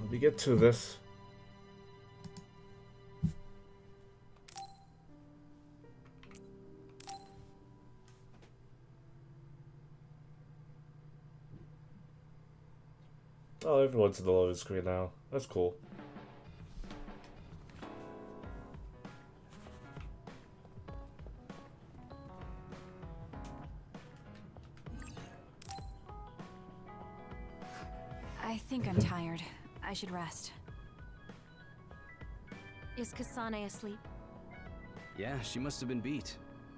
Let me get to this. Oh, everyone's in the loading screen now. That's cool. I think I'm tired. I should rest. Is Kasane asleep? Yeah, she must have been beat.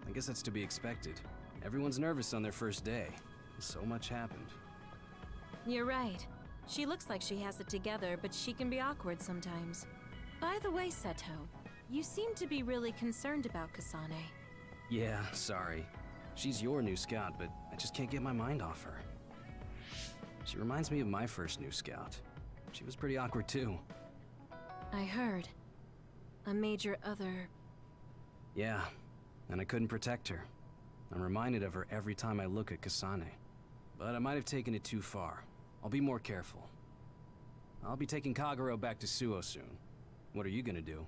I guess that's to be expected. Everyone's nervous on their first day. So much happened. You're right. She looks like she has it together, but she can be awkward sometimes. By the way, Seto, you seem to be really concerned about Kasane. Yeah, sorry. She's your new scout, but I just can't get my mind off her. She reminds me of my first new scout. She was pretty awkward too. I heard. A major other... Yeah, and I couldn't protect her. I'm reminded of her every time I look at Kasane. But I might have taken it too far. I'll be more careful. I'll be taking Kagero back to Suo soon. What are you gonna do?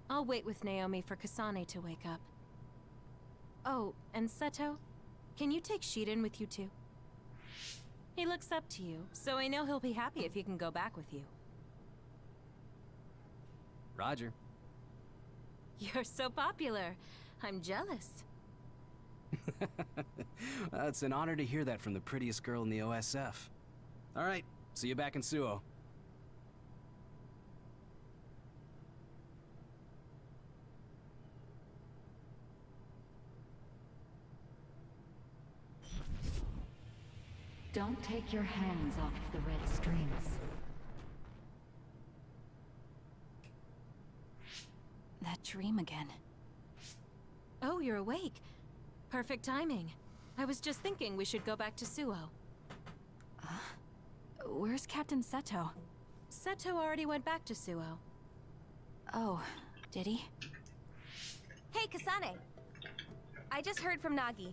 I'll wait with Naomi for Kasane to wake up. Oh, and Seto, can you take Shiden with you too? He looks up to you, so I know he'll be happy if he can go back with you. Roger. You're so popular. I'm jealous. It's an honor to hear that from the prettiest girl in the OSF. All right, see you back in Suo. Don't take your hands off the red strings. That dream again. Oh, you're awake. Perfect timing. I was just thinking we should go back to Suo. Where's Captain Seto? Seto already went back to Suo. Oh, did he? Hey, Kasane! I just heard from Nagi.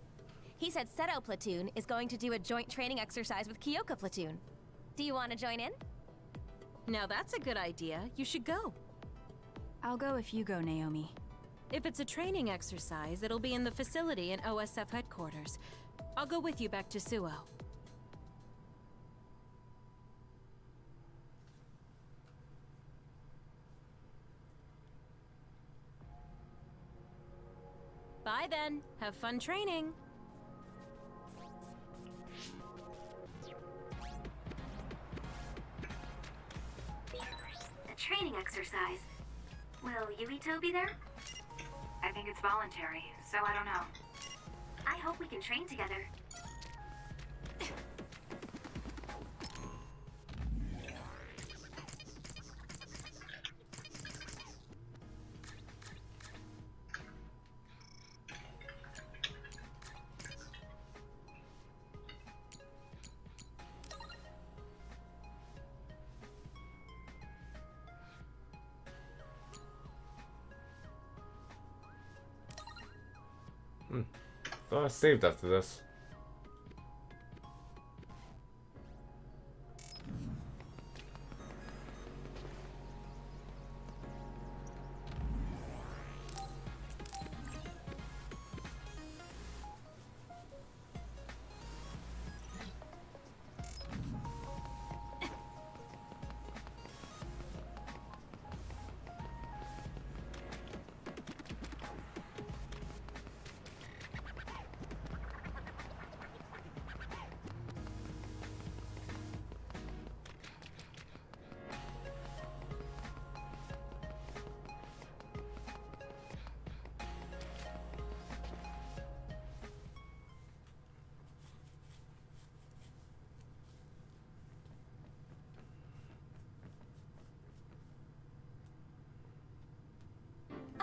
He said Seto Platoon is going to do a joint training exercise with Kyoka Platoon. Do you want to join in? Now that's a good idea. You should go. I'll go if you go, Naomi. If it's a training exercise, it'll be in the facility in OSF headquarters. I'll go with you back to Suo. Bye then. Have fun training. A training exercise. Will Yuito be there? I think it's voluntary, so I don't know. I hope we can train together. Thought I saved after this.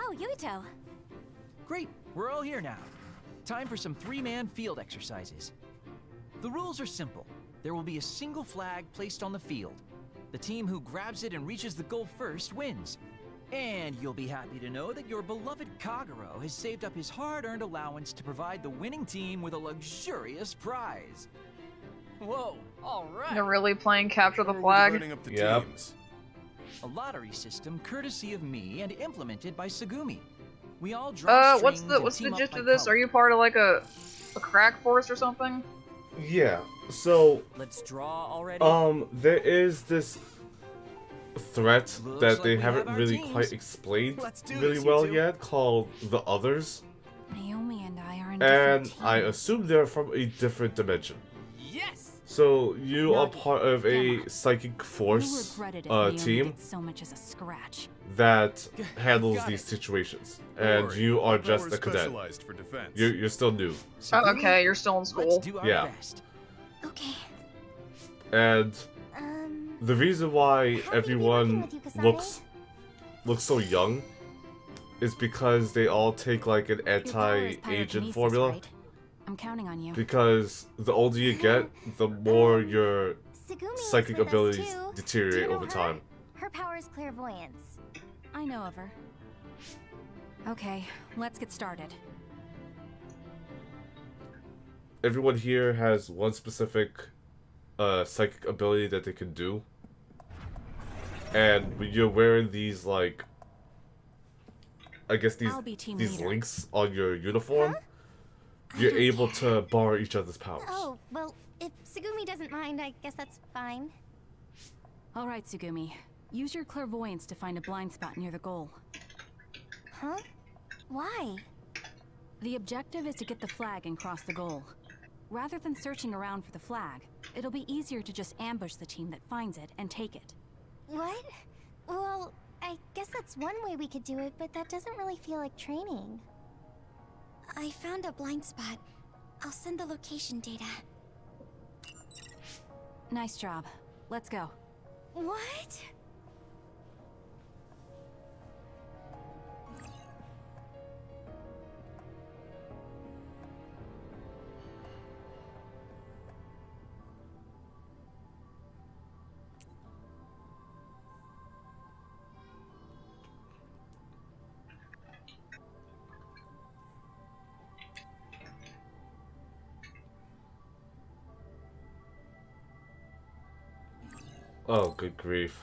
Oh, Yuito! Great, we're all here now. Time for some three-man field exercises. The rules are simple. There will be a single flag placed on the field. The team who grabs it and reaches the goal first wins. And you'll be happy to know that your beloved Kagero has saved up his hard-earned allowance to provide the winning team with a luxurious prize. Whoa, all right. They're really playing capture the We're flag. dividing up the Yep. teams. A lottery system courtesy of me and implemented by Segumi. We all draw what's strings and the team up gist by of this? color. Are you part of like a crack force or something? Yeah. So, Let's draw already. there is this threat Looks that like they we haven't have our really teams. quite explained Let's do really this, you well two. yet, called the Others. Naomi and I are in And different I teams. assume they're from a different dimension. Yes. So you are Nagi, part of a Gemma, psychic You'll force regret it if Naomi team gets so much as a scratch. that handles Got these it. situations, Don't and worry, you are our just power a is cadet. specialized for defense. You're still new, Oh, okay, you're still in school. Let's do our Yeah. best. Okay. and the reason why How have you been everyone working with you, looks so young is because they all take like an Your power is anti-aging pyrokinesis, formula. right? I'm counting on you. Because the older you get, the more your Segumi psychic lives with us, abilities too. deteriorate Do you know over her? time. Her power is clairvoyance. I know of her. Okay, let's get started. Everyone here has one specific psychic ability that they can do. And when you're wearing these, like, I guess I'll be team these leader. links on your uniform, you're able to borrow each other's powers. Oh, well, if Segumi doesn't mind, I guess that's fine. All right, Tsugumi. Use your clairvoyance to find a blind spot near the goal. Huh? Why? The objective is to get the flag and cross the goal. Rather than searching around for the flag, it'll be easier to just ambush the team that finds it and take it. What? Well, I guess that's one way we could do it, but that doesn't really feel like training. I found a blind spot. I'll send the location data. Nice job. Let's go. What? Oh, good grief.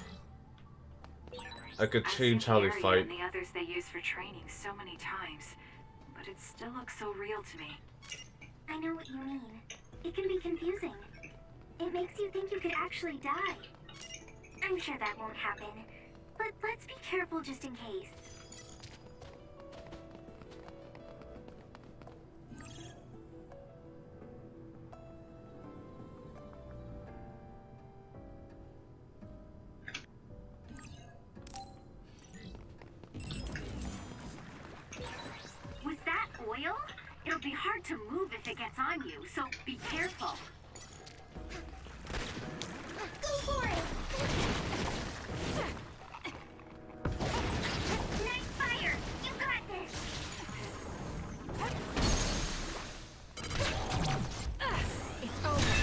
I could I've change seen how the they area fight. and the others they use for training so many times, but it still looks so real to me. I know what you mean. It can be confusing. It makes you think you could actually die. I'm sure that won't happen, but let's be careful just in case. With that oil, it'll be hard to move if it gets on you, so be careful. Go for it! Nice fire! You got this! It's over.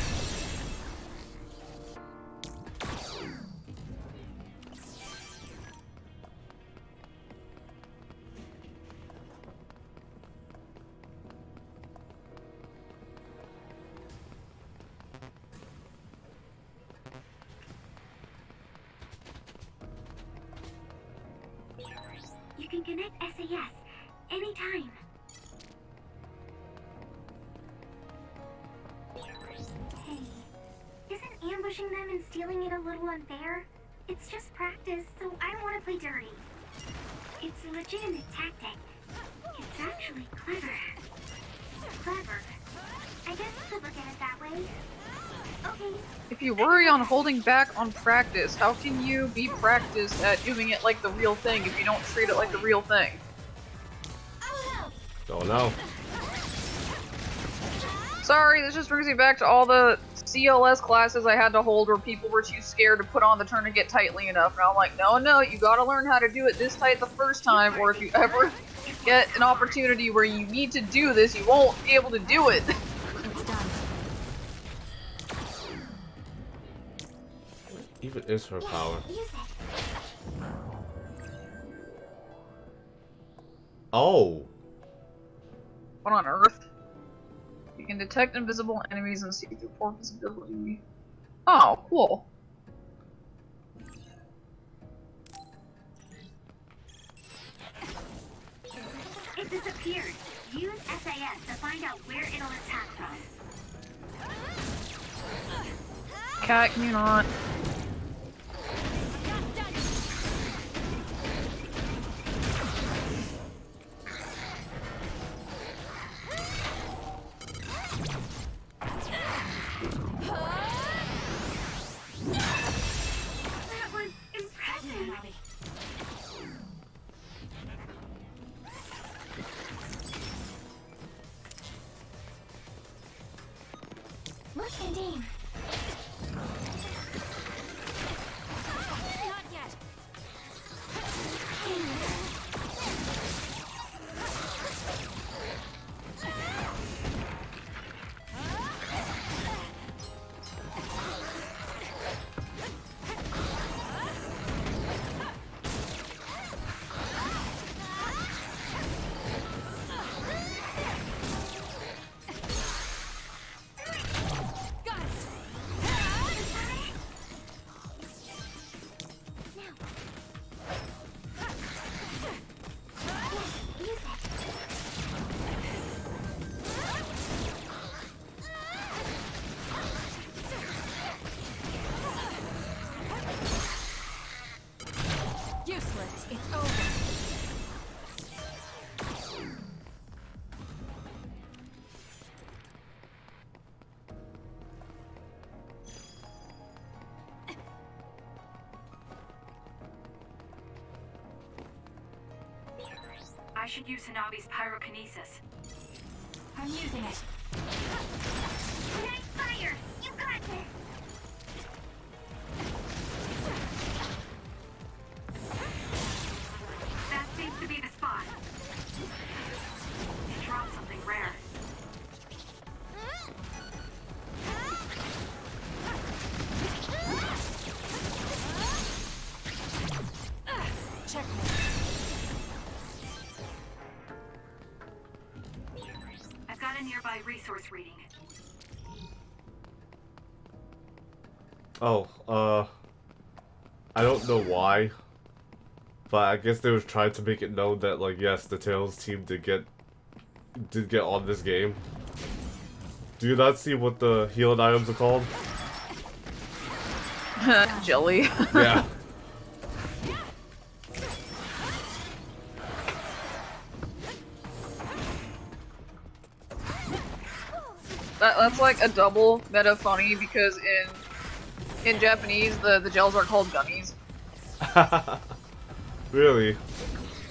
You can connect SAS anytime. Hey, isn't ambushing them and stealing it a little unfair? It's just practice, so I don't want to play dirty. It's a legitimate tactic. It's actually clever. Clever. I guess you could look at it that way. Okay. If you worry on holding back on practice, how can you be practiced at doing it like the real thing if you don't treat it like the real thing? Don't know. Sorry, this just brings me back to all the CLS classes I had to hold where people were too scared to put on the tourniquet tightly enough. And I'm like, no, you gotta learn how to do it this tight the first time, or if you ever get an opportunity where you need to do this, you won't be able to do it. It's done. Even is her power. Use it. Oh. What on earth? You can detect invisible enemies and see through poor visibility. Oh, cool. disappeared. Use SAS to find out where it'll attack from. Cat, can you not? That was impressive. Look and aim. Not yet. Got it. Use it. Useless. It's over. I should use Hanabi's pyrokinesis. I'm using it. Nice fire! You got this! That seems to be the spot. It dropped something rare. Checkmate. I've got a nearby resource reading. Oh, I don't know why, but I guess they was trying to make it known that, like, yes, the Tails team did get on this game. Do you not see what the healing items are called? Jelly. Yeah. That's like a double meta funny because in Japanese the gels are called gummies. Really?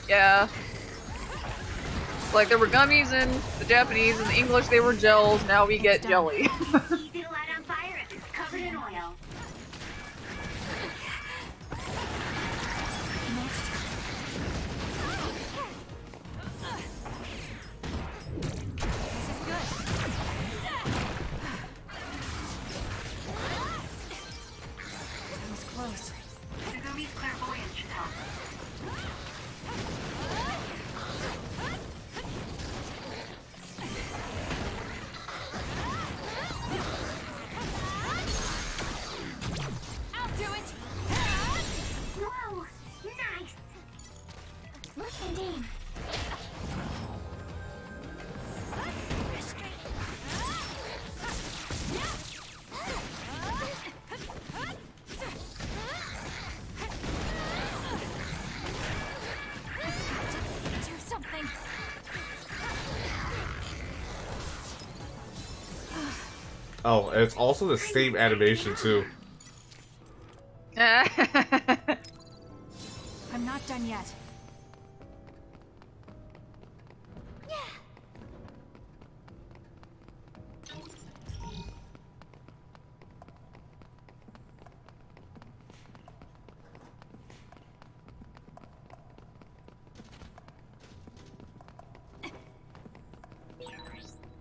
Yeah. Like there were gummies in the Japanese, in the English they were gels, now we get jelly. Easy to light on fire if it's covered in oil. This is good. That was close. Suzumi's clairvoyance should help. I'll do it. Whoa! Nice! Look and aim. Do something. Oh, and it's also the same animation too. I'm not done yet.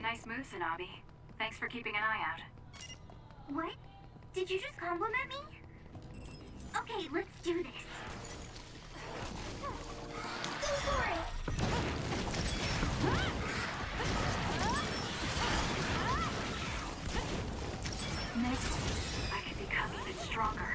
Nice move, Sanabi. Thanks for keeping an eye out. What? Did you just compliment me? Okay, let's do this. Go for it! Next. I can become even stronger.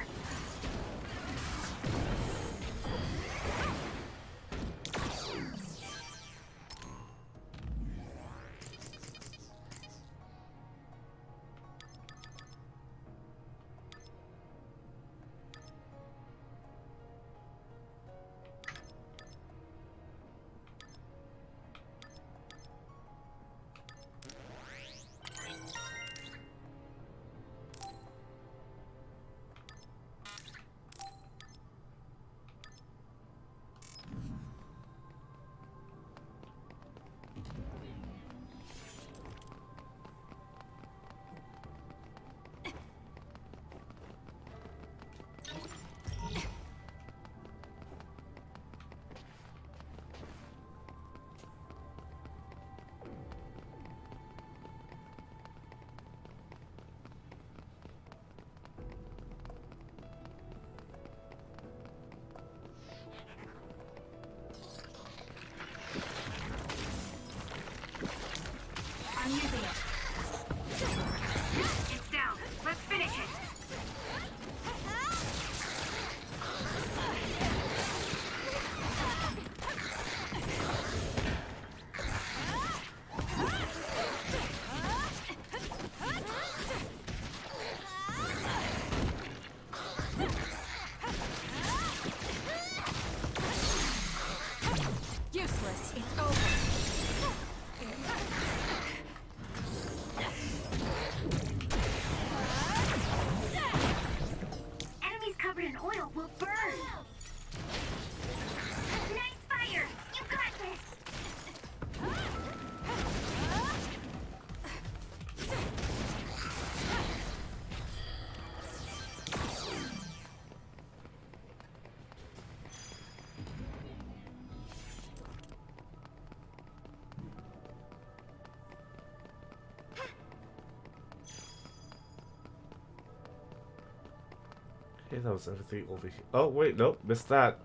Yeah, that was everything over here. Oh, wait, nope, missed that.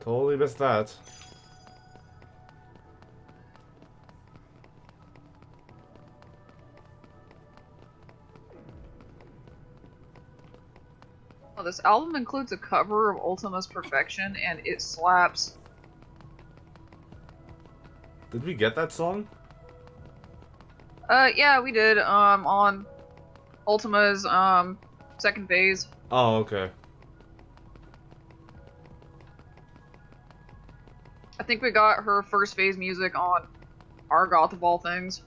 Totally missed that. Oh, this album includes a cover of Ultima's Perfection, and it slaps. Did we get that song? Yeah, we did, on Ultima's, second phase. Oh, okay. I think we got her first phase music on Argoth of all things.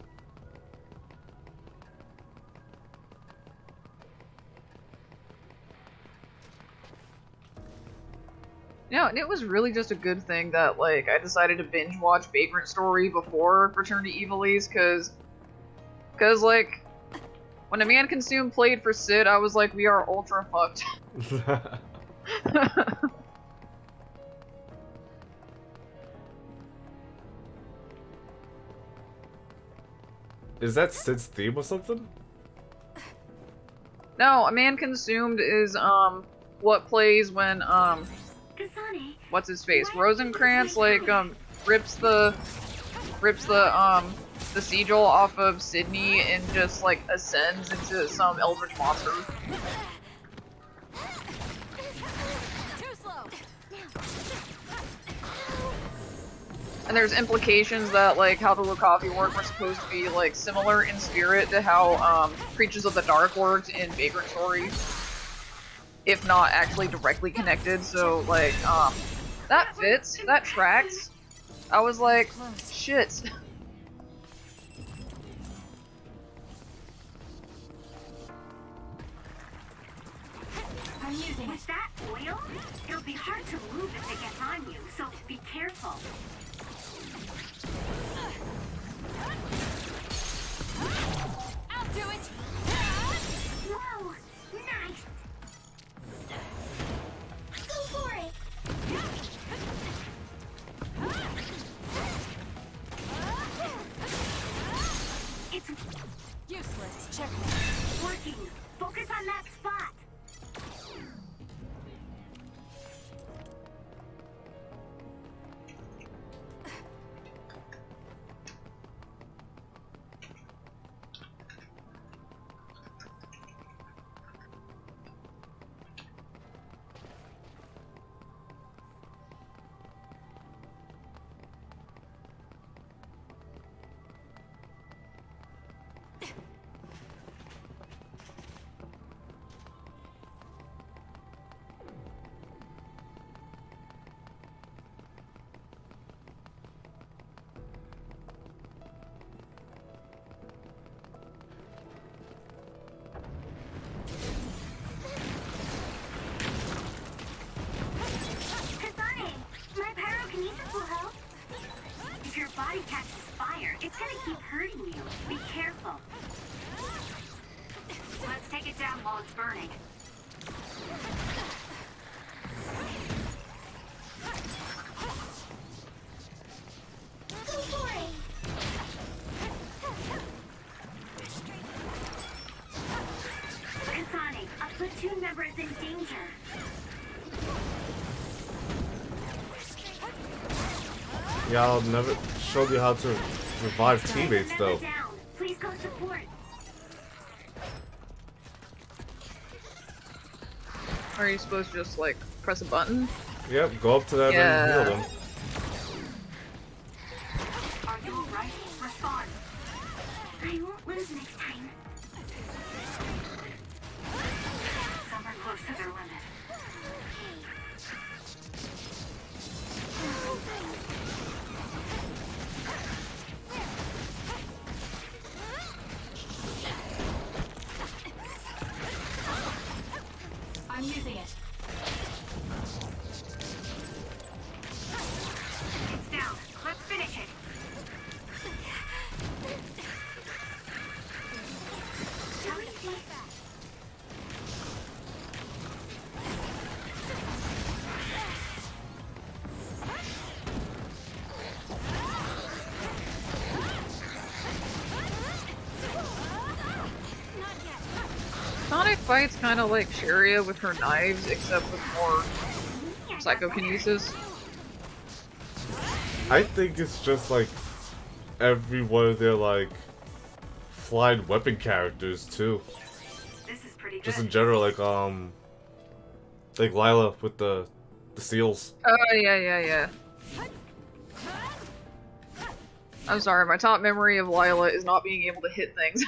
Yeah, and it was really just a good thing that, like, I decided to binge watch Vagrant Story before Return to Evilise, cause, like, when A Man Consumed played for Sid, I was like, we are ultra fucked. Is that Sid's theme or something? No, A Man Consumed is, what plays when, Kasane, what's his face? Rosencrantz, like, rips the sigil off of Sydney and just, like, ascends into some eldritch monster. Too slow. And there's implications that, like, how the Lucavi work were supposed to be, like, similar in spirit to how, Creatures of the Dark worked in Vagrant Story. If not actually directly connected, so, like, that fits, that tracks. I was like, shit. I'm using with that oil, it'll be hard to move if it gets on you, so be careful. I'll do it. Whoa, nice. Go for it. It's Useless. Check. working. Focus on that spot. Kasane, my pyrokinesis will help. If your body catches fire, it's gonna keep hurting you. Be careful. Let's take it down while it's burning. Go for it! Kasane, a platoon member is in danger. Yeah, I'll never show you how to revive teammates though. Member down. Please go support. Are you supposed to just, like, press a button? Yep, go up to them and heal them. Are you alright? Respond. I won't lose next time. Some are close to their limit. I'm using it. It's down. Let's finish it. Shall we see? Sonic fights kind of like Sharia with her knives, except with more psychokinesis? I think it's just like every one of their like flying weapon characters too. This is pretty good. Just in general, like Lila with the seals. Oh yeah. I'm sorry, my top memory of Lila is not being able to hit things.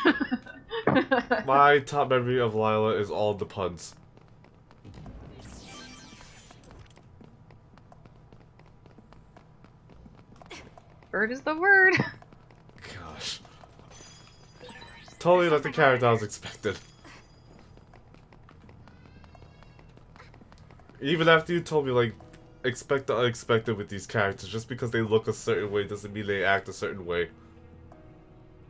My top memory of Lila is all the puns. Bird is the word. Gosh. Totally not the character I was expected. Even after you told me, like, expect the unexpected with these characters, just because they look a certain way doesn't mean they act a certain way.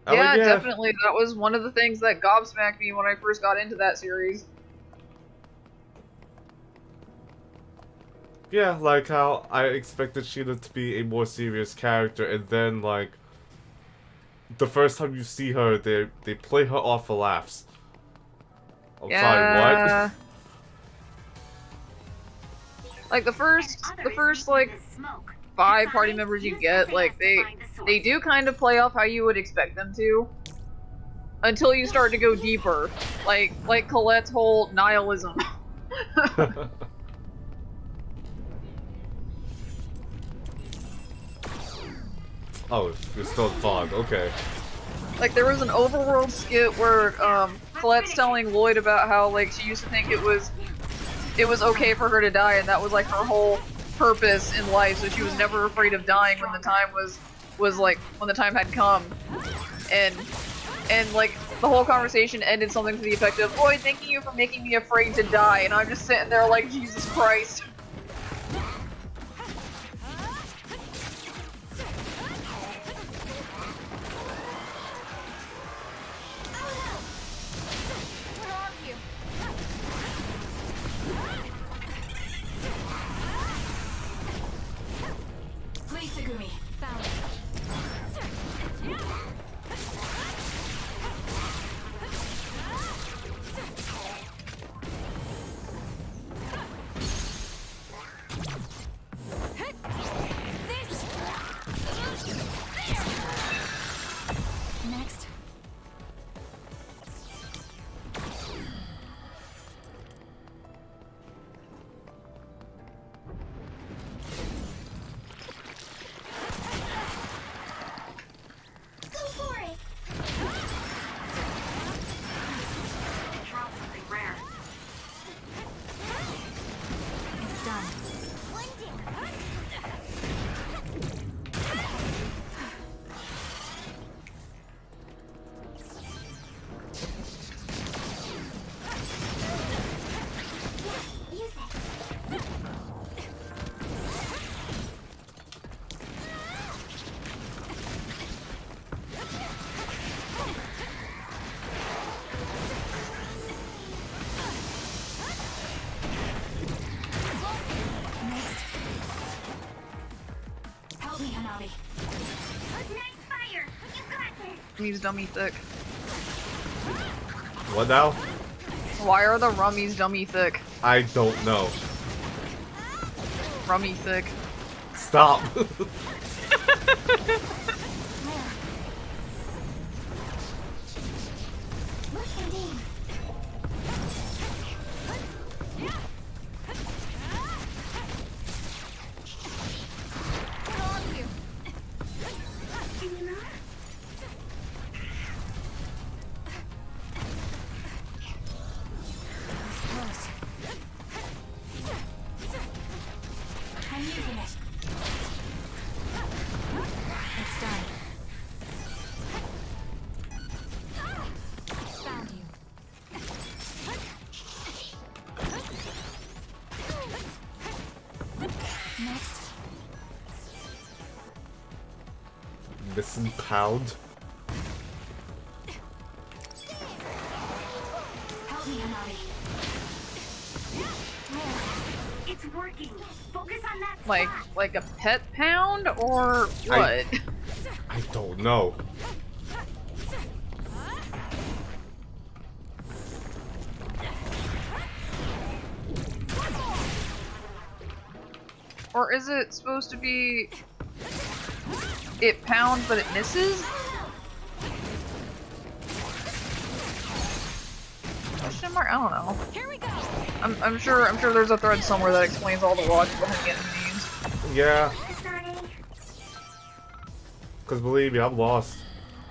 Yeah, definitely. That was one of the things that gobsmacked me when I first got into that series. Yeah, like how I expected Sheila to be a more serious character, and then, like, the first time you see her, they play her off for laughs. I'm sorry, what? Like the first like 5 party members you get, like they do kind of play off how you would expect them to, until you start to go deeper, like Colette's whole nihilism. Oh, you're still in fog. Okay. Like there was an overworld skit where Colette's telling Lloyd about how like she used to think it was okay for her to die, and that was like her whole purpose in life, so she was never afraid of dying when the time was like when the time had come. And like the whole conversation ended something to the effect of, Lloyd, thank you for making me afraid to die, and I'm just sitting there like, Jesus Christ. Rummies dummy thick. What now? Why are the rummies dummy thick? I don't know. Rummy thick. Stop. Missing pound. It's working. Focus on that. Like a pet pound or what? I don't know. Or is it supposed to be... it pounds, but it misses? Question mark? I don't know. Here we go. I'm sure there's a thread somewhere that explains all the logic behind the enemies. Yeah. Kasane, Because believe me, I'm lost.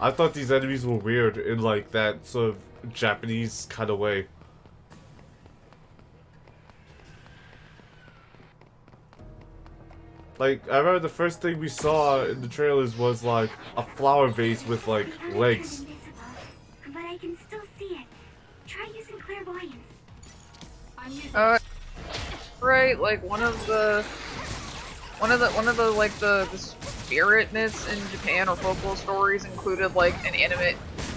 I thought these enemies were weird in like that sort of Japanese kind of way. Like, I remember the first thing we saw in the trailers was like a flower vase with like becoming legs. invisible, but I can still see it. Try using clairvoyance. I'm using Right, like one of the like the spirit myths in Japan or folklore stories included like an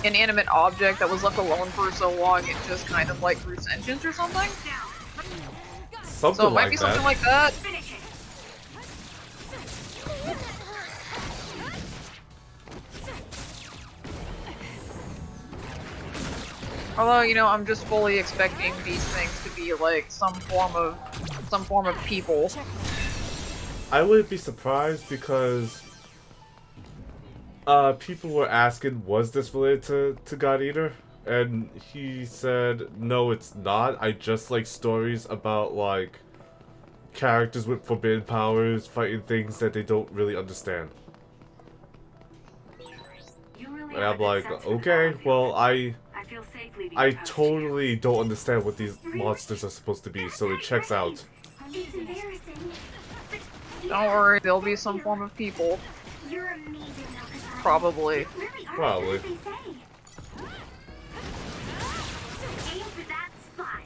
inanimate object that was left alone for so long it just kind of like grew sentience or something. Something So it might like be that. something like that. Finish it. Although, you know, I'm just fully expecting these things to be like some form of people. I wouldn't be surprised because people were asking, was this related to God Eater? And he said, no, it's not. I just like stories about like characters with forbidden powers fighting things that they don't really understand. You really And are I'm a like, sensitive okay, dog. well, I feel safe leaving I your post here. totally don't understand what these monsters are supposed to be, so it checks out. It's embarrassing. Don't worry, there'll be some form of people. You're amazing, though, Kasane. Probably. You really are Probably. as good as they say. Aim for that spot.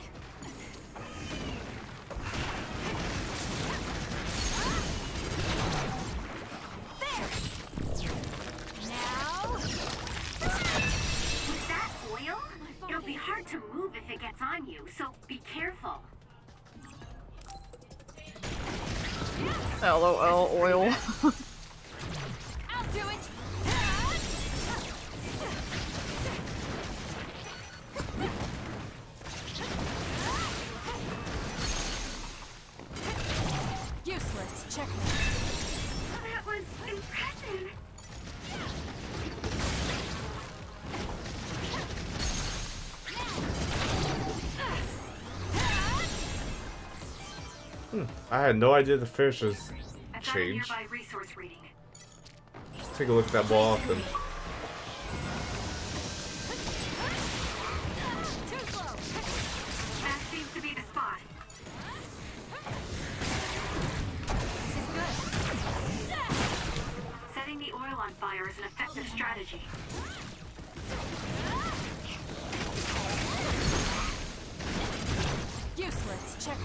now. With that oil, it'll be hard to move if it gets on you, so be careful. LOL, oil. I'll do it. Useless. Check. That was impressive. I had no idea the fishes I've got a change. nearby resource reading. Take a look at that more often. Too slow. That seems to be the spot. This is good. Setting the oil on fire is an effective strategy. Useless. Check.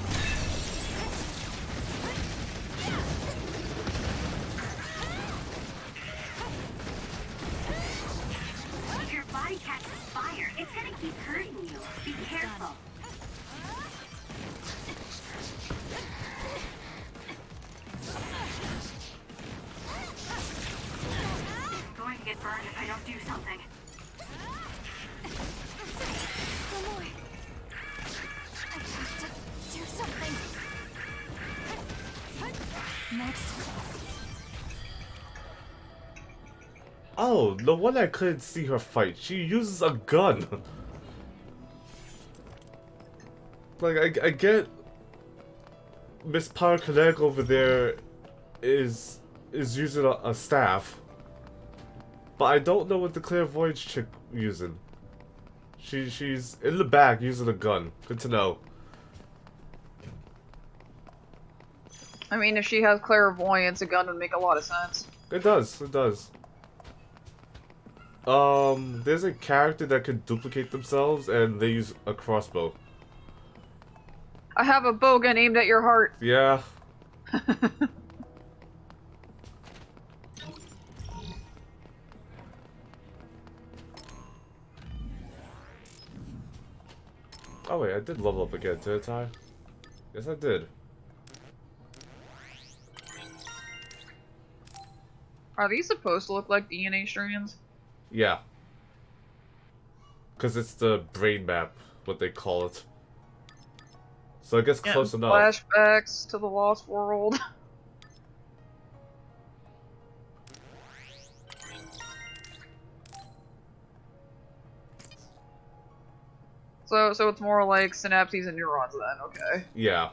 If your body catches fire, it's gonna keep hurting you. Be careful. I'm going to get burned if I don't do something. No more. I have to do something. Next. Oh, no wonder I couldn't see her fight. She uses a gun. Like, I get Miss Pyrokinetic over there is using a staff. But I don't know what the clairvoyance chick using. She's in the back using a gun. Good to know. I mean, if she has clairvoyance, a gun would make a lot of sense. It does, it does. There's a character that can duplicate themselves and they use a crossbow. I have a bow gun aimed at your heart. Yeah. Oh wait, I did level up again, didn't I? Yes, I did. Are these supposed to look like DNA strands? Yeah. Because it's the brain map, what they call it. So I guess Yeah, close enough. flashbacks to the Lost World. So it's more like synapses and neurons then, okay. Yeah.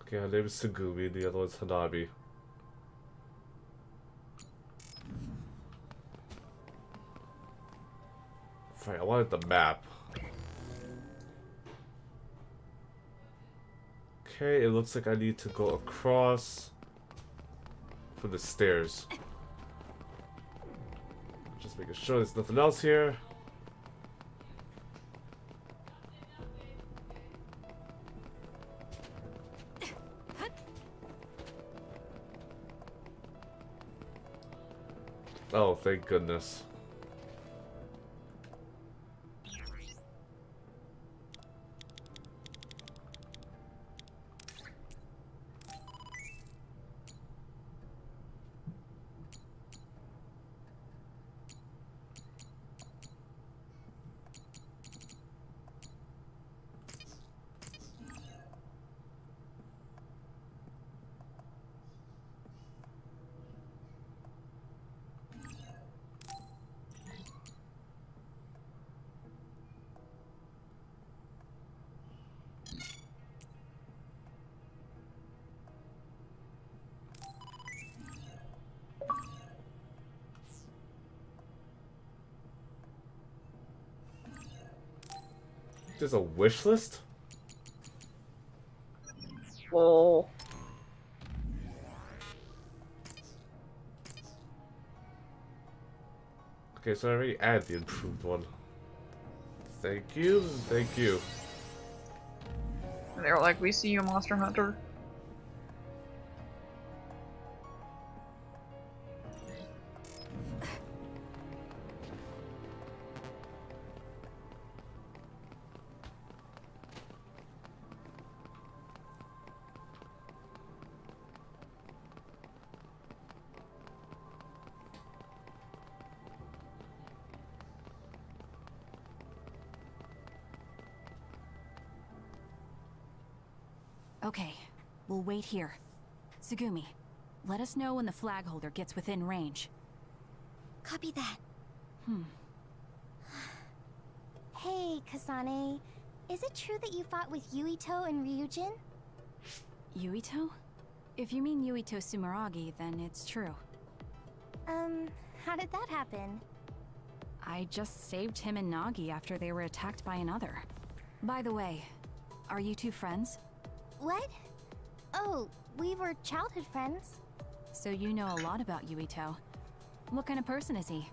Okay, her name is Sugumi, the other one's Hanabi. Right, I wanted the map. Okay, it looks like I need to go across for the stairs. Just making sure there's nothing else here. Oh, thank goodness. There's a wish list? Lol. Okay, so I already added the improved one. Thank you, thank you. And they were like, we see you, Monster Hunter. Okay, we'll wait here. Sugumi, let us know when the flag holder gets within range. Copy that. Hmm. Hey, Kasane. Is it true that you fought with Yuito and Ryujin? Yuito? If you mean Yuito Sumeragi, then it's true. How did that happen? I just saved him and Nagi after they were attacked by another. By the way, are you two friends? What? Oh, we were childhood friends. So you know a lot about Yuito. What kind of person is he?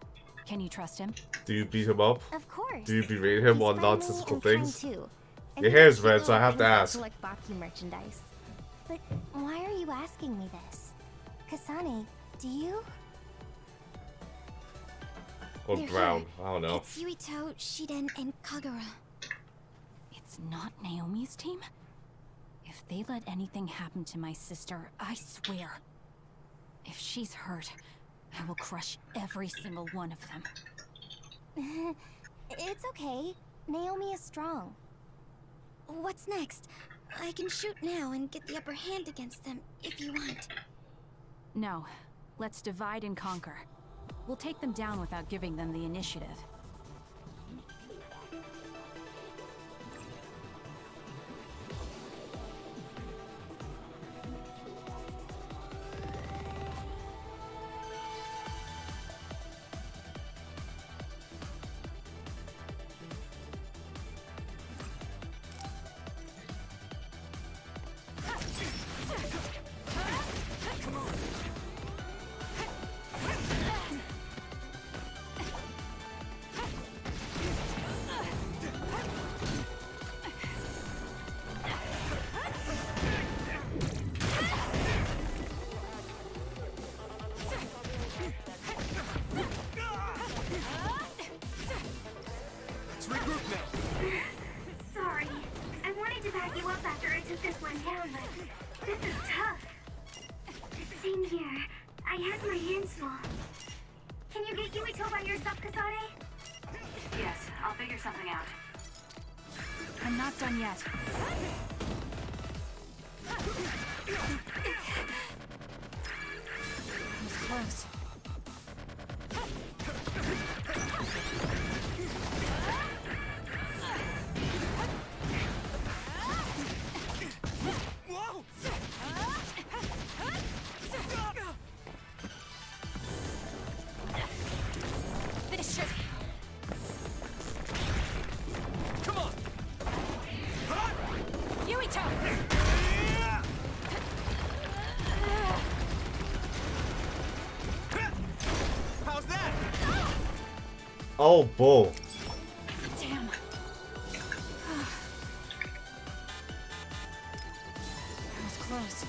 Can you trust him? Do you beat him up? Of course. Do you berate him He's on friendly nonsensical and kind things? too. And Your he hair's has red, cute so I little have to things that ask. collect Baki merchandise. But why are you asking me this? Kasane, do you? Or They're brown, here. I don't know. It's Yuito, Shiden, and Kagura. It's not Naomi's team? If they let anything happen to my sister, I swear. If she's hurt, I will crush every single one of them. It's okay. Naomi is strong. What's next? I can shoot now and get the upper hand against them if you want. No, let's divide and conquer. We'll take them down without giving them the initiative. Sorry. I wanted to back you up after I took this one down, but this is tough. Same here. I had my hands full. Can you get Yuito by yourself, Kasane? Yes, I'll figure something out. I'm not done yet. It was close. Oh, bull. Damn. That was close.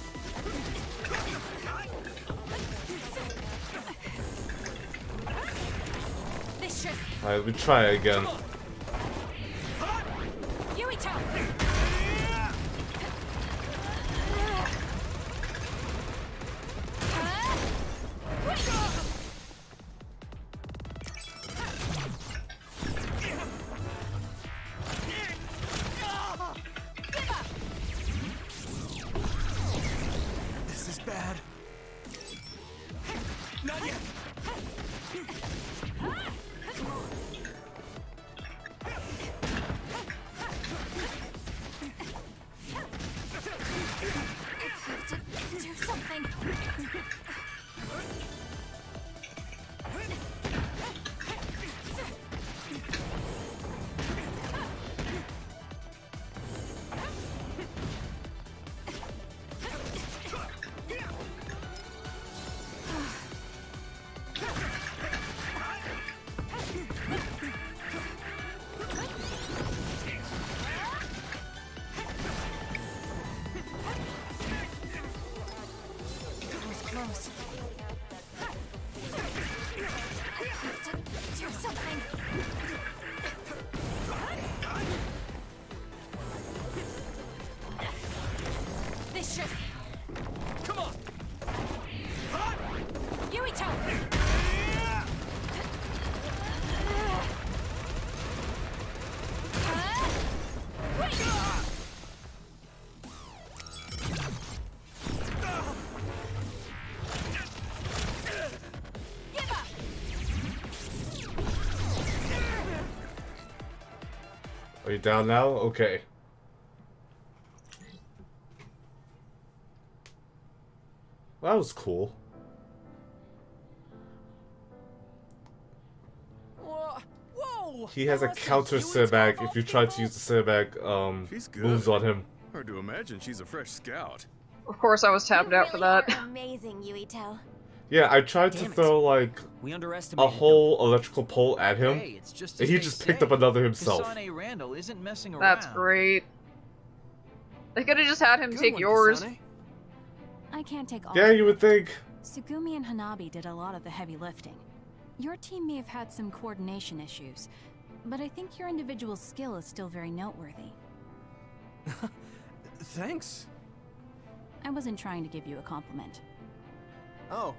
This should. Alright, we try it again. Yuito! This is bad. Not yet. Do something. That was close. Do something. This should. Come on. Yuito! Give up! Are you down now? Okay. That was cool. Whoa! He has a counter sandbag if you try to use the sandbag She's good. moves on him. Hard to imagine she's a fresh scout. Of course, I was tapped out for that. Are amazing, Yuito. Yeah, I tried to Damn it. throw like We underestimated a whole electrical pole at them. him, Hey, it's just and as he they just picked say. up another himself. Kasane Randall isn't messing around. That's great. They could have just had him Good take one, yours. Kasane. I can't take all Yeah, of you it. would think. Sugumi and Hanabi did a lot of the heavy lifting. Your team may have had some coordination issues, but I think your individual skill is still very noteworthy. Thanks. I wasn't trying to give you a compliment. Oh.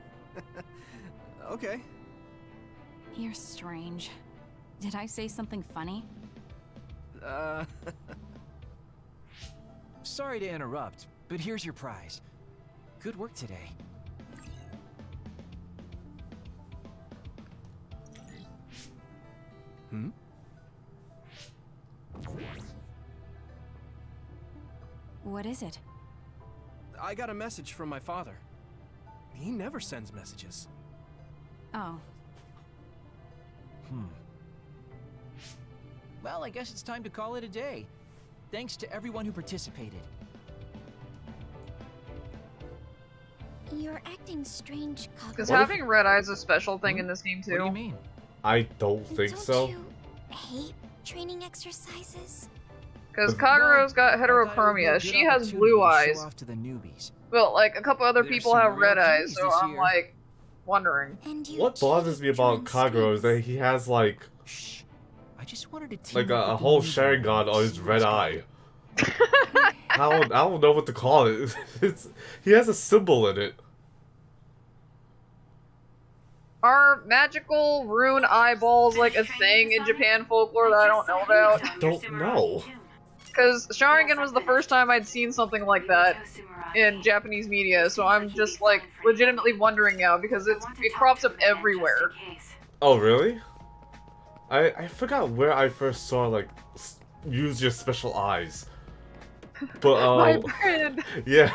Okay. You're strange. Did I say something funny? Sorry to interrupt, but here's your prize. Good work today. Hmm? What is it? I got a message from my father. He never sends messages. Oh, Well, I guess it's time to call it a day. Thanks to everyone who participated. You're acting strange, Because Kagura. having red eyes is a special thing in this game What do you too. mean? I don't think Don't so. you hate training exercises? Because But- Kaguro's got I thought it would be a heterochromia. good She has opportunity blue to eyes. Show off to the newbies. But like a couple other There's people some have real red eyes, cuties so this I'm year. like wondering. And you What bothers me cheated about during Kaguro is that streams. he has like Shh. I just wanted to team like up a with whole the newbie Sharingan on his see red what's eye. going. I don't know what to call it. He has a symbol in it. Are magical rune eyeballs like a thing in Japan folklore that I don't know about? Don't know. Because Sharingan was the first time I'd seen something like that in Japanese media, so I'm just like legitimately wondering now because it crops up everywhere. Oh really? I forgot where I first saw like use your special eyes. But My friend. yeah.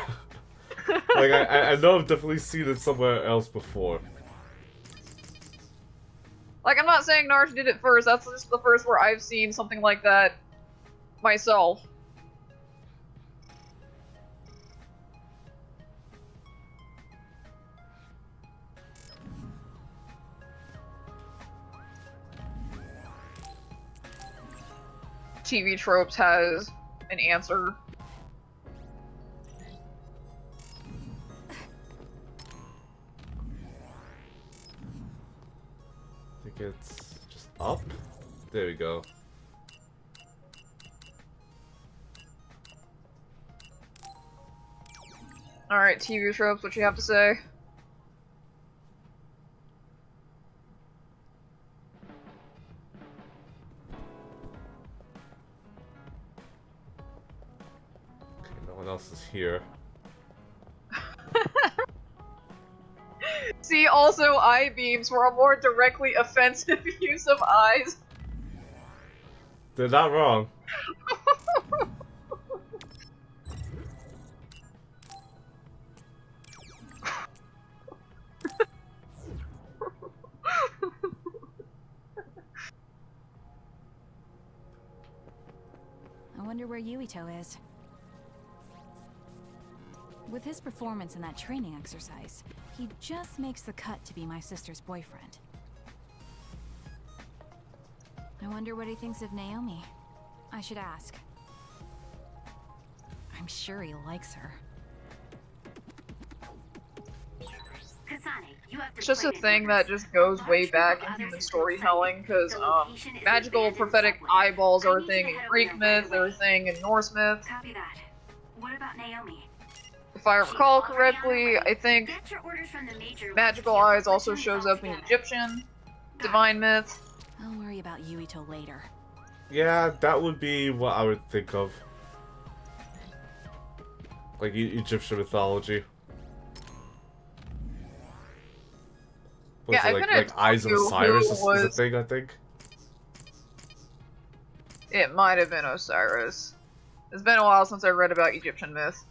Like I know I've definitely seen it somewhere else before. Like, I'm not saying Naruto did it first, that's just the first where I've seen something like that myself. TV Tropes has an answer. I think it's just up. There we go. Alright, TV Tropes, what you have to say? Okay, no one else is here. See, also, eye beams were a more directly offensive use of eyes. They're not wrong. I wonder where Yuito is. With his performance in that training exercise, he just makes the cut to be my sister's boyfriend. I wonder what he thinks of Naomi. I should ask. I'm sure he likes her. It's just a thing that just goes way back in human storytelling, because magical prophetic eyeballs are a thing in Greek myth, they're a thing in Norse myth. Copy that. What about Naomi? If I recall correctly, I think magical eyes also shows up in Egyptian divine myth. I'll worry about Yuito later. Yeah, that would be what I would think of. Like Egyptian mythology. Yeah, I couldn't like Eyes of tell you Osiris who is a was- thing, I think. It might have been Osiris. It's been a while since I read about Egyptian myth.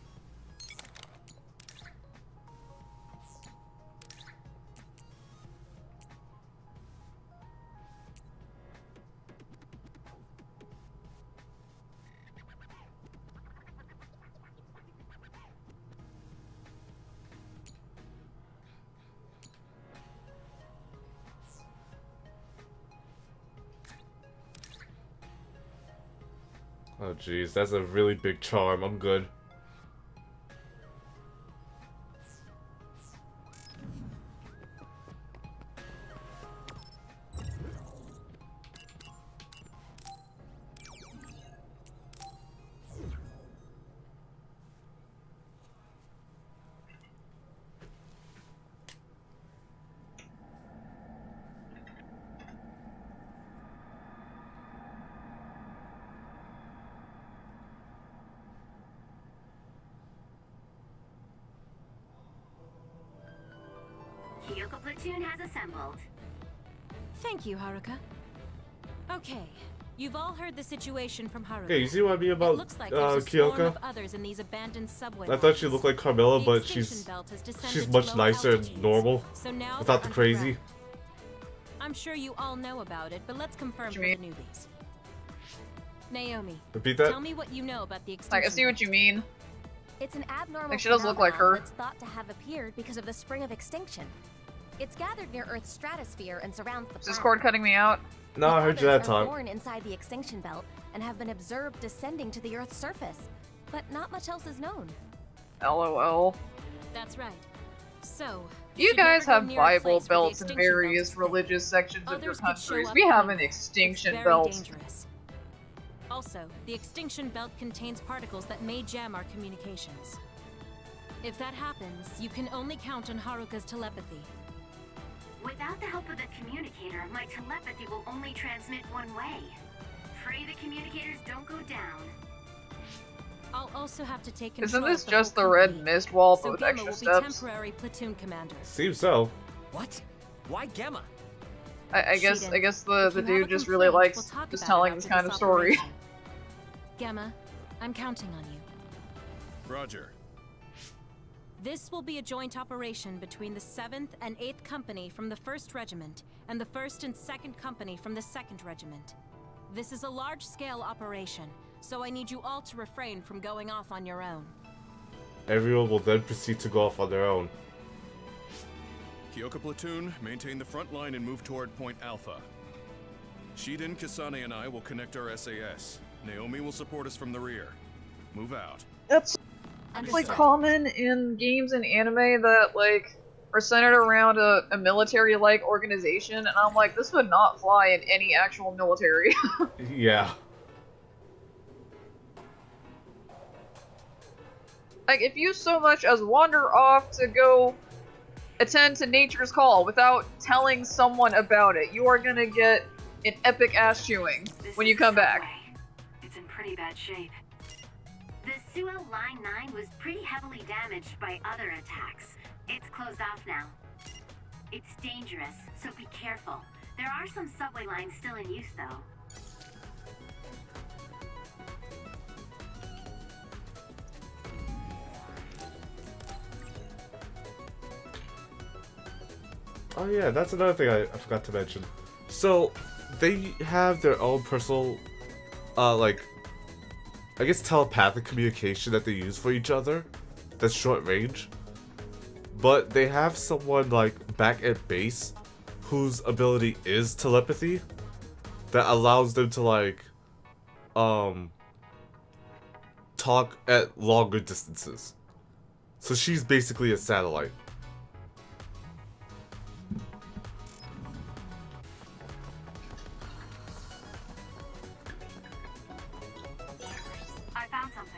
Oh jeez, that's a really big charm. I'm good. Kyoko platoon has assembled. Thank you, Haruka. Okay, you've all heard the situation from Haruka. Okay, you see what I mean It about looks like there's a swarm Kyoko? of others in these abandoned subway I thought she lines. looked like Carmilla, The but extinction she's belt has descended she's to much low nicer and altitudes, normal, so now without they're the crazy. underground. I'm sure you all know about it, but let's confirm for the newbies. Naomi, Repeat that? tell me what you know about the extinction I see what you mean. It's an abnormal Like, she does look like phenomenon her. that's thought to have appeared because of the spring of extinction. It's gathered near Earth's stratosphere and surrounds the Is this planet. cord cutting me out? No, I heard you that Others are time. born inside the extinction belt and have been observed descending to the Earth's surface, but not much else is known. LOL. That's right. So, You should guys never go have near a Bible place where the belts in extinction belt various is thick. religious sections of your Others could show countries. up We have anywhere. an extinction It's belt. very dangerous. Also, the extinction belt contains particles that may jam our communications. If that happens, you can only count on Haruka's telepathy. Without the help of the communicator, my telepathy will only transmit one way. Pray the communicators don't go down. I'll also have to take Isn't control this of the just whole the red company. mist wall So with Gemma extra will be steps? temporary platoon commander. Seems so. What? Why Gemma? I guess Shiden, the if you have dude a just really complaint, likes we'll talk just about it telling after this kind this of story. operation. Gemma, I'm counting on you. Roger. This will be a joint operation between the 7th and 8th Company from the 1st Regiment and the 1st and 2nd Company from the 2nd Regiment. This is a large-scale operation, so I need you all to refrain from going off on your own. Everyone will then proceed to go off on their own. Kyoko platoon, maintain the front line and move toward Point Alpha. Shiden, Kasane, and I will connect our SAS. Naomi will support us from the rear. Move out. That's like common in games and anime that like are centered around a military-like organization, and I'm like, this would not fly in any actual military. Yeah. Like, if you so much as wander off to go attend to nature's call without telling someone about it, you are gonna get an epic ass chewing when you come back. It's in pretty bad shape. The Suo Line 9 was pretty heavily damaged by other attacks. It's closed off now. It's dangerous, so be careful. There are some subway lines still in use, though. Oh yeah, that's another thing I forgot to mention. So, they have their own personal, like, I guess telepathic communication that they use for each other. That's short range. But they have someone, like, back at base whose ability is telepathy that allows them to, like, talk at longer distances. So she's basically a satellite. I found something.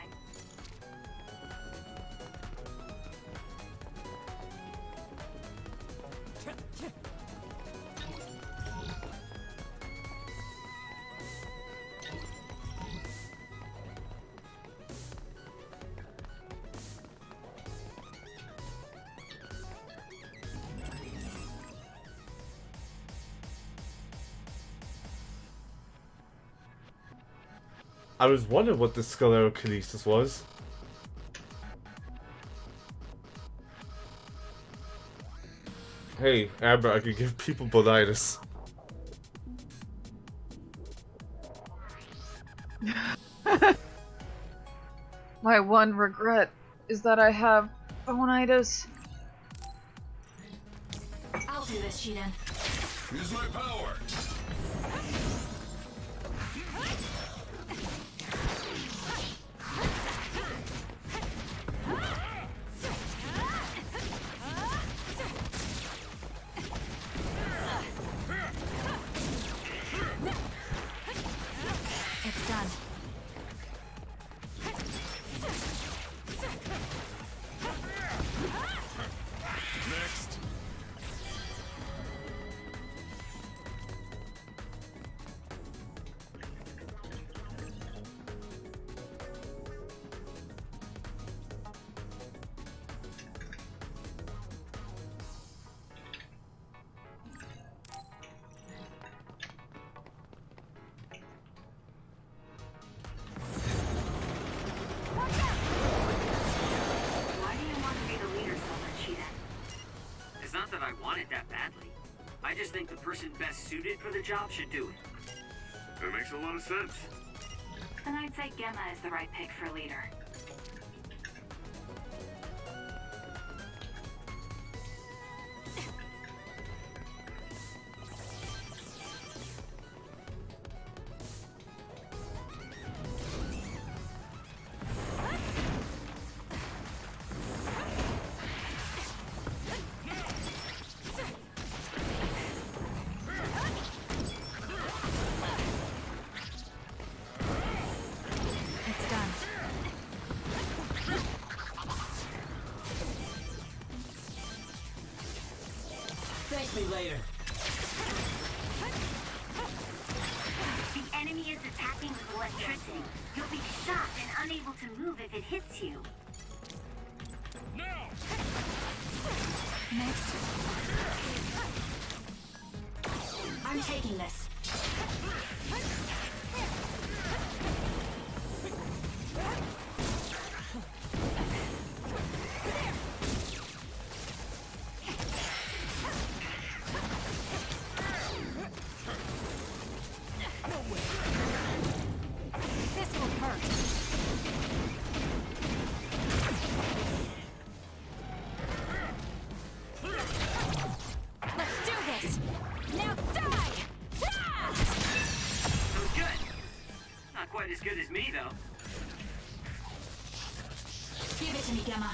I was wondering what this sclerokinesis was. Hey, Amber, I can give people bonitis. My one regret is that I have bonitis. I'll do this, Shiden. Use my power. It's done. Next. Why do you want to be the leader so much, Shiden? It's not that I want it that badly. I just think the person best suited for the job should do it. That makes a lot of sense. Then I'd say Gemma is the right pick for leader. It's done. Thank me later. The enemy is attacking with electricity. You'll be shot and unable to move if it hits you. Next. I'm taking this. This will hurt. Let's do this! Now die! quite as good as me, though. Give it to me, Gemma.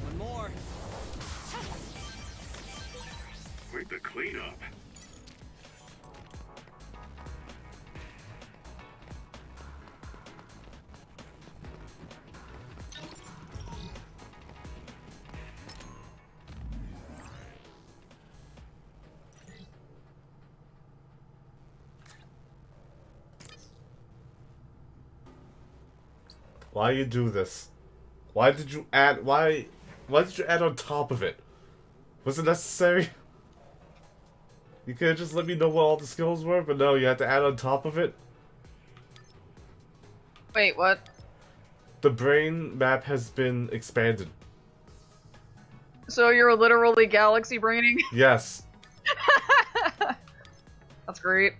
One more. Quite the cleanup. Why you do this? Why did you add? Why did you add on top of it? Was it necessary? You could have just let me know what all the skills were, but no, you had to add on top of it. Wait, what? The brain map has been expanded. So you're literally galaxy braining? Yes. That's great.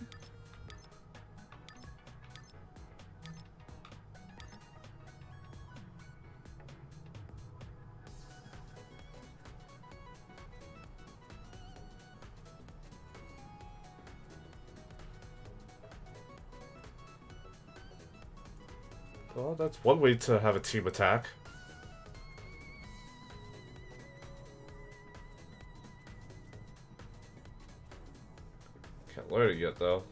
Well, that's one way to have a team attack. Can't learn it yet, though.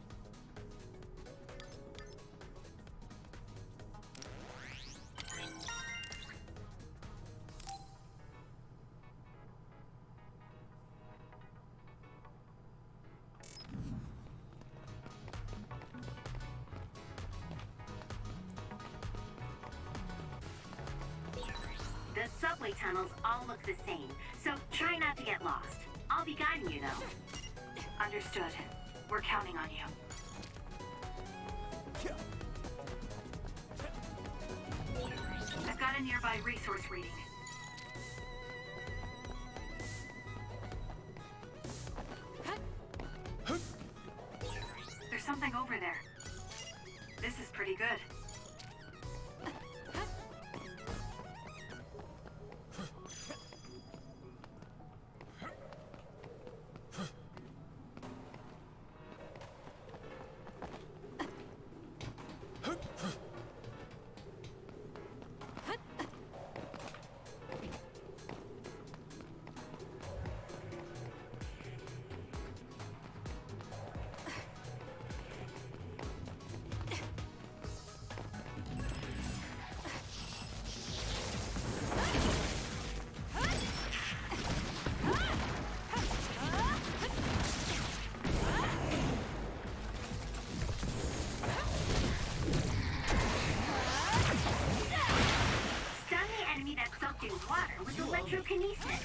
The subway tunnels all look the same, so try not to get lost. I'll be guiding you, though. Understood. We're counting on you. I've got a nearby resource reading. There's something over there. This is pretty good. Water with electrokinesis.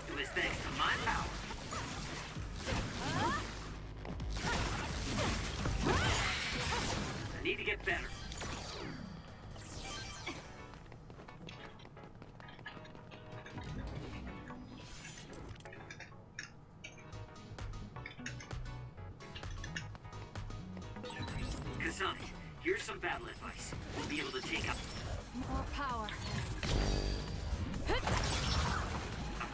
It was thanks to my power. I need to get better. Kasane, here's some battle advice. You'll be able to take out More power.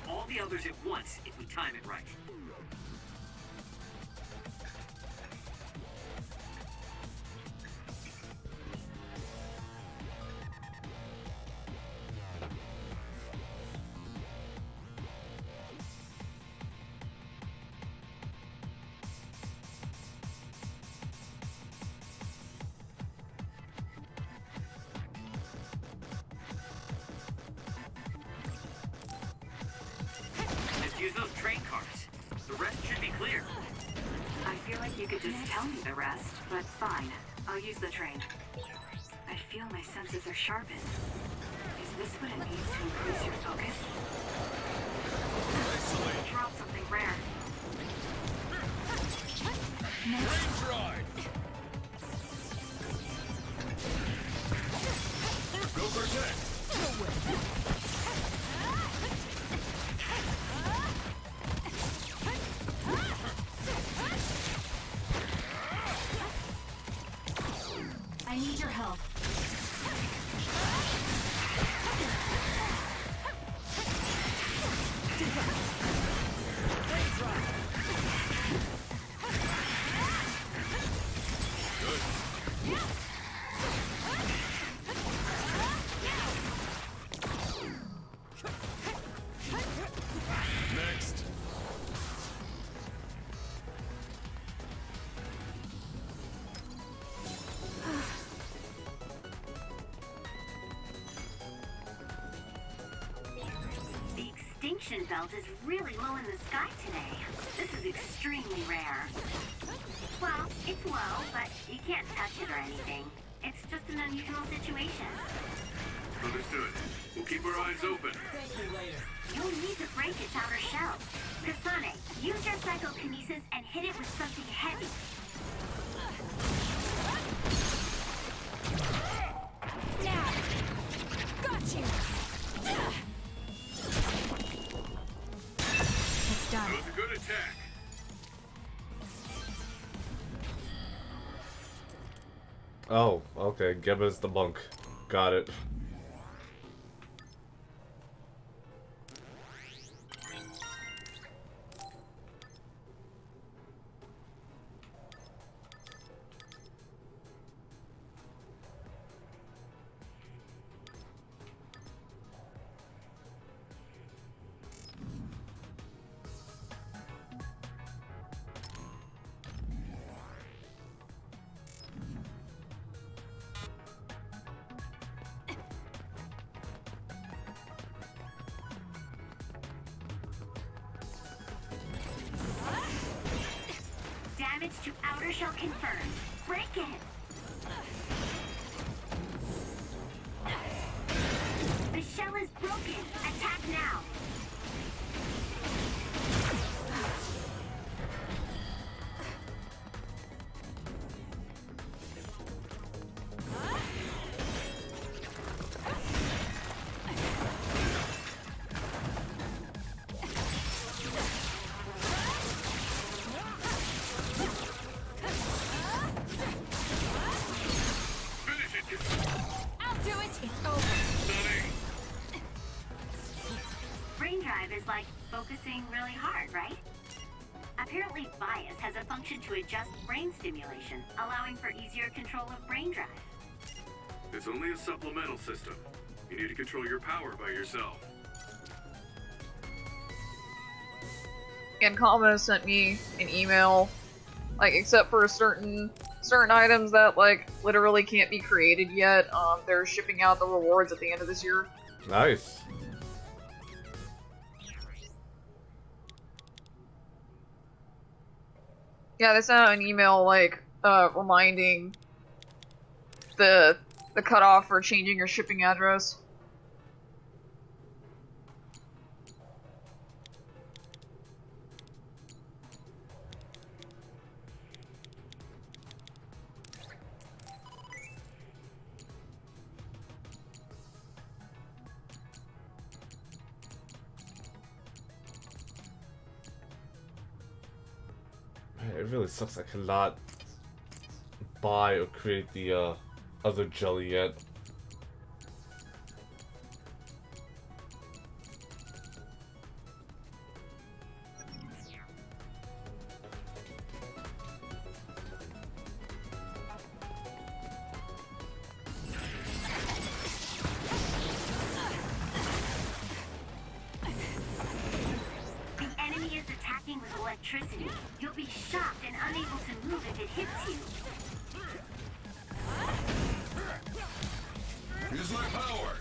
all the others at once if we time it right. Just use those train cars. The rest should be clear. You could just tell me the rest, but fine. I'll use the train. I feel my senses are sharpened. Is this what it means to increase your focus? Drop something rare. Go protect! I need your help. Next. The extinction belt is really low in the sky today. This is extremely rare. Well, it's low, but you can't touch it or anything. It's just an unusual situation. Understood. We'll keep our eyes open. You'll need to break its outer shell. Kasane, use your psychokinesis and hit it with something heavy. Now! Got you! It's done. That was a good attack. Oh, okay. Gemma's the monk. Got it. Damage to outer shell confirmed. Break it. The shell is broken. Attack now. I'll do it! It's over! Brain drive is like focusing really hard, right? Apparently bias has a function to adjust brain stimulation, allowing for easier control of brain drive. It's only a supplemental system. You need to control your power by yourself. And Kama sent me an email, like, except for certain items that, like, literally can't be created yet, they're shipping out the rewards at the end of this year. Nice. Yeah, they sent out an email, like, reminding the cutoff for changing your shipping address. Man, it really sucks I cannot buy or create the other jelly yet. The enemy is attacking with electricity. You'll be shocked and unable to move if it hits you. Use my power.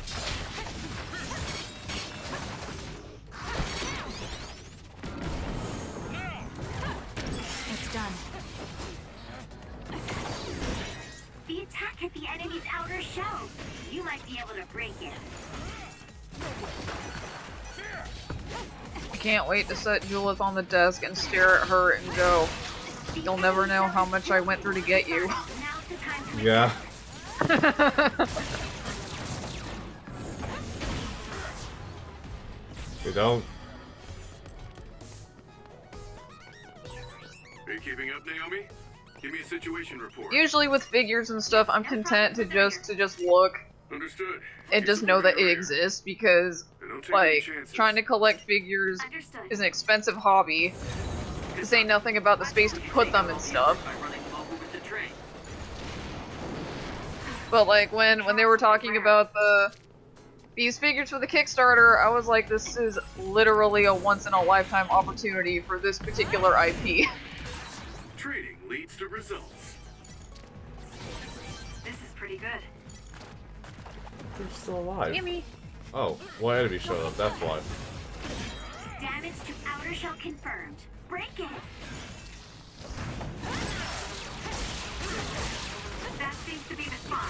It's done. hit the enemy's outer shell. You might be able to break it. I can't wait to set Julith on the desk and stare at her and go, "You'll never know how much I went through to get you." Yeah. They don't. Are you keeping up, Naomi? Give me a situation report. Usually with figures and stuff, I'm content to just look Understood. and just know that it exists, because like trying to collect figures is an expensive hobby, to say nothing about the space to put them and stuff. But like when they were talking about these figures for the Kickstarter, I was like, this is literally a once-in-a-lifetime opportunity for this particular IP. Trading leads to results. This is pretty good. They're still alive. Gimme. Oh, one enemy showed up, that's why. Damage to outer shell confirmed. Break it. That seems to be the spot.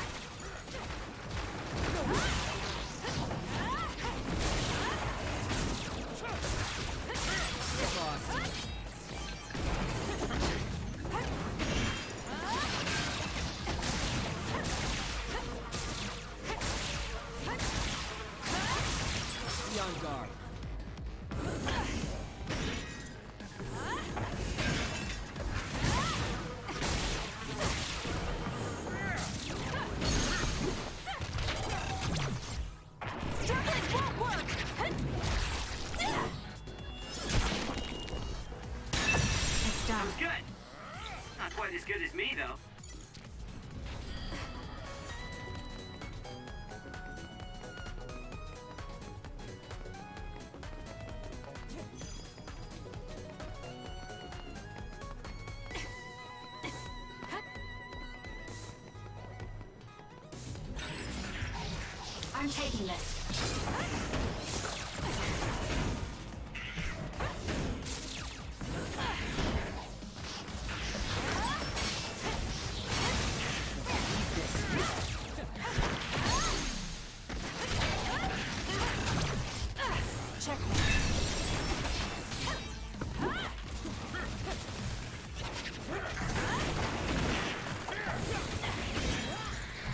Sounds good. Not quite as good as me, though. I'm taking this.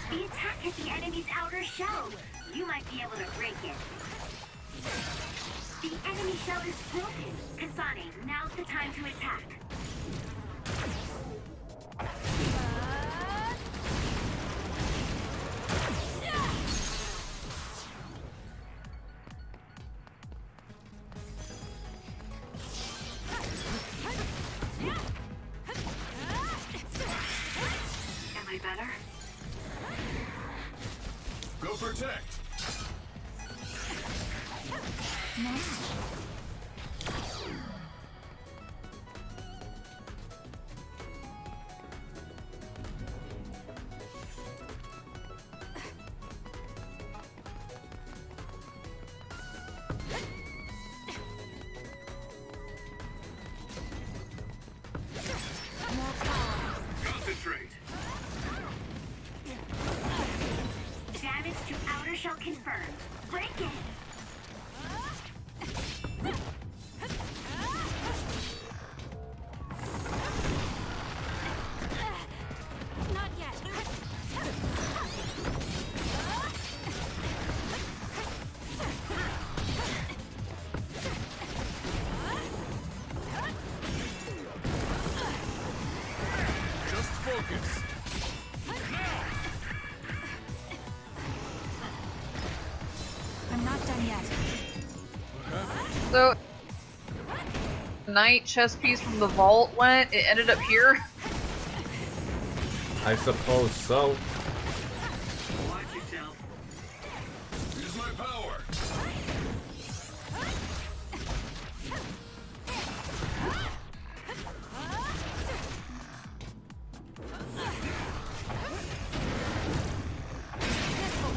The attack hit the enemy's outer shell. You might be able to break it. The enemy shell is broken. Kasane, now's the time to attack. Am I better? Go protect. Concentrate. Damage to outer shell confirmed. Break it. Not yet. Just focus. I'm not done yet. So, knight chess piece from the vault went, it ended up here. I suppose so. Watch yourself. Use my power.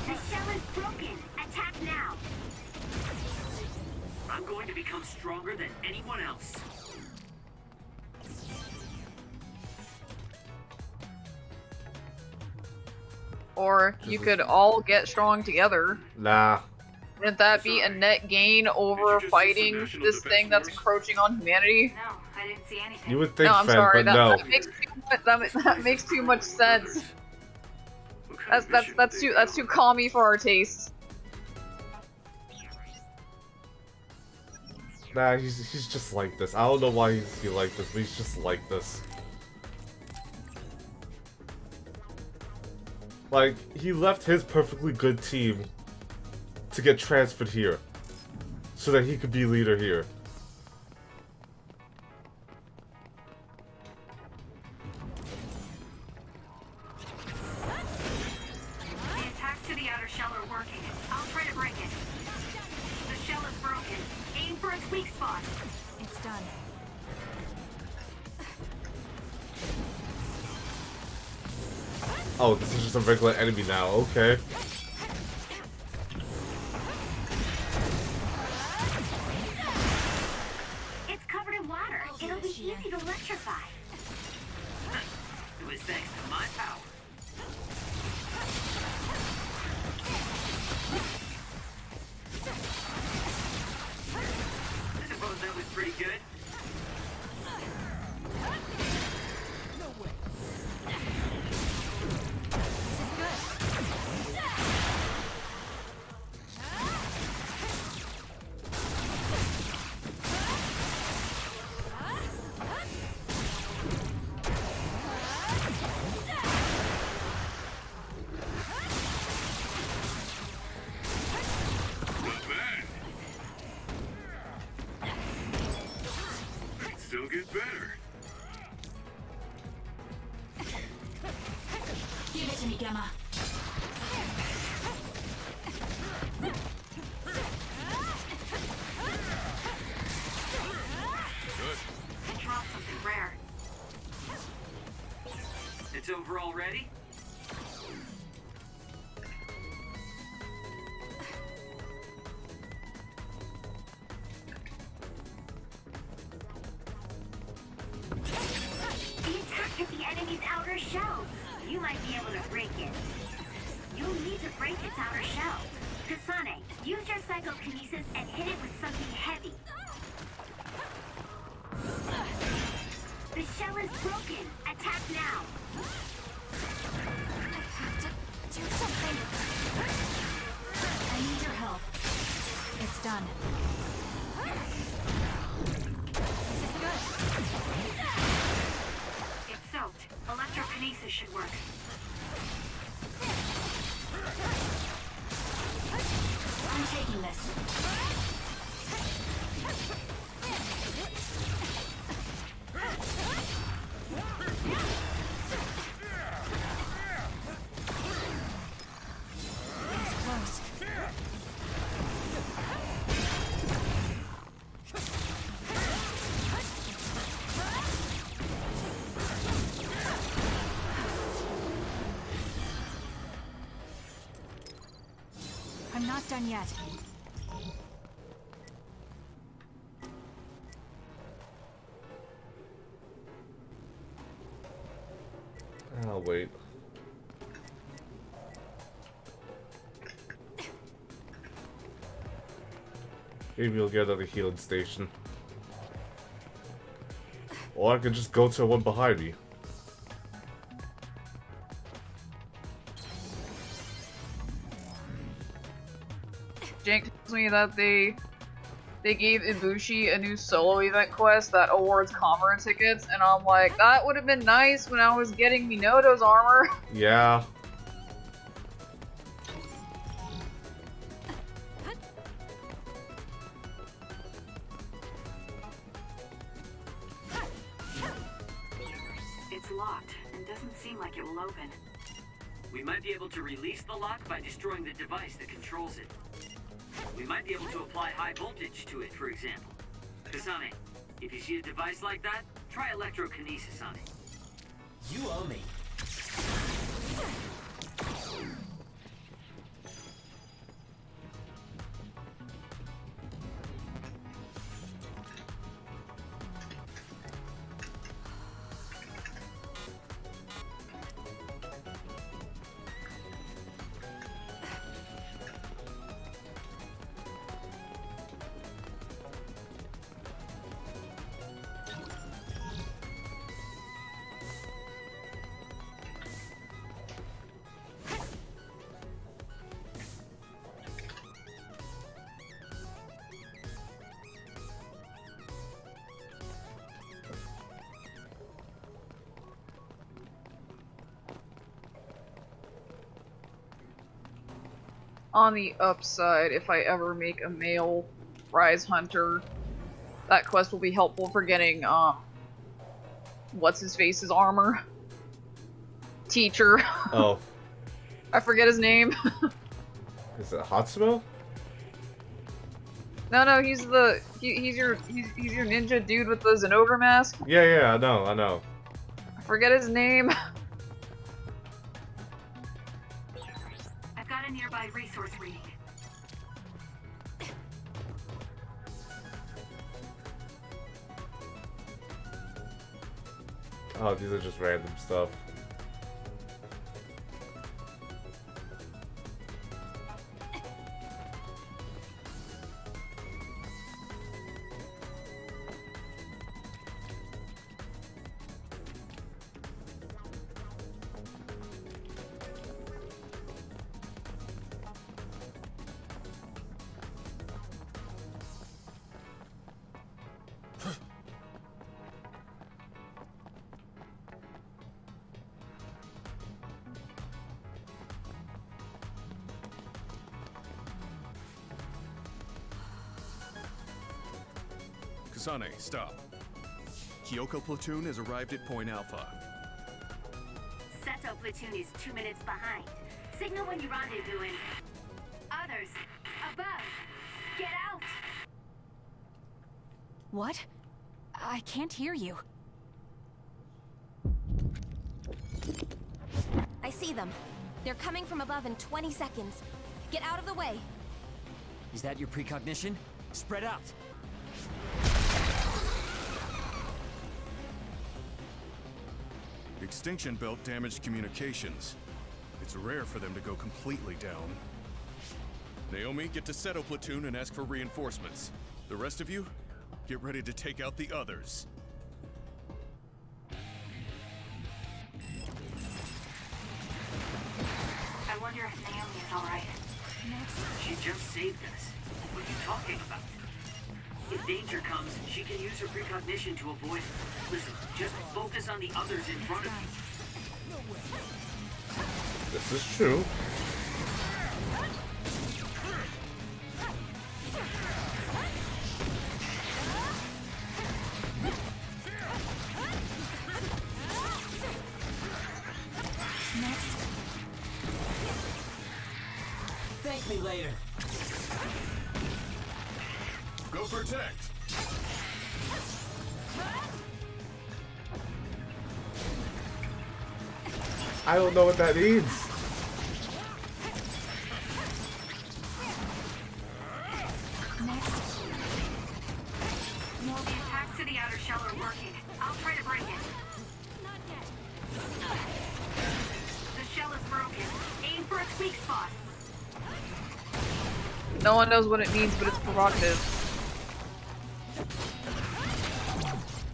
The shell is broken. Attack now. I'm going to become stronger than anyone else. Or you could all get strong together. Nah. Wouldn't that be a net gain over fighting this thing that's encroaching on humanity? No, I didn't see anything. You would think, No, I'm Fen, sorry. but That, no. that makes too much sense. That's too commie for our tastes. Nah, he's just like this. I don't know why he's like this, but he's just like this. Like, he left his perfectly good team to get transferred here, so that he could be leader here. The attacks to the outer shell are working. I'll try to break it. The shell is broken. Aim for its weak spot. It's done. Oh, this is just a regular enemy now, okay. It's covered in water. It'll be easy to electrify. It was thanks to my power. I suppose that was pretty good. Not bad. Could still get better. Give it to me, Gemma. I dropped something rare. It's over already? The attack hit the enemy's outer shell. You might be able to break it. You'll need to break its outer shell. Kasane, use your psychokinesis and hit it with something heavy. The shell is broken. Attack now. I have to do something. I need your help. It's done. This is good. It's soaked. Electrokinesis should work. I'm taking this. It's close. I'm not done yet. I'll wait. Maybe you'll get another healing station. Or I could just go to one behind me. Jake tells me that they gave Ibushi a new solo event quest that awards Comrade tickets, and I'm like, that would have been nice when I was getting Minoto's armor. Yeah. It's locked and doesn't seem like it will open. We might be able to release the lock by destroying the device that controls it. We might be able to apply high voltage to it, for example. Kasane, if you see a device like that, try electrokinesis on it. You owe me. On the upside, if I ever make a male Rise Hunter, that quest will be helpful for getting, what's-his-face's armor? Teacher. Oh. I forget his name. Is it Hatsumo? No, he's your ninja dude with the Zenogre mask. Yeah, I know. I forget his name. I've got a nearby resource reading. Oh, these are just random stuff. Kasane, stop. Kyoko platoon has arrived at Point Alpha. Seto platoon is 2 minutes behind. Signal when you rendezvous in. Others, above. Get out! What? I can't hear you. I see them. They're coming from above in 20 seconds. Get out of the way. Is that your precognition? Spread out. Extinction belt damaged communications. It's rare for them to go completely down. Naomi, get to Seto platoon and ask for reinforcements. The rest of you, get ready to take out the others. I wonder if Naomi is alright. She just saved us. What are you talking about? If danger comes, she can use her precognition to avoid it. Listen, just focus on the others in front of you. This is true. Thank me later. Go protect! I don't know what that means. The attacks to the outer shell are working. I'll try to break it. Not yet. The shell is broken. Aim for its weak spot. No one knows what it means, but it's provocative.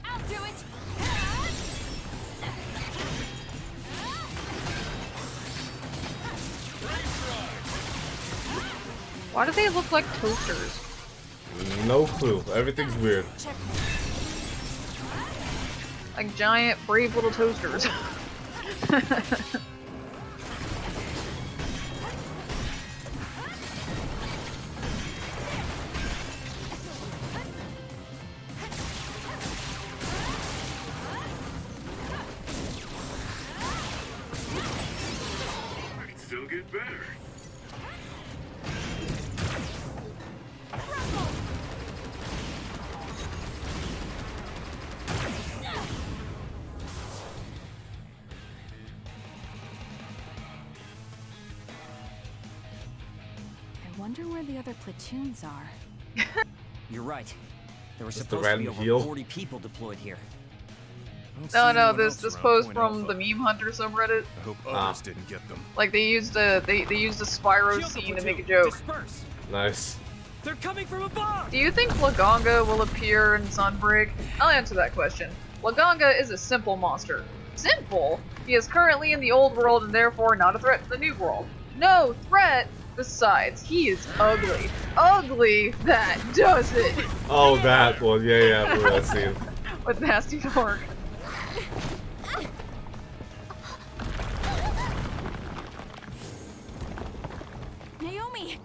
I'll do it. Why do they look like toasters? No clue. Everything's weird. Like giant, brave little toasters. Might still get better. I wonder where the other platoons are. You're right. There were Just supposed the to be random over heal. 40 people deployed here. No, this post from the Meme Hunter subreddit. I hope others didn't get them. Like they used a Spyro scene to make a joke. Disperse. Nice. They're coming from above. Do you think Laganga will appear in Sunbreak? I'll answer that question. Laganga is a simple monster. Simple? He is currently in the old world and therefore not a threat to the new world. No threat! Besides, he is ugly. Ugly, that does it! Oh, that one. Yeah, I remember that scene. With nasty dork. Naomi!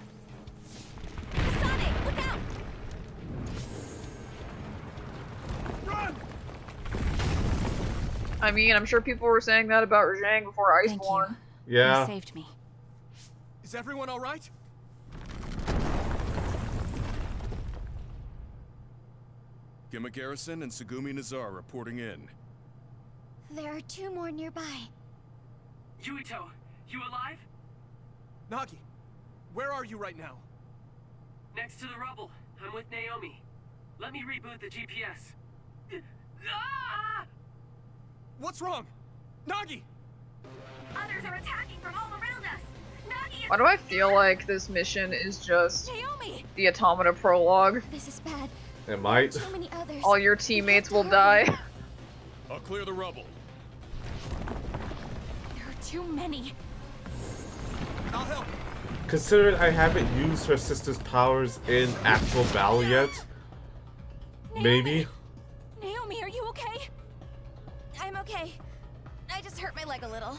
I mean, I'm sure people were saying that about Zhang before Thank Iceborne. you. Yeah. You saved me. Is everyone all right? Gema Garrison and Sugumi Nazar reporting in. There are 2 more nearby. Yuito, you alive? Nagi, where are you right now? Next to the rubble. I'm with Naomi. Let me reboot the GPS. Ah! What's wrong? Nagi! Others are attacking from all around us. Nagi is— Why do I feel like this mission is just Naomi! the Automata prologue? This is bad. It might. Too many others. All your teammates will die. I'll clear the rubble. There are too many. I'll help. Considering I haven't used her sister's powers in actual battle yet, maybe. Naomi, are you okay? I'm okay. I just hurt my leg a little.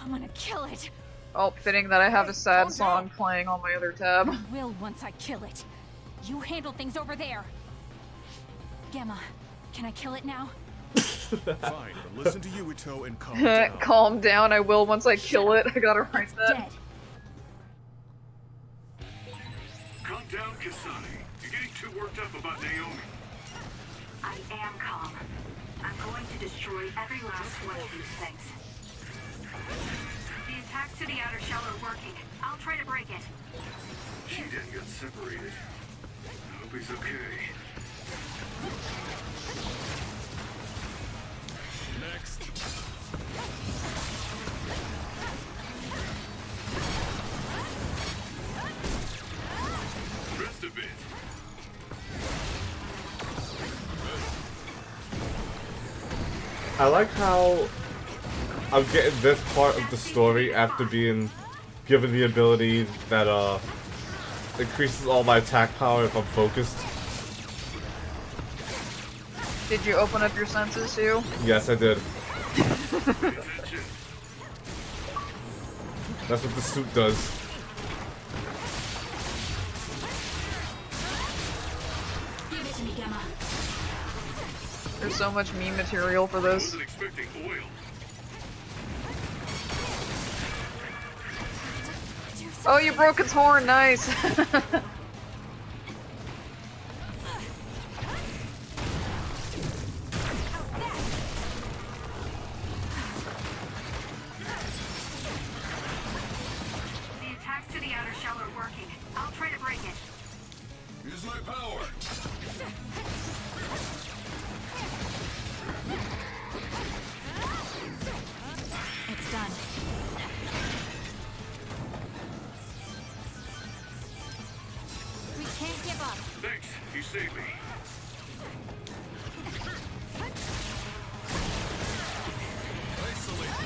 I'm gonna kill it. Oh, fitting that I have a sad Calm song down. playing on my other tab. I will once I kill it. You handle things over there. Gemma, can I kill it now? Fine, but listen to Yuito and calm down. Calm down, I will once I kill it. I gotta write that. Dead. Calm down, Kasane. You're getting too worked up about Naomi. I am calm. I'm going to destroy every last one of these things. The attacks to the outer shell are working. I'll try to break it. She didn't get separated. I hope he's okay. Next. Rest a bit. I like how I'm getting this part of the story after being given the ability that increases all my attack power if I'm focused. Did you open up your senses too? Yes, I did. That's what the suit does. Give it to me, Gemma. There's so much meme material for this. Wasn't expecting oil. Oh, you broke its horn, nice. The attacks to the outer shell are working. I'll try to break it. Use my power. It's done. We can't give up. Thanks, you saved me.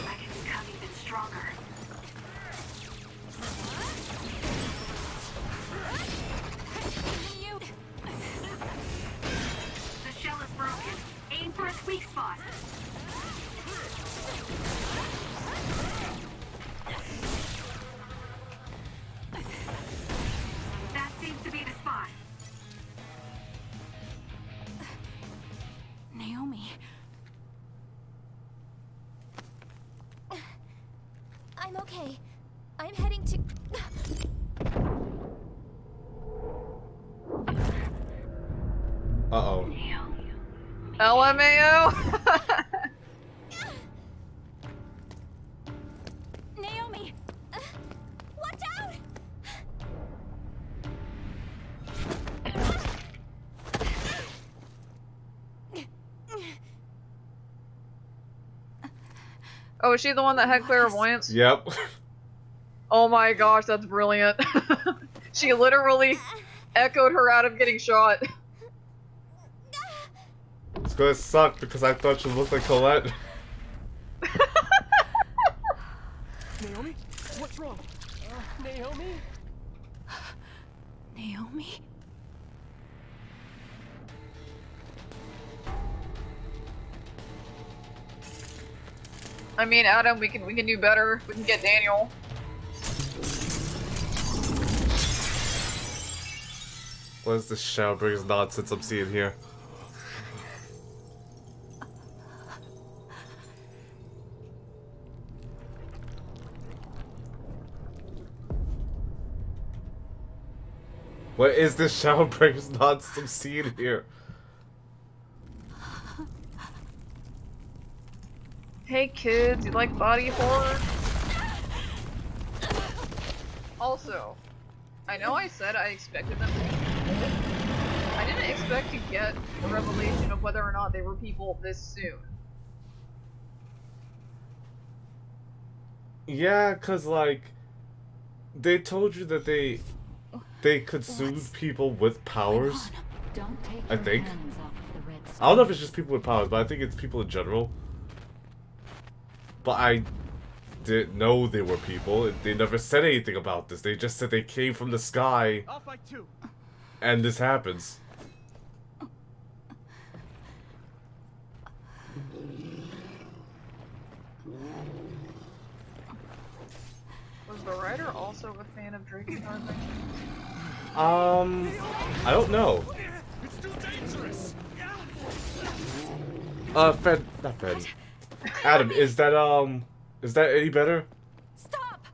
I can become even stronger. You. The shell is broken. Aim for its weak spot. That seems to be the spot. Naomi. I'm okay. I'm heading to... Uh-oh. LMAO? Naomi. Watch out! Oh, is she the one that had clairvoyance? Yep. Oh my gosh, that's brilliant. She literally echoed her out of getting shot. It's gonna suck because I thought she looked like Colette. Naomi? What's wrong? Naomi? Naomi? I mean, Adam, we can do better. We can get Daniel. What is this Shadowbringers nonsense I'm seeing here? What is this Shadowbringers nonsense scene here? Hey kids, you like body horror? Also, I know I said I expected them to be people. I didn't expect to get a revelation of whether or not they were people this soon. Yeah, cause like they told you that they could soothe people with powers. Don't take I your think. hands off the red I don't know if it's just people with powers, but I think it's people in general. But I didn't know they were people. They never said anything about this. They just said they came from the sky. I'll fight too. And this happens. Was the writer also a fan of Drakenstar? I don't know. It's too dangerous. Fed, not Fed. Adam, is that any better? Stop!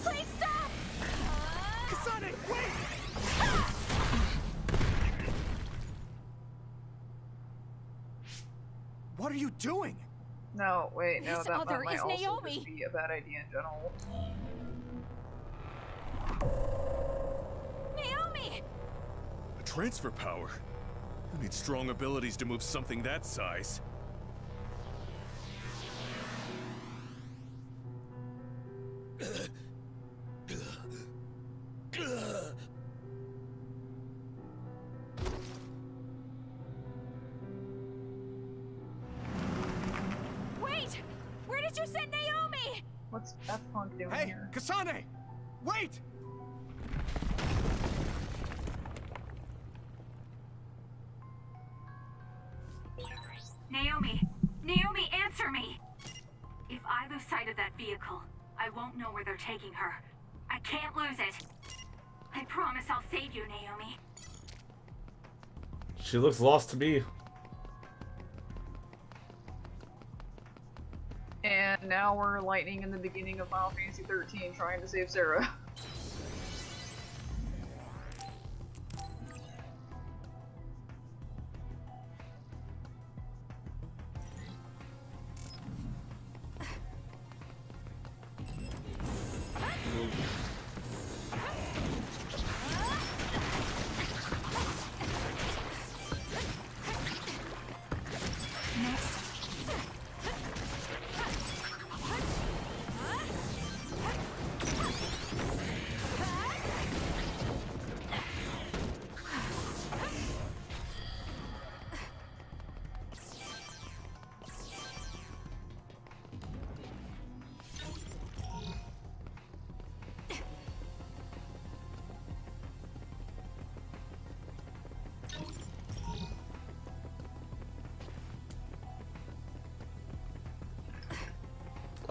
Please stop! Kasane, wait! What are you doing? No, wait, no, This that other might is also Naomi. just be a bad idea in general. Naomi! A transfer power? You need strong abilities to move something that size. Wait! Where did you send Naomi? What's F Punk doing Hey, here? Kasane! Wait! Naomi! Naomi, answer me! If I lose sight of that vehicle, I won't know where they're taking her. I can't lose it. I promise I'll save you, Naomi. She looks lost to me. And now we're lightning in the beginning of Final Fantasy 13 trying to save Sarah.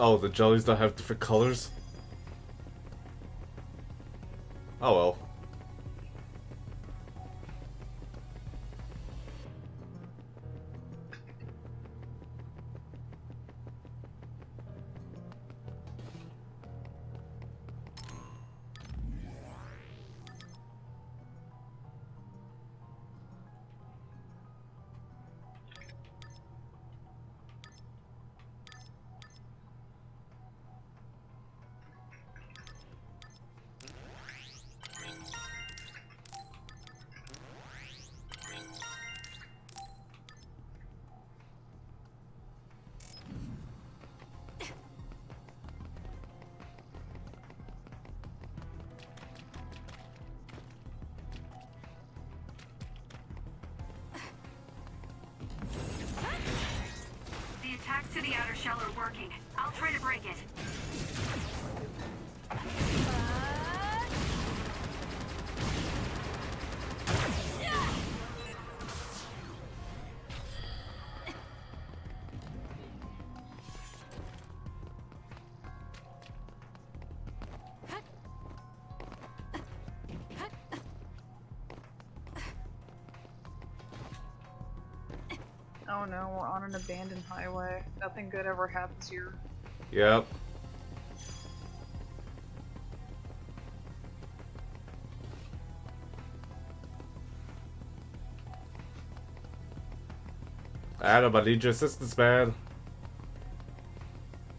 Oh, the jellies don't have different colors? Oh well. The attacks to the outer shell are working. I'll try to break it. Oh no, we're on an abandoned highway. Nothing good ever happens here. Yep. Adam, I need your assistance, man.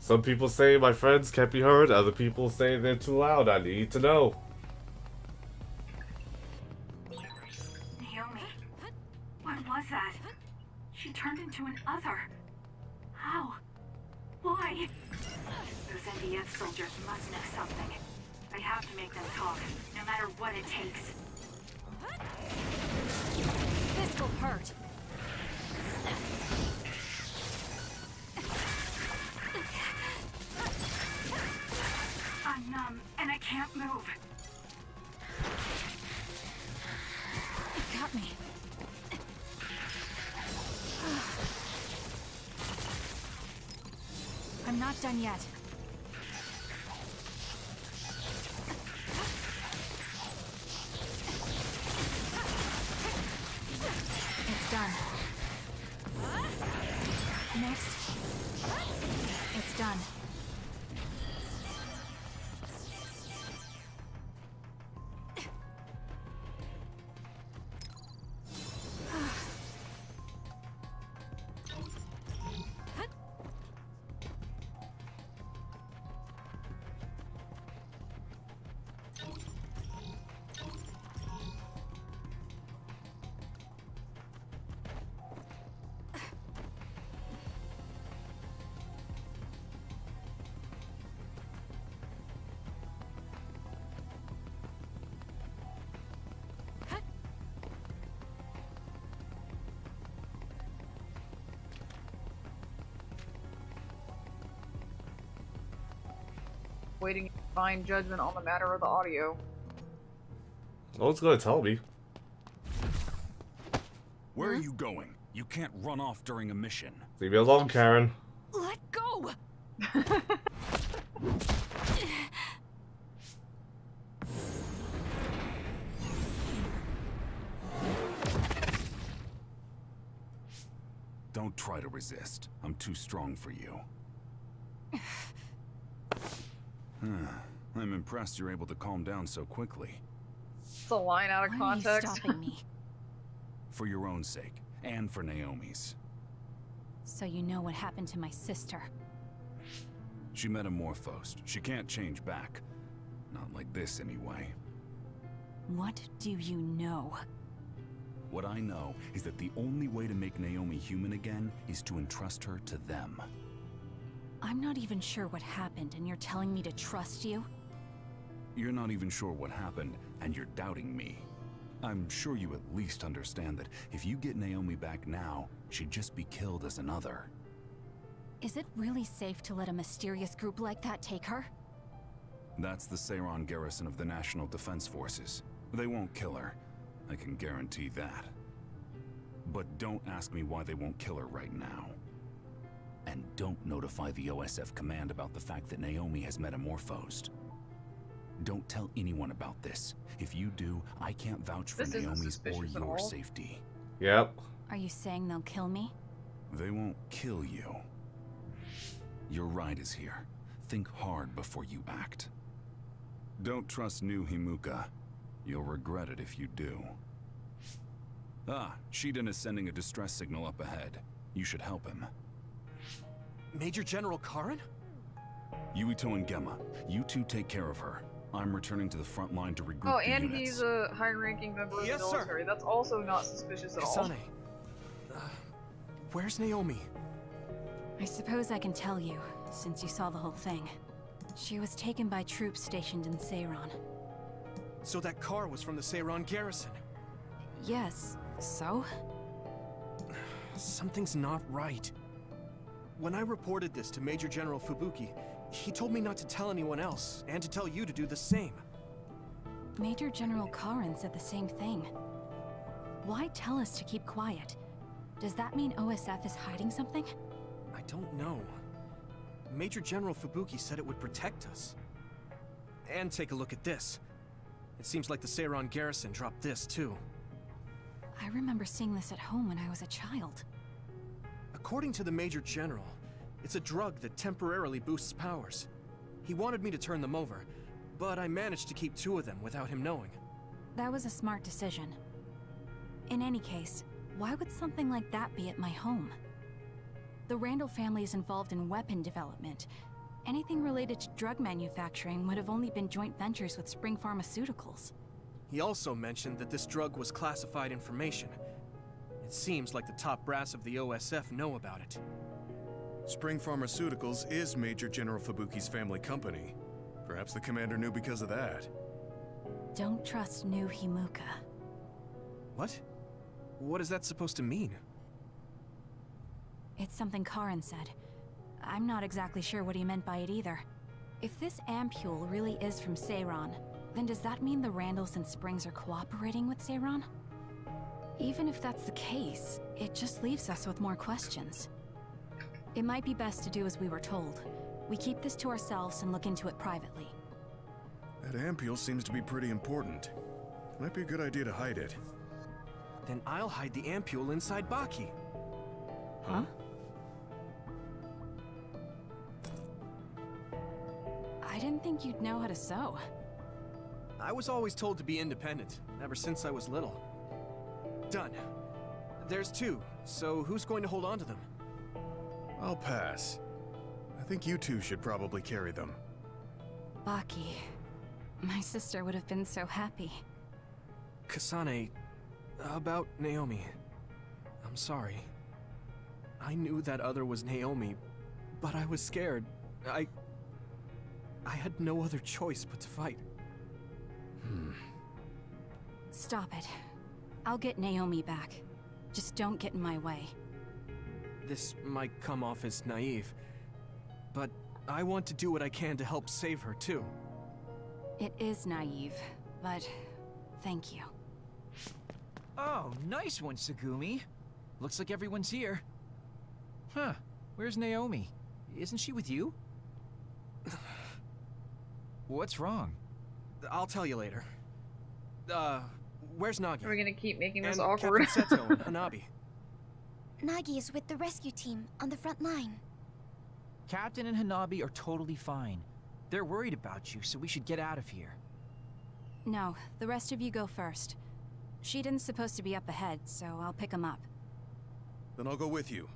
Some people say my friends can't be heard, other people say they're too loud. I need to know. Naomi, what was that? She turned into an other. How? Why? Those NDF soldiers must know something. I have to make them talk, no matter what it takes. This will hurt. I'm numb, and I can't move. It got me. I'm not done yet. It's done. Next. It's done. Waiting fine judgment on the matter of the audio. No one's gonna tell me. Where are you going? You can't run off during a mission. Leave me alone, Karen. Let go! Don't try to resist. I'm too strong for you. I'm impressed you're able to calm down so quickly. It's a line out of context. Why are you stopping me? For your own sake, and for Naomi's. So you know what happened to my sister. She metamorphosed. She can't change back. Not like this, anyway. What do you know? What I know is that the only way to make Naomi human again is to entrust her to them. I'm not even sure what happened, and you're telling me to trust you? You're not even sure what happened, and you're doubting me. I'm sure you at least understand that if you get Naomi back now, she'd just be killed as another. Is it really safe to let a mysterious group like that take her? That's the Seiran garrison of the National Defense Forces. They won't kill her. I can guarantee that. But don't ask me why they won't kill her right now. And don't notify the OSF command about the fact that Naomi has metamorphosed. Don't tell anyone about this. If you do, I can't vouch for Naomi's or your safety. Yep. Are you saying they'll kill me? They won't kill you. Your ride is here. Think hard before you act. Don't trust new Himuka. You'll regret it if you do. Ah, Shiden is sending a distress signal up ahead. You should help him. Major General Karin? Yuito and Gemma, you two take care of her. I'm returning to the front line to regroup Oh, the and units. he's a high-ranking member of the military. That's also not suspicious at all. Kasane. Where's Naomi? I suppose I can tell you, since you saw the whole thing. She was taken by troops stationed in Seiran. So that car was from the Seiran garrison? Yes, so? Something's not right. When I reported this to Major General Fubuki, he told me not to tell anyone else, and to tell you to do the same. Major General Karin said the same thing. Why tell us to keep quiet? Does that mean OSF is hiding something? I don't know. Major General Fubuki said it would protect us. And take a look at this. It seems like the Seiran garrison dropped this, too. I remember seeing this at home when I was a child. According to the Major General, it's a drug that temporarily boosts powers. He wanted me to turn them over, but I managed to keep 2 of them without him knowing. That was a smart decision. In any case, why would something like that be at my home? The Randall family is involved in weapon development. Anything related to drug manufacturing would have only been joint ventures with Spring Pharmaceuticals. He also mentioned that this drug was classified information. It seems like the top brass of the OSF know about it. Spring Pharmaceuticals is Major General Fubuki's family company. Perhaps the commander knew because of that. Don't trust new Himuka. What? What is that supposed to mean? It's something Karin said. I'm not exactly sure what he meant by it either. If this ampule really is from Seiran, then does that mean the Randalls and Springs are cooperating with Seiran? Even if that's the case, it just leaves us with more questions. It might be best to do as we were told. We keep this to ourselves and look into it privately. That ampule seems to be pretty important. Might be a good idea to hide it. Then I'll hide the ampule inside Baki. Huh? I didn't think you'd know how to sew. I was always told to be independent, ever since I was little. Done. There's two, so who's going to hold on to them? I'll pass. I think you two should probably carry them. Baki. My sister would have been so happy. Kasane, about Naomi. I'm sorry. I knew that other was Naomi, but I was scared. I had no other choice but to fight. Stop it. I'll get Naomi back. Just don't get in my way. This might come off as naive, but I want to do what I can to help save her, too. It is naive, but thank you. Oh, nice one, Tsugumi. Looks like everyone's here. Huh, where's Naomi? Isn't she with you? What's wrong? I'll tell you later. Where's Nagi? Are we gonna keep making this and awkward? Captain Seto and Hanabi. Nagi is with the rescue team on the front line. Captain and Hanabi are totally fine. They're worried about you, so we should get out of here. No, the rest of you go first. Shiden's supposed to be up ahead, so I'll pick him up. Then I'll go with you.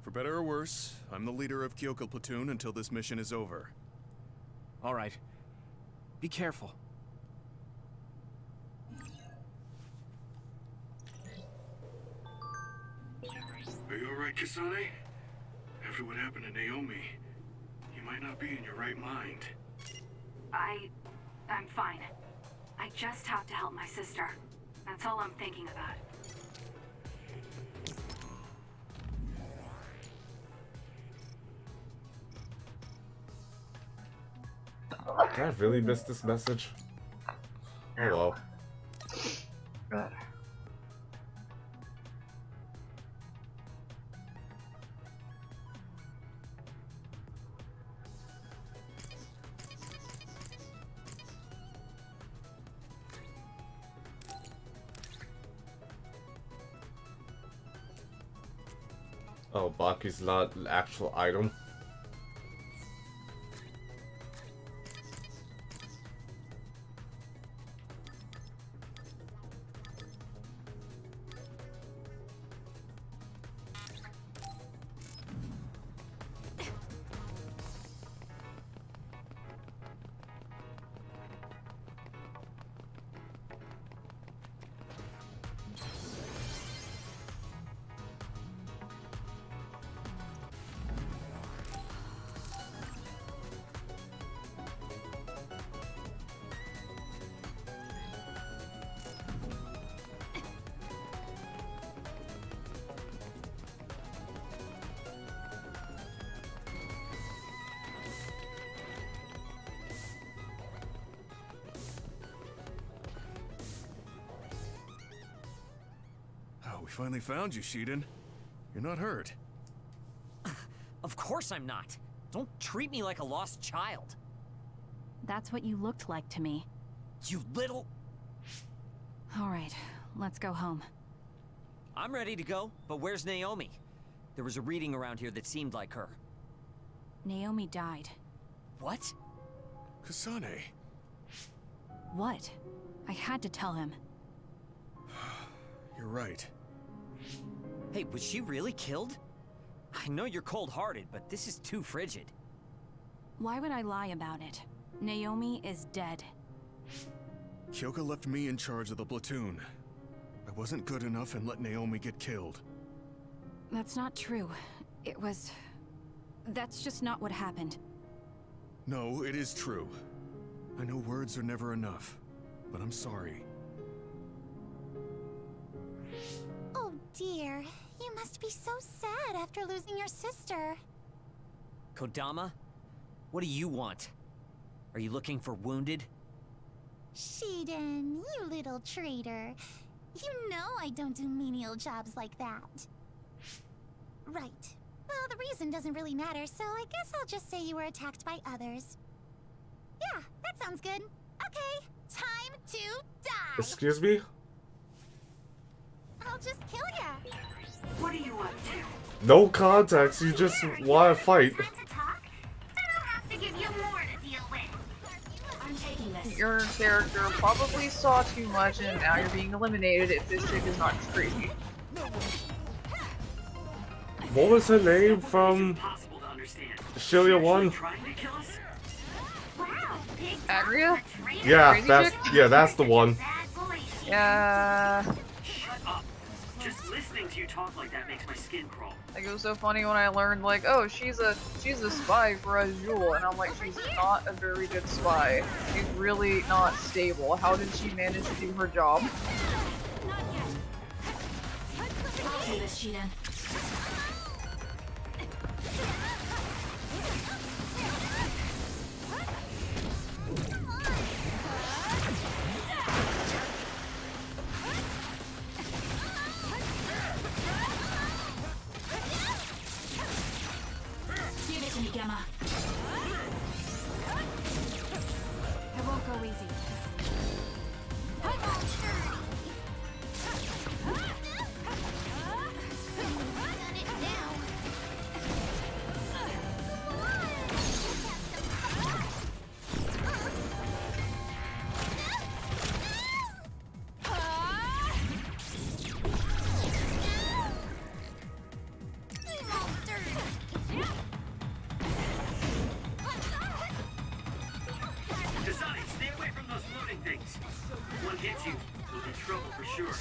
For better or worse, I'm the leader of Kyoko Platoon until this mission is over. All right. Be careful. Are you alright, Kasane? After what happened to Naomi, you might not be in your right mind. I'm fine. I just have to help my sister. That's all I'm thinking about. Did I really miss this message? Oh well. Oh, Baki's not an actual item. We finally found you, Shiden. You're not hurt. Of course I'm not. Don't treat me like a lost child. That's what you looked like to me. You little... All right, let's go home. I'm ready to go, but where's Naomi? There was a reading around here that seemed like her. Naomi died. What? Kasane. What? I had to tell him. You're right. Hey, was she really killed? I know you're cold-hearted, but this is too frigid. Why would I lie about it? Naomi is dead. Kyoka left me in charge of the platoon. I wasn't good enough and let Naomi get killed. That's not true. It was... That's just not what happened. No, it is true. I know words are never enough, but I'm sorry. Oh dear, you must be so sad after losing your sister. Kodama? What do you want? Are you looking for wounded? Shiden, you little traitor. You know I don't do menial jobs like that. Right. Well, the reason doesn't really matter, so I guess I'll just say you were attacked by others. Yeah, that sounds good. Okay, time to die! Excuse me? I'll just kill ya! What are you up to? No context, you just want to fight. Time to talk? Then I'll have to give you more to deal with. I'm taking this. Your character probably saw too much and now you're being eliminated if this chick is not just crazy. What was her name from Impossible to understand. Shilia 1? Trying to kill us? Wow, big Agria? Yeah, that's the one. Yeah. Shut up. Just listening to you talk like that makes my skin crawl. Like, it was so funny when I learned, like, oh, she's a spy for Azul, and I'm like, she's not a very good spy. She's really not stable. How did she manage to do her job? I'll do this, Shiden. Give it to me, Gemma. It won't go easy. Kasane, stay away from those floating things. If one hits you, you'll be in trouble for sure.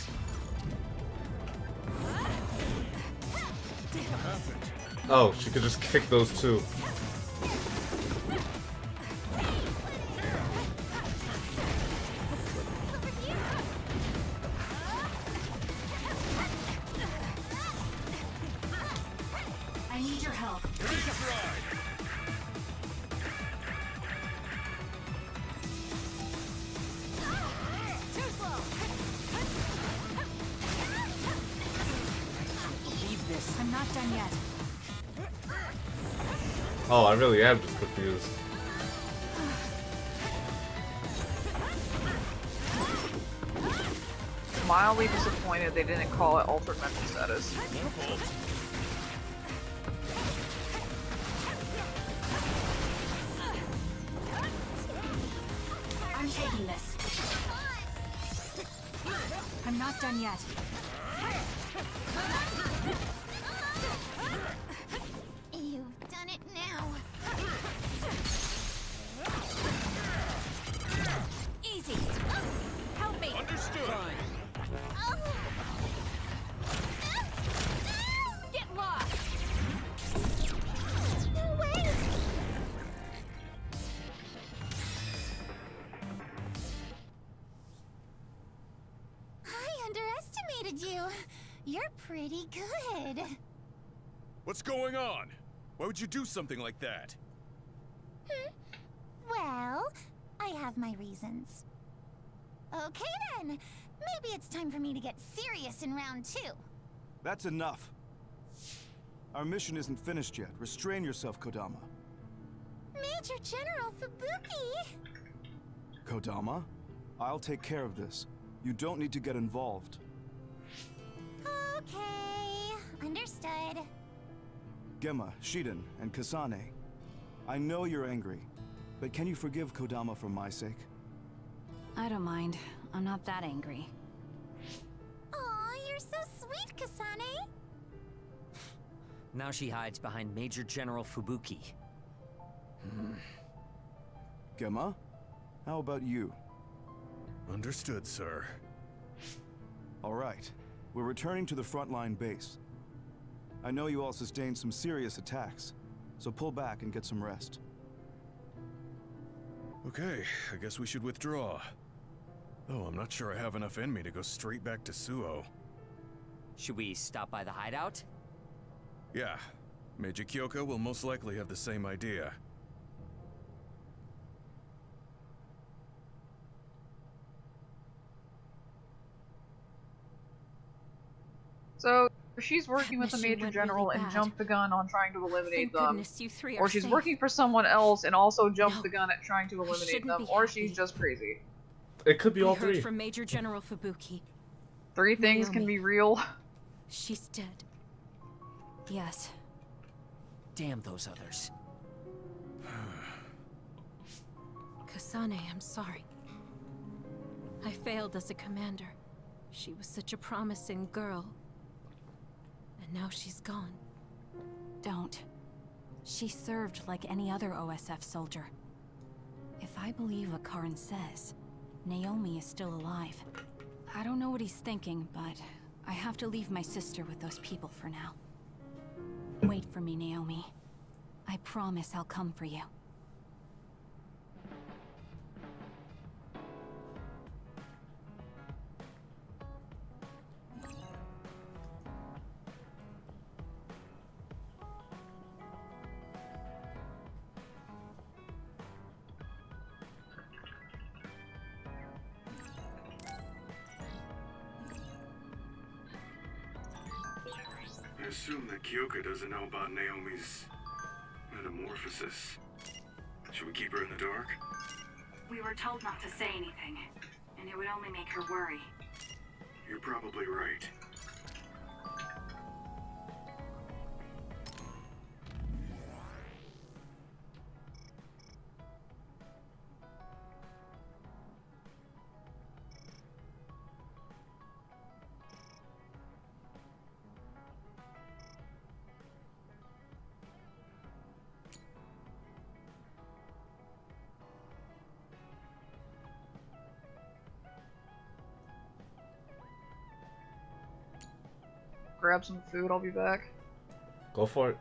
Oh, she could just kick those two. I need your help. Too slow. Believe this. I'm not done yet. Oh, I really am just confused. Mildly disappointed they didn't call it altered mental status. I'm taking this. I'm not done yet. You've done it now. Easy. Help me. Understood. Get lost. No way! I underestimated you. You're pretty good. What's going on? Why would you do something like that? Well, I have my reasons. Okay then. Maybe it's time for me to get serious in round 2. That's enough. Our mission isn't finished yet. Restrain yourself, Kodama. Major General Fubuki! Kodama? I'll take care of this. You don't need to get involved. Okay, understood. Gemma, Shiden, and Kasane. I know you're angry, but can you forgive Kodama for my sake? I don't mind. I'm not that angry. Aw, you're so sweet, Kasane. Now she hides behind Major General Fubuki. Gemma, how about you? Understood, sir. All right. We're returning to the frontline base. I know you all sustained some serious attacks, so pull back and get some rest. Okay, I guess we should withdraw. Oh, I'm not sure I have enough in me to go straight back to Suo. Should we stop by the hideout? Yeah. Major Kyoko will most likely have the same idea. So she's working with the mission Major went General really and bad. jumped the gun on trying to eliminate Thank them. goodness you three Or are she's safe. working for someone else and also jumped No. the gun at trying to eliminate shouldn't them. be Or happy. she's just crazy. It could be all I heard three. from Major General Fubuki. Three things can Naomi. be real. She's dead. Yes. Damn those others. Kasane, I'm sorry. I failed as a commander. She was such a promising girl. And now she's gone. Don't. She served like any other OSF soldier. If I believe what Karin says, Naomi is still alive. I don't know what he's thinking, but I have to leave my sister with those people for now. Wait for me, Naomi. I promise I'll come for you. I assume that Kyoko doesn't know about Naomi's metamorphosis. Should we keep her in the dark? We were told not to say anything, and it would only make her worry. You're probably right. Grab some food, I'll be back. Go for it.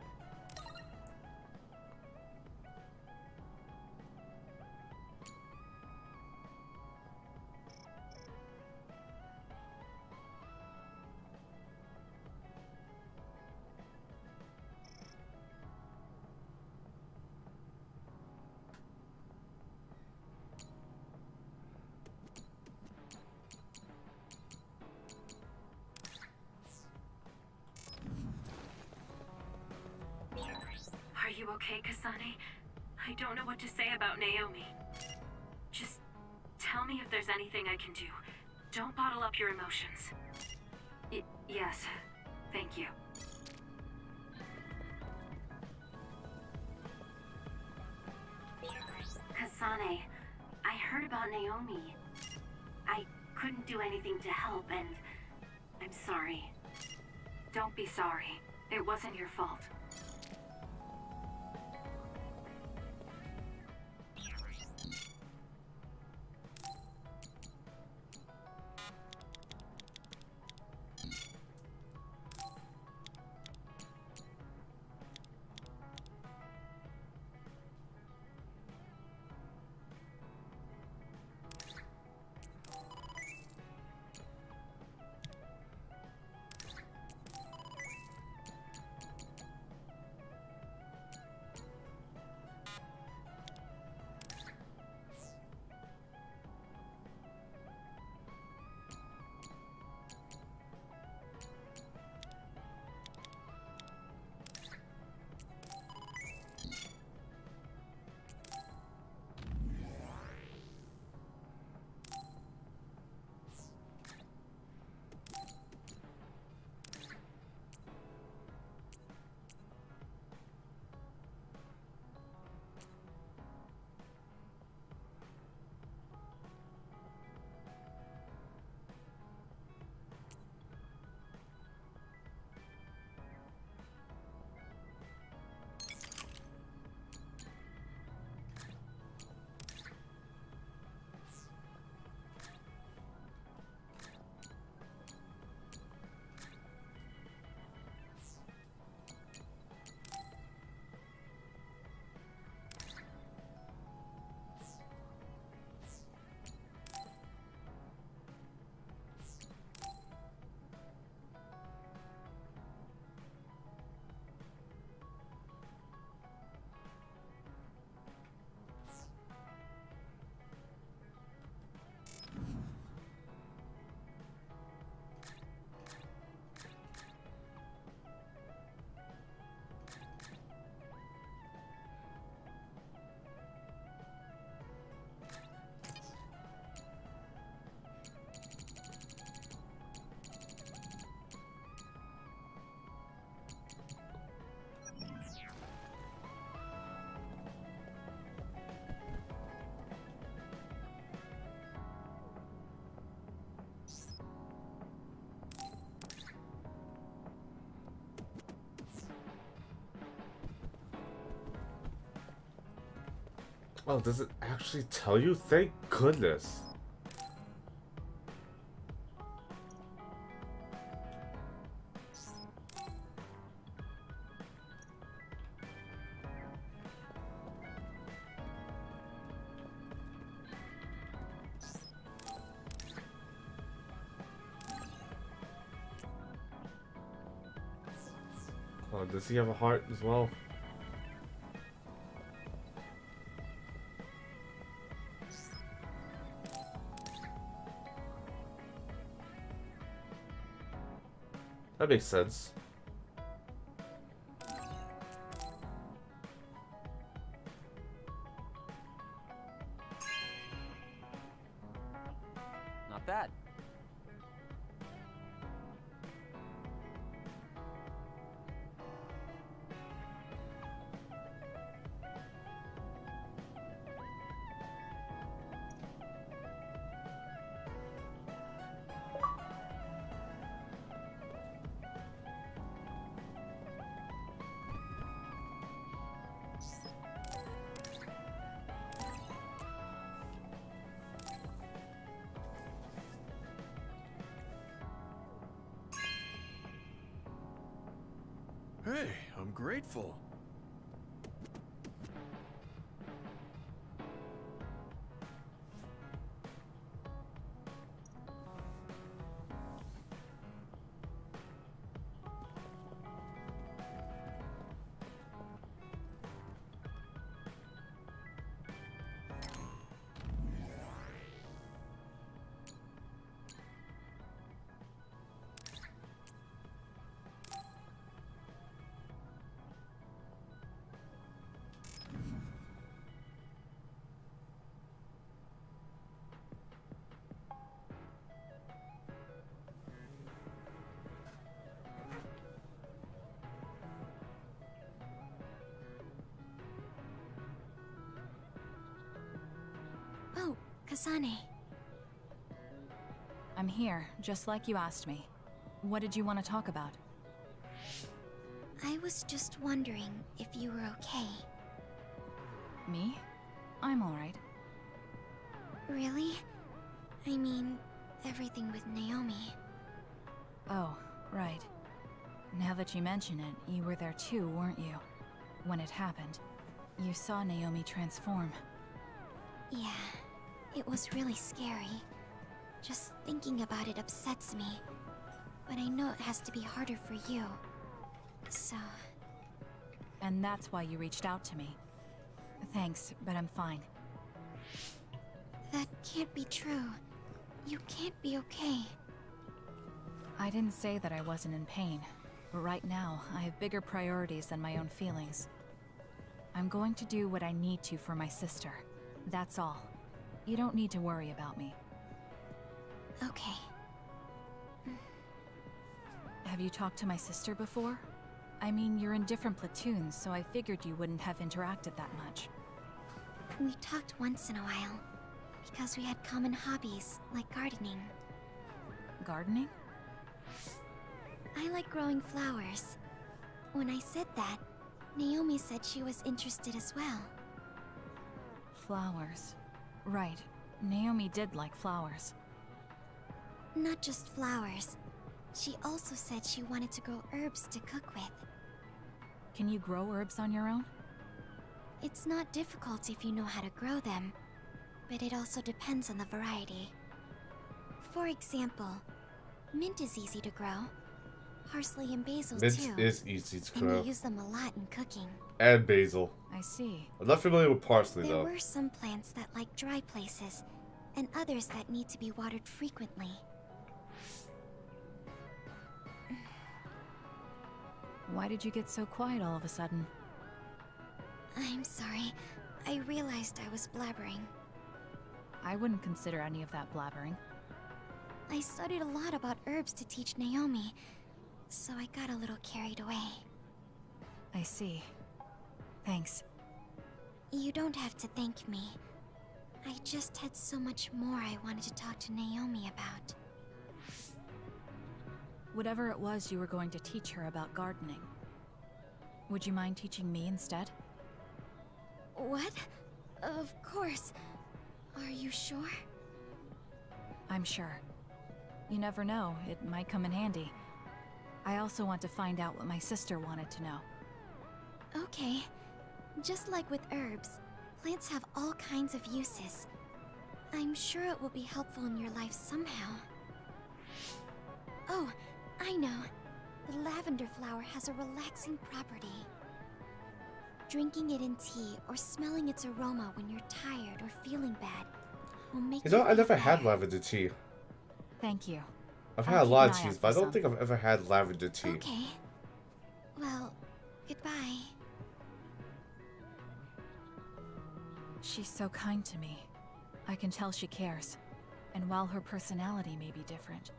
Are you okay, Kasane? I don't know what to say about Naomi. Just tell me if there's anything I can do. Don't bottle up your emotions. Yes. Thank you. Kasane, I heard about Naomi. I couldn't do anything to help, and I'm sorry. Don't be sorry. It wasn't your fault. Oh, does it actually tell you? Thank goodness. Oh, does he have a heart as well? That makes sense. Not bad. Hey, I'm grateful. Oh, Kasane. I'm here, just like you asked me. What did you want to talk about? I was just wondering if you were okay. Me? I'm alright. Really? I mean, everything with Naomi. Oh, right. Now that you mention it, you were there too, weren't you? When it happened. You saw Naomi transform. Yeah, it was really scary. Just thinking about it upsets me. But I know it has to be harder for you. So... And that's why you reached out to me. Thanks, but I'm fine. That can't be true. You can't be okay. I didn't say that I wasn't in pain. But right now, I have bigger priorities than my own feelings. I'm going to do what I need to for my sister. That's all. You don't need to worry about me. Okay. Have you talked to my sister before? I mean, you're in different platoons, so I figured you wouldn't have interacted that much. We talked once in a while. Because we had common hobbies, like gardening. Gardening? I like growing flowers. When I said that, Naomi said she was interested as well. Flowers. Right. Naomi did like flowers. Not just flowers. She also said she wanted to grow herbs to cook with. Can you grow herbs on your own? It's not difficult if you know how to grow them, but it also depends on the variety. For example, mint is easy to grow. Parsley and basil too. Mint is easy to grow. And we use them a lot in cooking. And basil. I see. I'm not familiar with parsley though. There were some plants that like dry places, and others that need to be watered frequently. Why did you get so quiet all of a sudden? I'm sorry. I realized I was blabbering. I wouldn't consider any of that blabbering. I studied a lot about herbs to teach Naomi, so I got a little carried away. I see. Thanks. You don't have to thank me. I just had so much more I wanted to talk to Naomi about. Whatever it was you were going to teach her about gardening. Would you mind teaching me instead? What? Of course. Are you sure? I'm sure. You never know, it might come in handy. I also want to find out what my sister wanted to know. Okay. Just like with herbs, plants have all kinds of uses. I'm sure it will be helpful in your life somehow. Oh, I know. The lavender flower has a relaxing property. Drinking it in tea or smelling its aroma when you're tired or feeling bad will make You know, I feel never had better. lavender tea. Thank you. I've I'll had a keep lot an of eye teas, out but I for don't some. think I've ever had lavender tea. Okay. Well, goodbye. She's so kind to me. I can tell she cares. And while her personality may be different,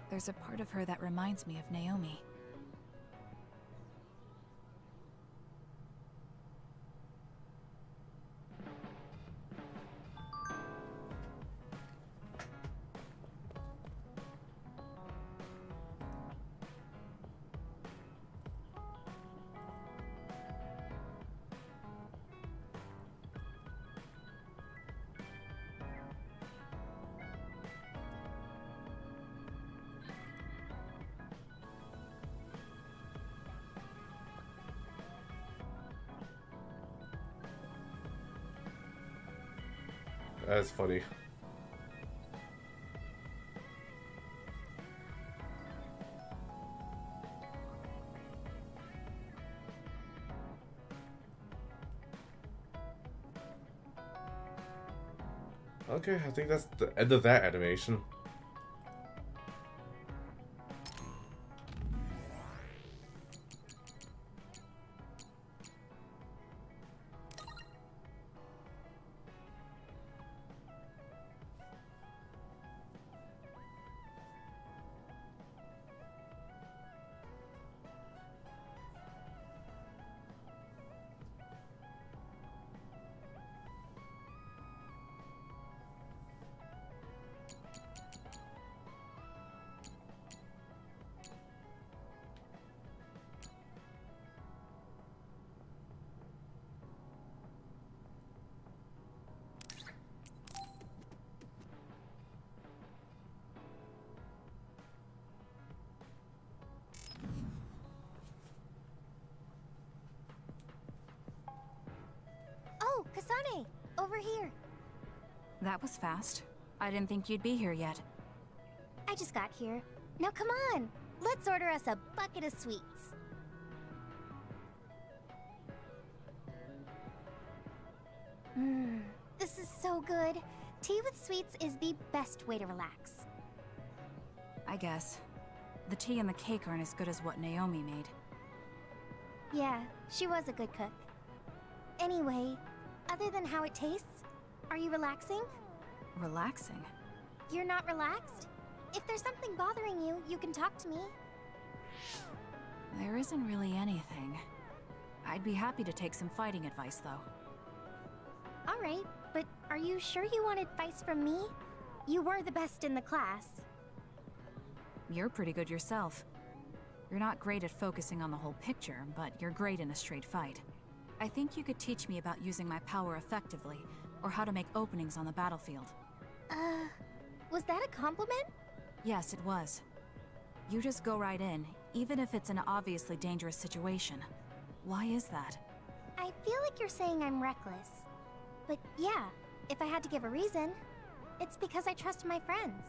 there's a part of her that reminds me of Naomi. That's funny. Okay, I think that's the end of that animation. Oh, Kasane! Over here. That was fast. I didn't think you'd be here yet. I just got here. Now come on! Let's order us a bucket of sweets. This is so good. Tea with sweets is the best way to relax. I guess. The tea and the cake aren't as good as what Naomi made. Yeah, she was a good cook. Anyway, other than how it tastes, are you relaxing? Relaxing? You're not relaxed? If there's something bothering you, you can talk to me. There isn't really anything. I'd be happy to take some fighting advice, though. Alright, but are you sure you want advice from me? You were the best in the class. You're pretty good yourself. You're not great at focusing on the whole picture, but you're great in a straight fight. I think you could teach me about using my power effectively, or how to make openings on the battlefield. Was that a compliment? Yes, it was. You just go right in, even if it's an obviously dangerous situation. Why is that? I feel like you're saying I'm reckless. But yeah, if I had to give a reason, it's because I trust my friends.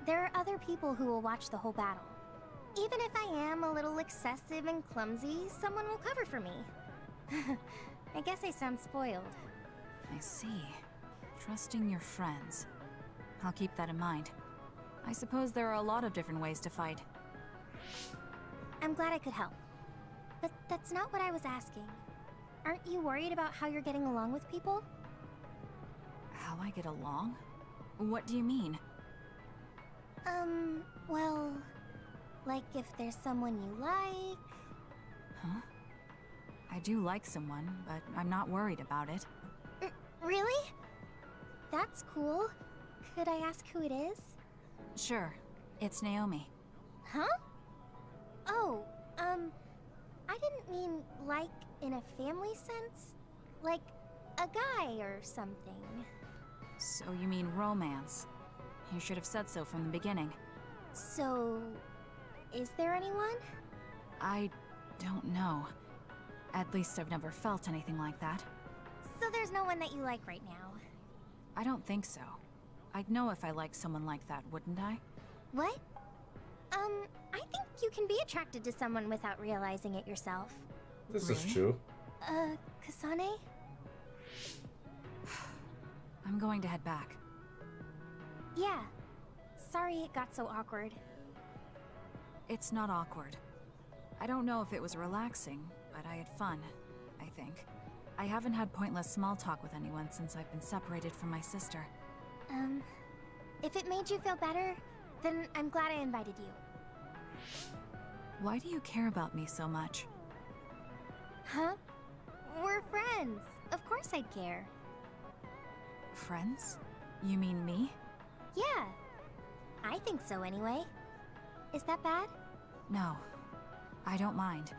There are other people who will watch the whole battle. Even if I am a little excessive and clumsy, someone will cover for me. I guess I sound spoiled. I see. Trusting your friends. I'll keep that in mind. I suppose there are a lot of different ways to fight. I'm glad I could help. But that's not what I was asking. Aren't you worried about how you're getting along with people? How I get along? What do you mean? Well... like if there's someone you like... Huh? I do like someone, but I'm not worried about it. Really? That's cool. Could I ask who it is? Sure. It's Naomi. Huh? Oh, I didn't mean like in a family sense. Like, a guy or something. So you mean romance? You should have said so from the beginning. So, is there anyone? I don't know. At least I've never felt anything like that. So there's no one that you like right now? I don't think so. I'd know if I liked someone like that, wouldn't I? What? I think you can be attracted to someone without realizing it yourself. This is true. Kasane? I'm going to head back. Yeah. Sorry it got so awkward. It's not awkward. I don't know if it was relaxing, but I had fun, I think. I haven't had pointless small talk with anyone since I've been separated from my sister. If it made you feel better, then I'm glad I invited you. Why do you care about me so much? Huh? We're friends. Of course I'd care. Friends? You mean me? Yeah. I think so anyway. Is that bad? No. I don't mind.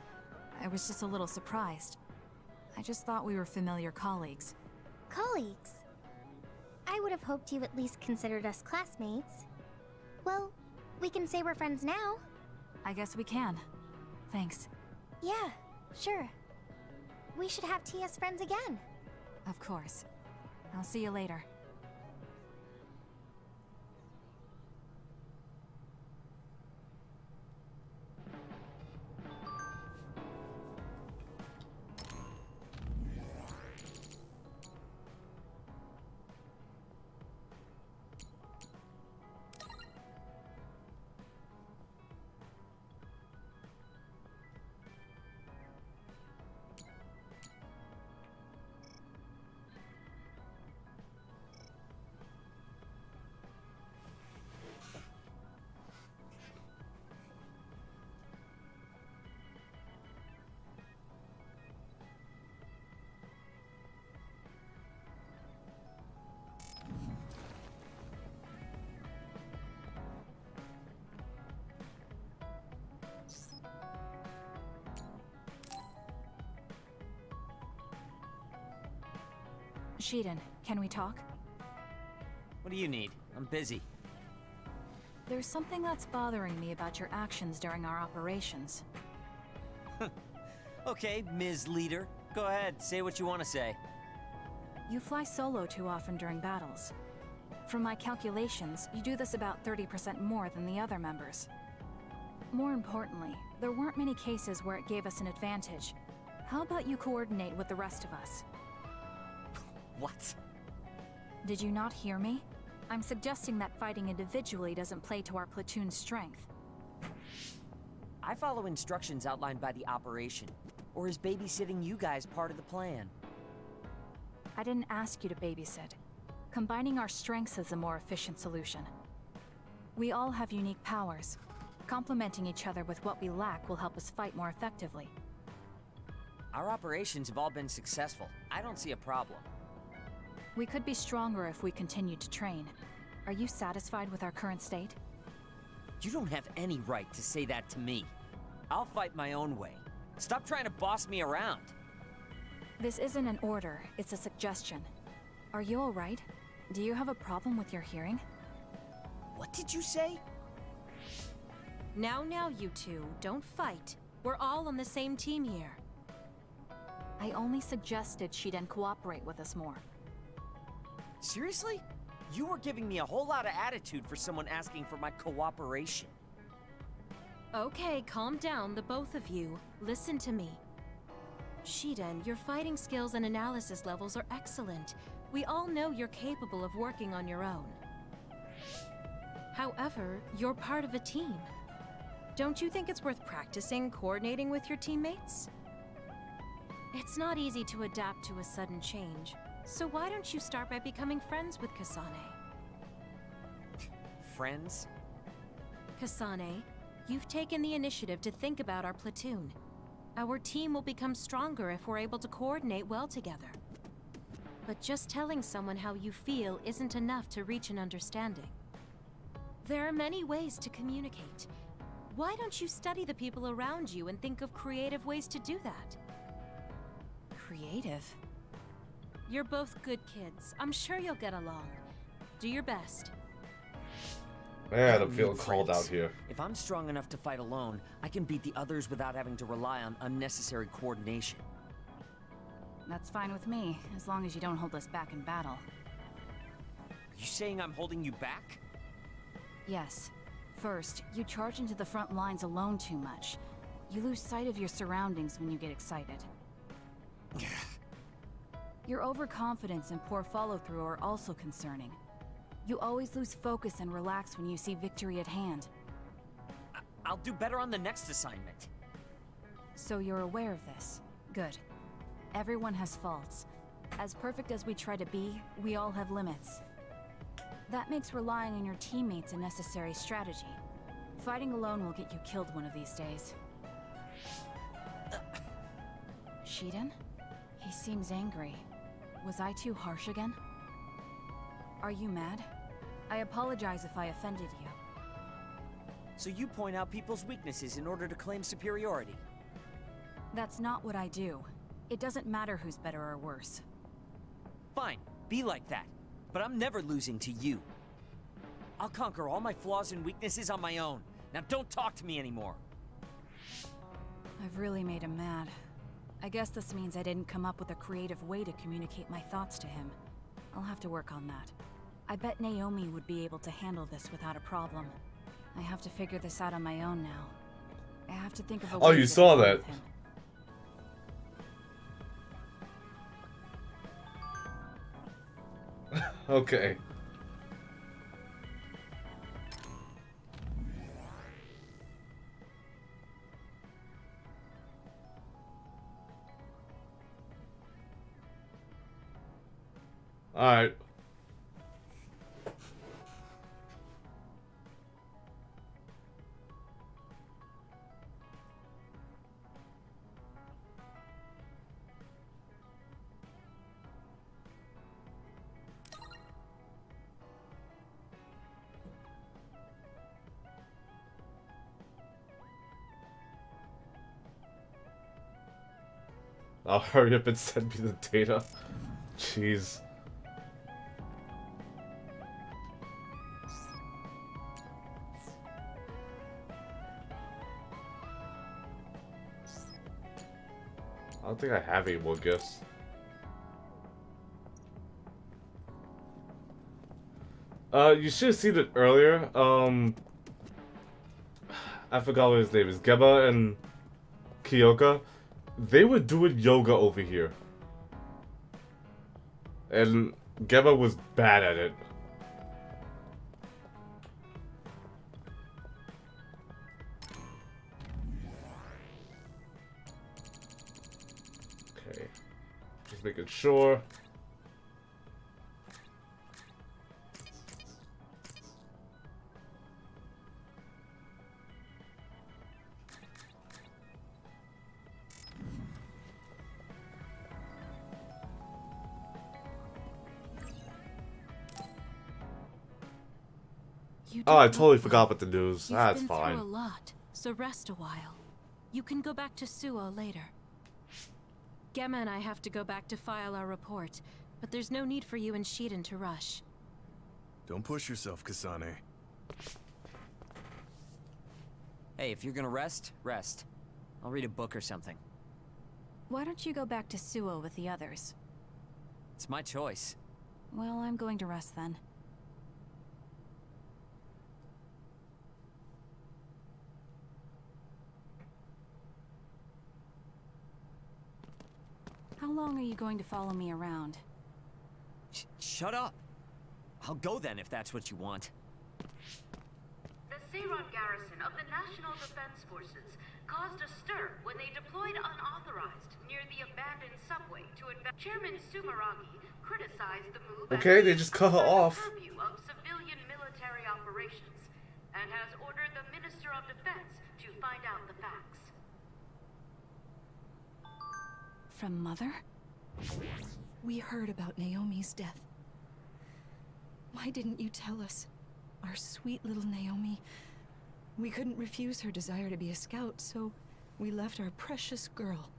I was just a little surprised. I just thought we were familiar colleagues. Colleagues? I would have hoped you at least considered us classmates. Well, we can say we're friends now. I guess we can. Thanks. Yeah, sure. We should have tea as friends again. Of course. I'll see you later. Shiden, can we talk? What do you need? I'm busy. There's something that's bothering me about your actions during our operations. Okay, Ms. Leader. Go ahead, say what you want to say. You fly solo too often during battles. From my calculations, you do this about 30% more than the other members. More importantly, there weren't many cases where it gave us an advantage. How about you coordinate with the rest of us? What? Did you not hear me? I'm suggesting that fighting individually doesn't play to our platoon's strength. I follow instructions outlined by the operation. Or is babysitting you guys part of the plan? I didn't ask you to babysit. Combining our strengths is a more efficient solution. We all have unique powers. Complementing each other with what we lack will help us fight more effectively. Our operations have all been successful. I don't see a problem. We could be stronger if we continued to train. Are you satisfied with our current state? You don't have any right to say that to me. I'll fight my own way. Stop trying to boss me around. This isn't an order, it's a suggestion. Are you alright? Do you have a problem with your hearing? What did you say? Now, you two, don't fight. We're all on the same team here. I only suggested Shiden cooperate with us more. Seriously? You were giving me a whole lot of attitude for someone asking for my cooperation. Okay, calm down, the both of you. Listen to me. Shiden, your fighting skills and analysis levels are excellent. We all know you're capable of working on your own. However, you're part of a team. Don't you think it's worth practicing coordinating with your teammates? It's not easy to adapt to a sudden change, so why don't you start by becoming friends with Kasane? Friends? Kasane, you've taken the initiative to think about our platoon. Our team will become stronger if we're able to coordinate well together. But just telling someone how you feel isn't enough to reach an understanding. There are many ways to communicate. Why don't you study the people around you and think of creative ways to do that? Creative? You're both good kids. I'm sure you'll get along. Do your best. Man, I'm feeling called out here. If I'm strong enough to fight alone, I can beat the others without having to rely on unnecessary coordination. That's fine with me, as long as you don't hold us back in battle. Are you saying I'm holding you back? Yes. First, you charge into the front lines alone too much. You lose sight of your surroundings when you get excited. Your overconfidence and poor follow-through are also concerning. You always lose focus and relax when you see victory at hand. I'll do better on the next assignment. So you're aware of this. Good. Everyone has faults. As perfect as we try to be, we all have limits. That makes relying on your teammates a necessary strategy. Fighting alone will get you killed one of these days. Shiden? He seems angry. Was I too harsh again? Are you mad? I apologize if I offended you. So you point out people's weaknesses in order to claim superiority? That's not what I do. It doesn't matter who's better or worse. Fine, be like that. But I'm never losing to you. I'll conquer all my flaws and weaknesses on my own. Now don't talk to me anymore. I've really made him mad. I guess this means I didn't come up with a creative way to communicate my thoughts to him. I'll have to work on that. I bet Naomi would be able to handle this without a problem. I have to figure this out on my own now. I have to think of a way Oh, to you get saw along that. with him. Okay. Alright. I'll hurry up and send me the data. Jeez. I don't think I have any more gifts. You should have seen it earlier. I forgot what his name is. Geba and Kyoka. They were doing yoga over here. And Geba was bad at it. Okay. Just making sure. Oh, I totally forgot about the news. That's You've been fine. through a lot, so rest a while. You can go back to Suo later. Gemma and I have to go back to file our report, but there's no need for you and Shiden to rush. Don't push yourself, Kasane. Hey, if you're gonna rest, rest. I'll read a book or something. Why don't you go back to Suo with the others? It's my choice. Well, I'm going to rest then. How long are you going to follow me around? Shut up! I'll go then if that's what you want. The Seiron garrison of the National Defense Forces caused a stir when they deployed unauthorized near the abandoned subway to invest. Chairman Sumeragi criticized the move Okay, as they just cut her off. purview of civilian military operations and has ordered the Minister of Defense to find out the facts. From Mother? We heard about Naomi's death. Why didn't you tell us? Our sweet little Naomi. We couldn't refuse her desire to be a scout, so we left our precious girl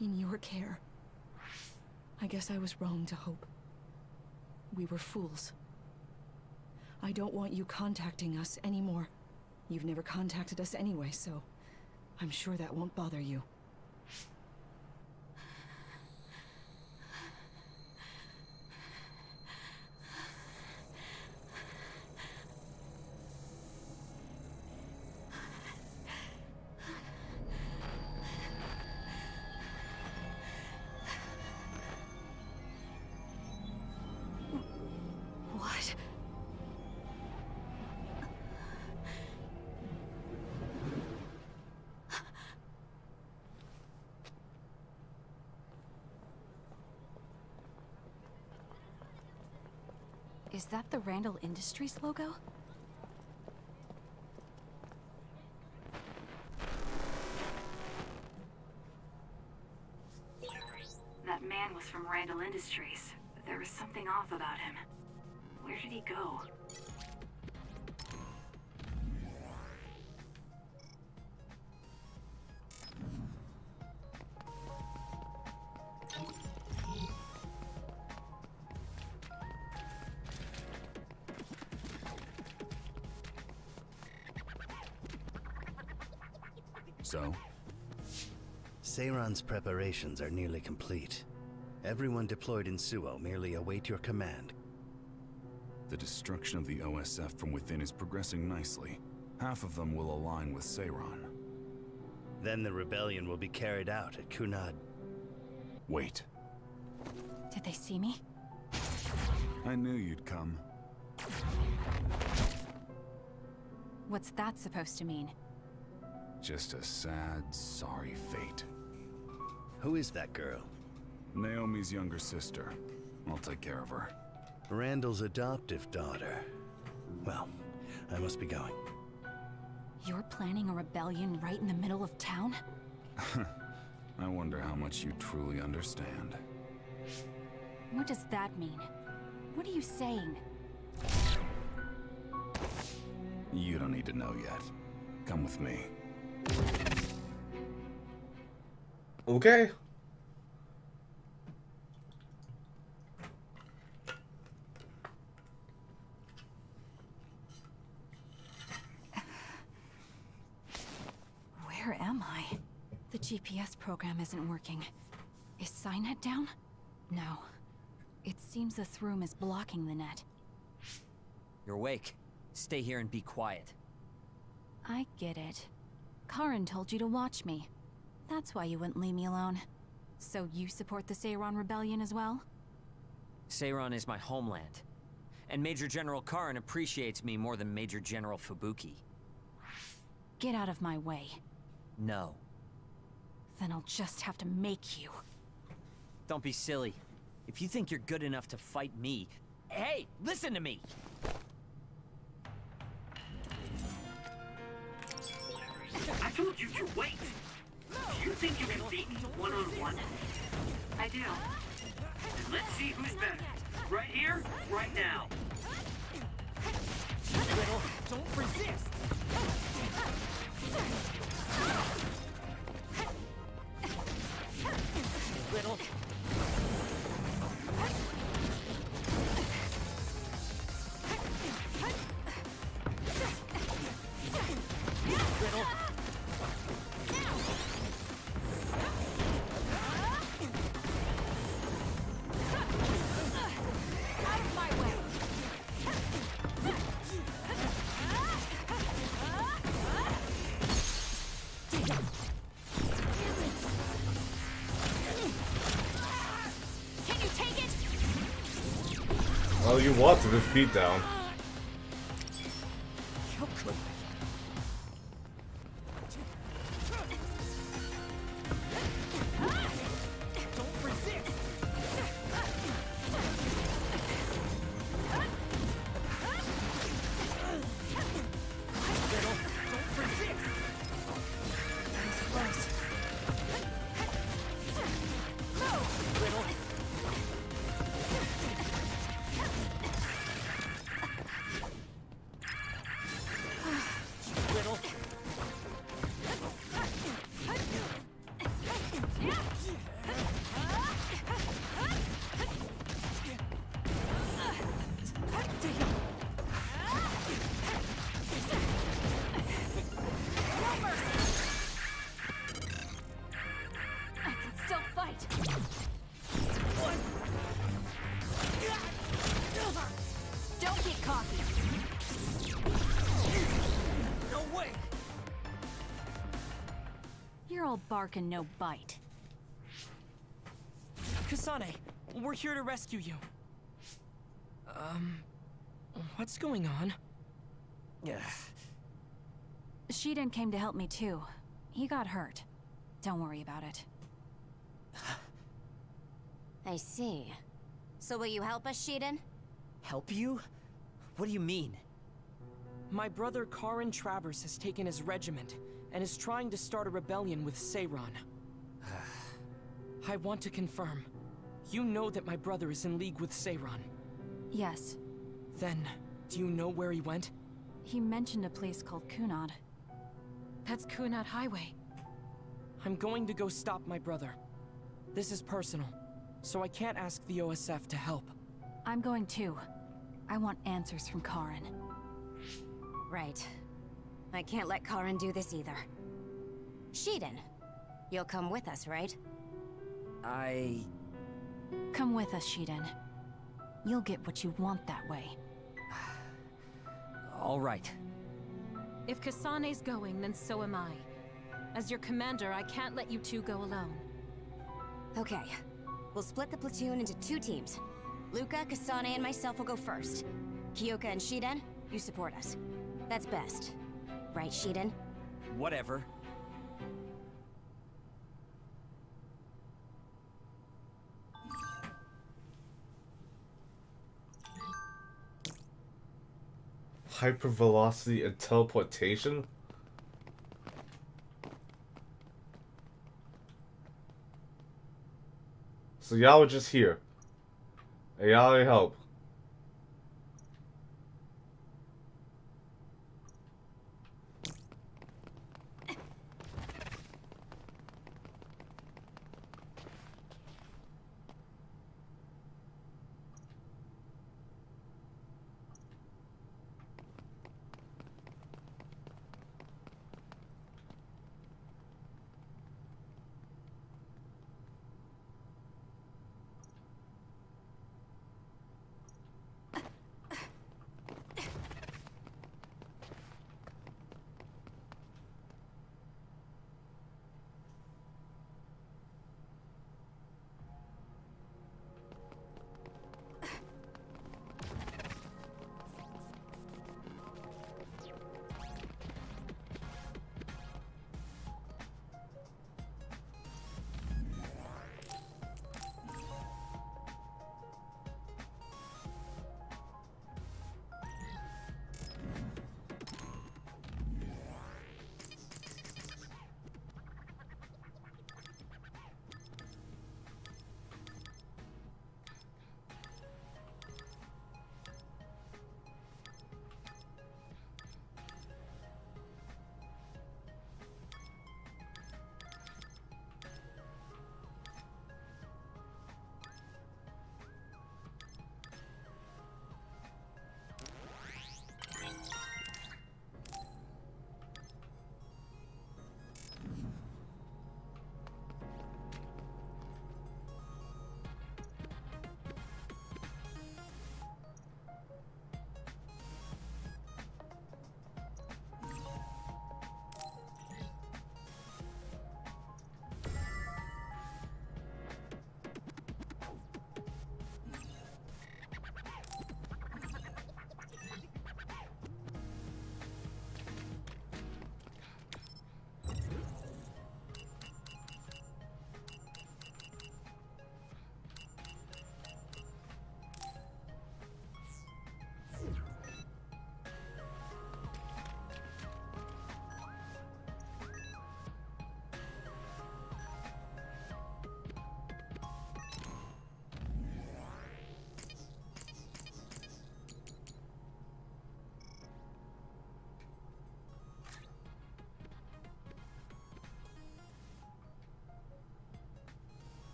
in your care. I guess I was wrong to hope. We were fools. I don't want you contacting us anymore. You've never contacted us anyway, so I'm sure that won't bother you. What? Is that the Randall Industries logo? That man was from Randall Industries, but there was something off about him. Where did he go? So? Seiron's preparations are nearly complete. Everyone deployed in Suo merely await your command. The destruction of the OSF from within is progressing nicely. Half of them will align with Seiron. Then the rebellion will be carried out at Kunad. Wait. Did they see me? I knew you'd come. What's that supposed to mean? Just a sad, sorry fate. Who is that girl? Naomi's younger sister. I'll take care of her. Randall's adoptive daughter. Well, I must be going. You're planning a rebellion right in the middle of town? I wonder how much you truly understand. What does that mean? What are you saying? You don't need to know yet. Come with me. Okay. Where am I? The GPS program isn't working. Is Signet down? No. It seems this room is blocking the net. You're awake. Stay here and be quiet. I get it. Karin told you to watch me. That's why you wouldn't leave me alone. So you support the Seiron Rebellion as well? Seiron is my homeland. And Major General Karin appreciates me more than Major General Fubuki. Get out of my way. No. Then I'll just have to make you. Don't be silly. If you think you're good enough to fight me... Hey, listen to me! I told you to wait! Do you think you can beat me one-on-one? I do. Then let's see who's better. Right here, right now. Little, don't resist! Little... Little... Out of my way! Can you take it? Well, you wanted this beatdown. How could Don't resist! Little, don't resist! That was close. Little... all bark and no bite. Kasane, we're here to rescue you. What's going on? Shiden came to help me too. He got hurt. Don't worry about it. I see. So will you help us, Shiden? Help you? What do you mean? My brother Karin Travers has taken his regiment and is trying to start a rebellion with Seiron. I want to confirm. You know that my brother is in league with Seiron. Yes. Then, do you know where he went? He mentioned a place called Kunad. That's Kunad Highway. I'm going to go stop my brother. This is personal, so I can't ask the OSF to help. I'm going too. I want answers from Karin. Right. I can't let Karin do this either. Shiden, you'll come with us, right? Come with us, Shiden. You'll get what you want that way. All right. If Kasane's going, then so am I. As your commander, I can't let you two go alone. Okay. We'll split the platoon into 2 teams. Luca, Kasane, and myself will go first. Kyoka and Shiden, you support us. That's best. Right, Shiden? Whatever. Hypervelocity and teleportation? So y'all were just here. And y'all need help.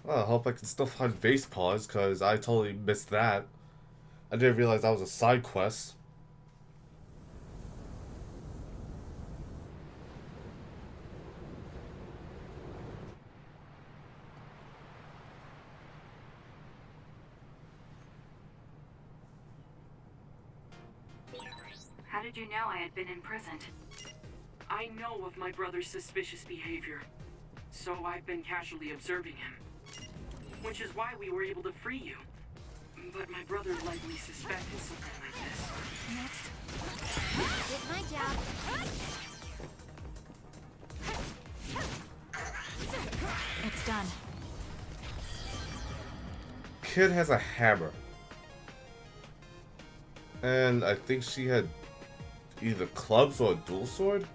Well, I hope I can still find Vase Paws, because I totally missed that. I didn't realize that was a side quest. did you know I had been imprisoned? I know of my brother's suspicious behavior, so I've been casually observing him. Which is why we were able to free you. But my brother likely suspected something like this. Next. Did my job. It's done. Kid has a hammer. And I think she had either clubs or a dual sword.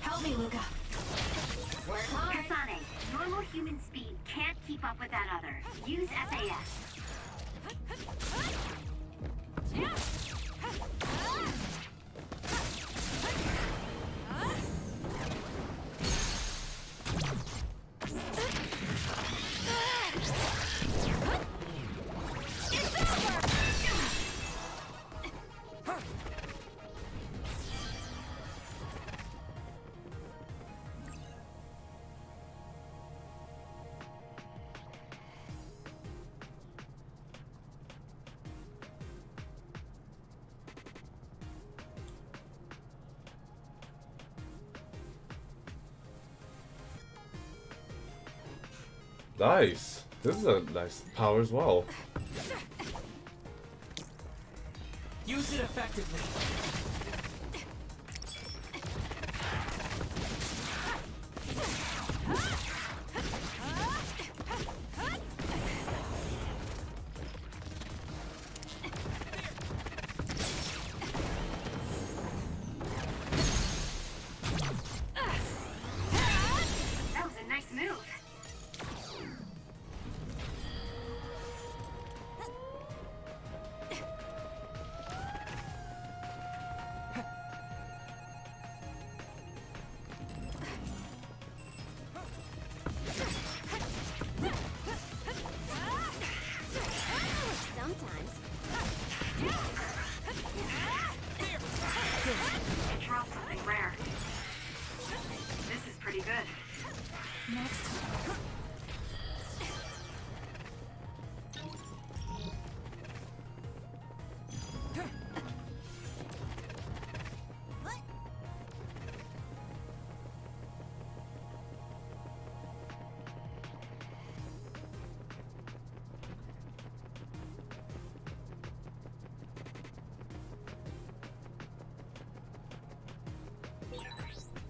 Help me, Luca. Work hard. Kasane, normal human speed can't keep up with that other. Use SAS. Nice. This is a nice power as well. Use it effectively. That was a nice move. Sometimes. Drop something rare. This is pretty good. Next.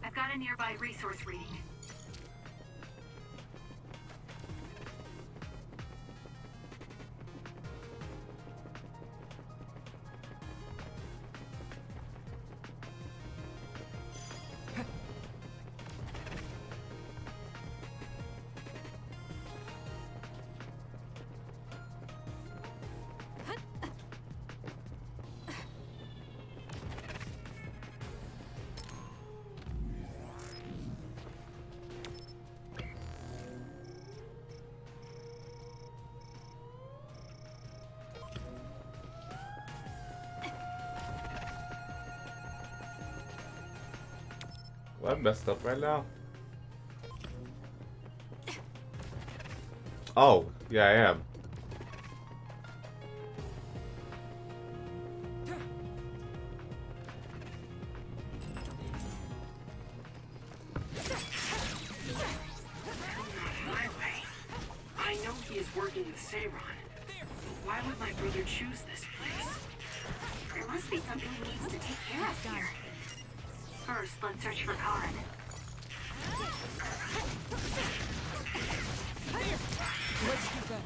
I've got a nearby resource reading. Well, I'm messed up right now. Oh, yeah, I am. My way. I know he is working with Seiron. Why would my brother choose this place? There must be something he needs to take care of here. First, let's search for Karen. Let's do better.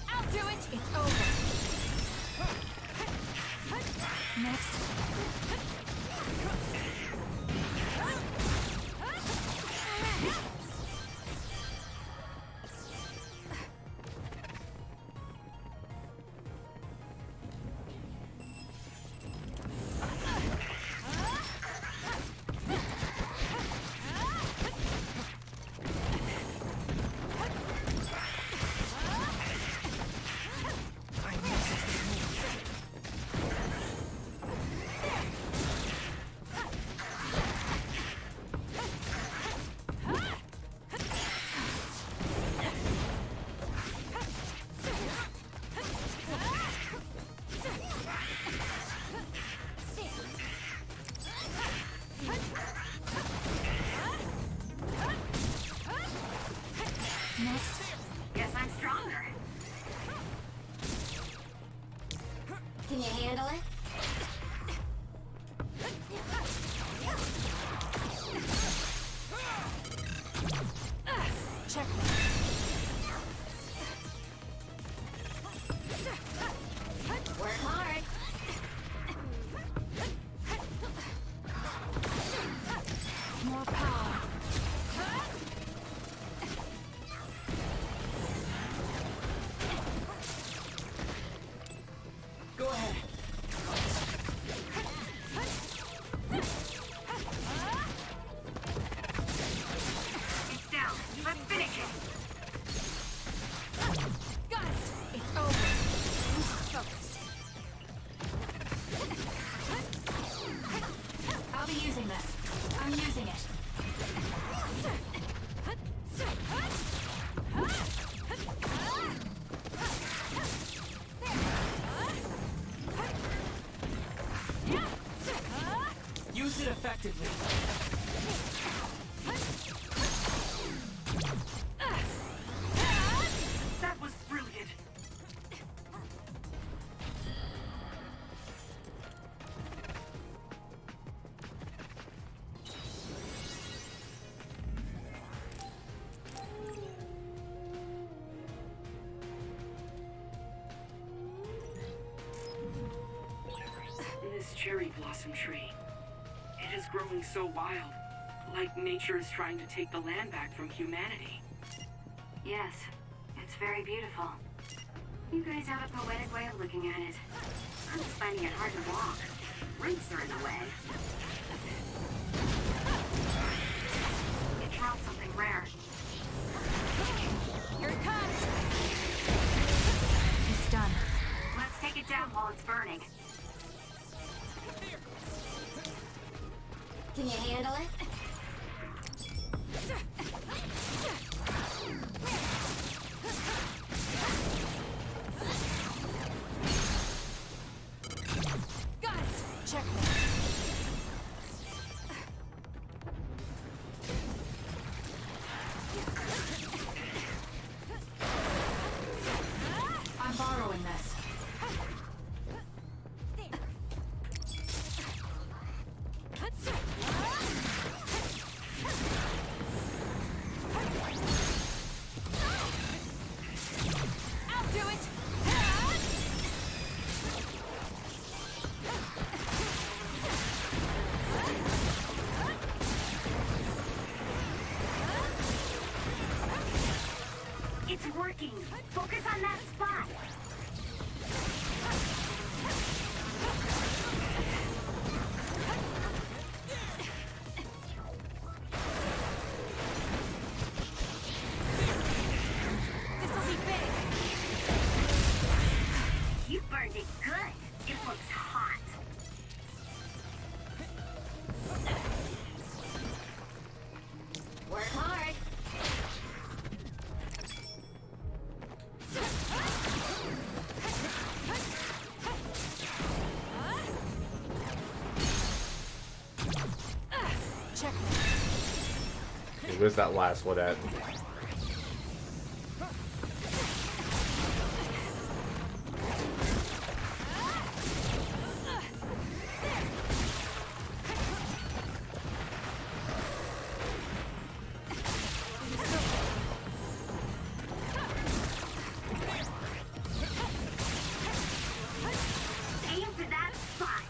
I'll do it. It's over. Next. Next. Guess I'm stronger. Can you handle it? Check. Work hard. More power. Go ahead. It's down. Let's finish it. Got it. It's over. Focus. I'll be using this. I'm using it. Use it effectively. That was brilliant. This cherry blossom tree. It is growing so wild, like nature is trying to take the land back from humanity. Yes, it's very beautiful. You guys have a poetic way of looking at it. I'm just finding it hard to walk. Roots are in the way. It dropped something rare. Here it comes. It's done. Let's take it down while it's burning. Can you handle it? Got it. Check. I'm borrowing this. I'll do it. It's working. Focus on that spot. This'll be big. You burned it good. It looks hot. Work hard. Check. Where's that last one at? Aim for that spot.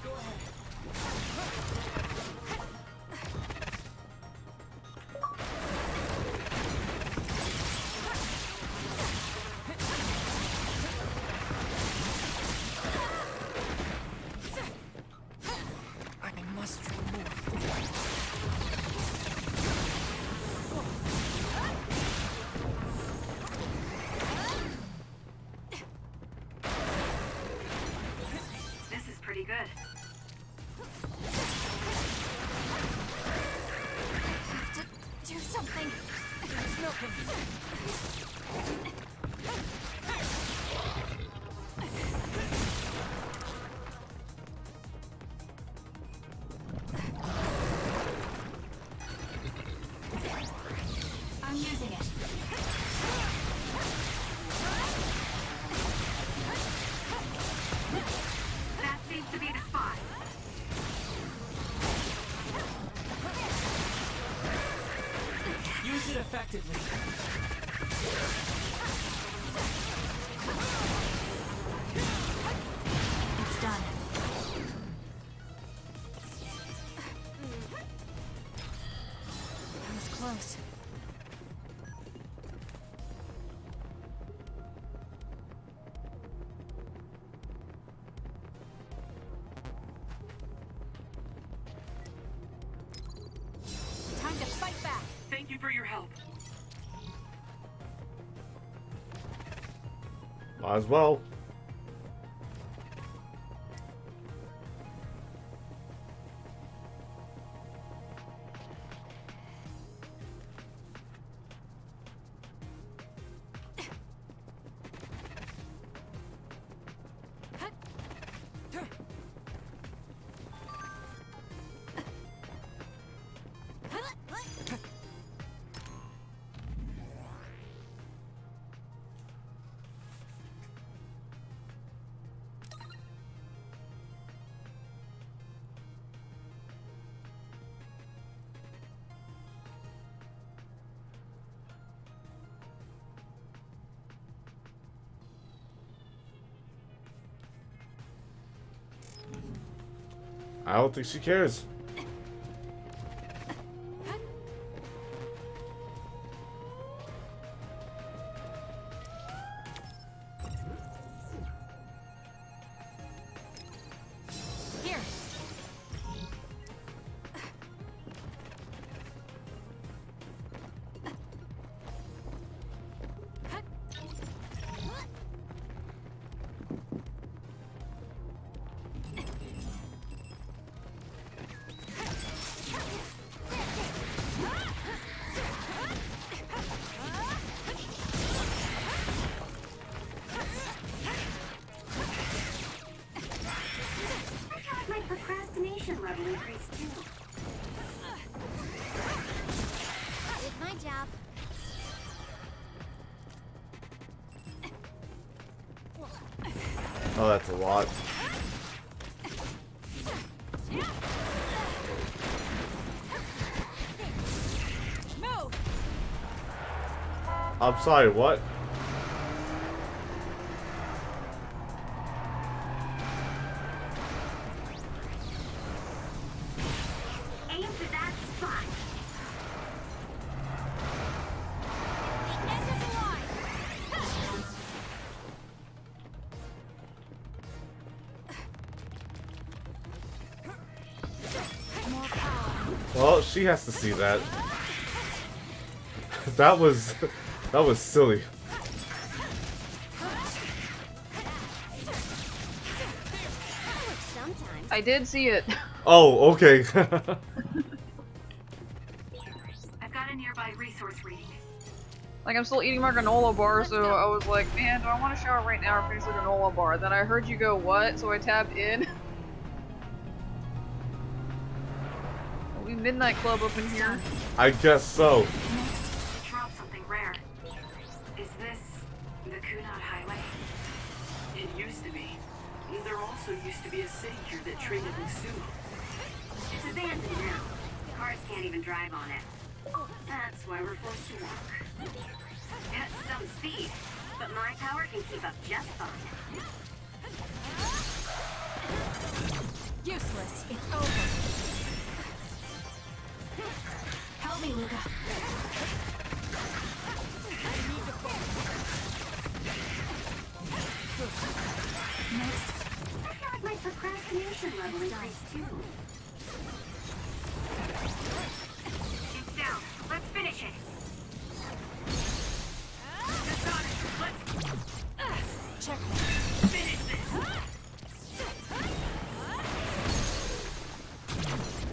Might as well. I don't think she cares. Here. I feel like my procrastination level increased too. Did my job. Oh, that's a lot. Move. I'm sorry, what? Aim for that spot. The end of the line. More power. Well, she has to see that. that was silly. Sometimes. I did see it. Oh, okay. I've got a nearby resource reading. Like, I'm still eating my granola bar, so I was like, man, do I want to shower right now or finish the granola bar? Then I heard you go, what? So I tabbed in. Are we Midnight Club up in here? I guess so. You dropped something rare. Is this the Kunad Highway? It used to be. There also used to be a city here that traded with sumo. It's abandoned now. Cars can't even drive on it. That's why we're forced to walk. At some speed, but my power can keep up just fine. Useless. It's over. Help me, Luca. Next. I feel like my procrastination level increased too. It's down. Let's finish it. Check. Finish this.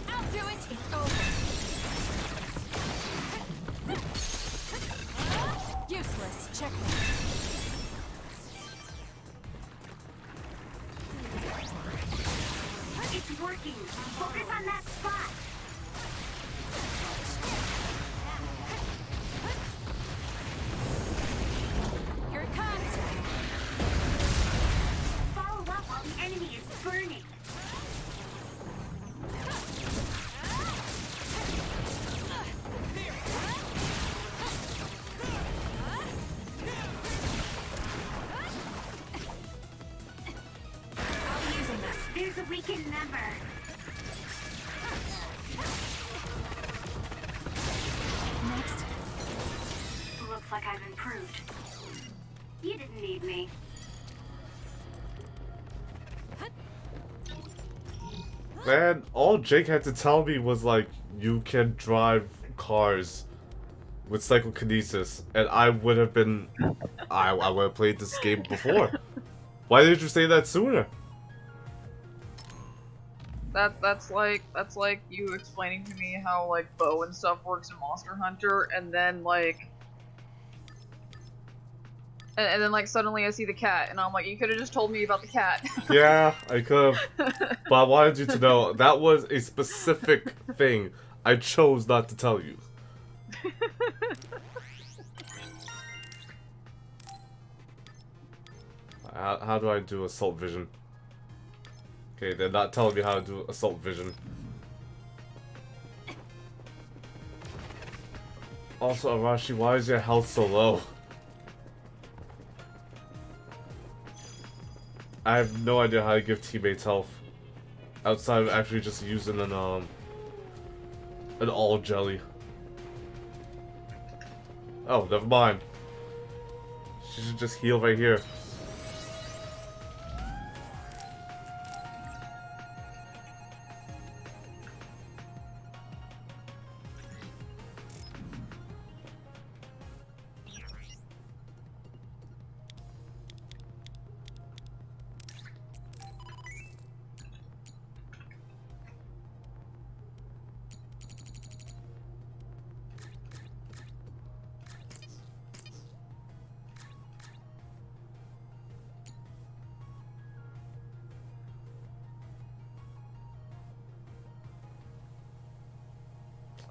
I'll do it. It's over. Useless. Check. It's working. Focus on that spot. Here it comes. Follow up while the enemy is burning. There's a weakened member. Next. Looks like I've improved. You didn't need me. Man, all Jake had to tell me was like, you can drive cars with psychokinesis, and I would have been I would have played this game before. Why didn't you say that sooner? That's like you explaining to me how like bow and stuff works in Monster Hunter, and then like and then like suddenly I see the cat, and I'm like, you could have just told me about the cat. Yeah, I could have. But I wanted you to know that was a specific thing I chose not to tell you. How do I do Assault Vision? Okay, they're not telling me how to do Assault Vision. Also, Arashi, why is your health so low? I have no idea how to give teammates health. Outside of actually just using an all jelly. Oh, never mind. She should just heal right here.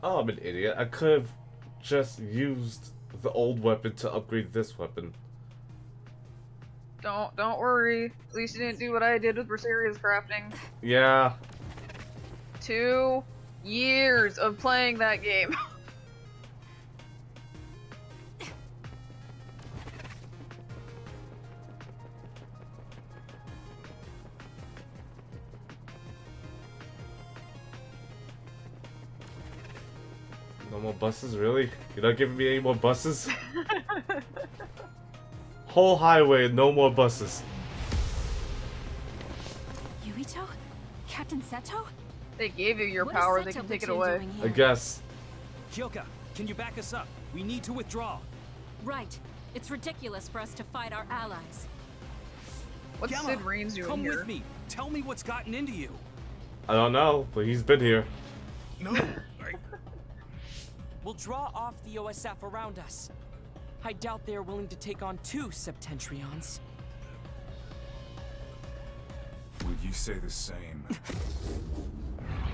Oh, I'm an idiot. I could have just used the old weapon to upgrade this weapon. Don't worry. At least you didn't do what I did with Berserier's crafting. Yeah. 2 years of playing that game. No more buses, really? You're not giving me any more buses? Whole highway, no more buses. Yuito? Captain Seto? They gave you your What power, is they Seto can take it Platoon away. doing I here? guess. Kyoka, can you back us up? We need to withdraw. Right. It's ridiculous for us to fight our allies. What's Gamma, Sid Reigns doing come here? with me. Tell me what's gotten into you. I don't know, but he's been here. No. We'll draw off the OSF around us. I doubt they are willing to take on 2 Septentrions. Would you say the same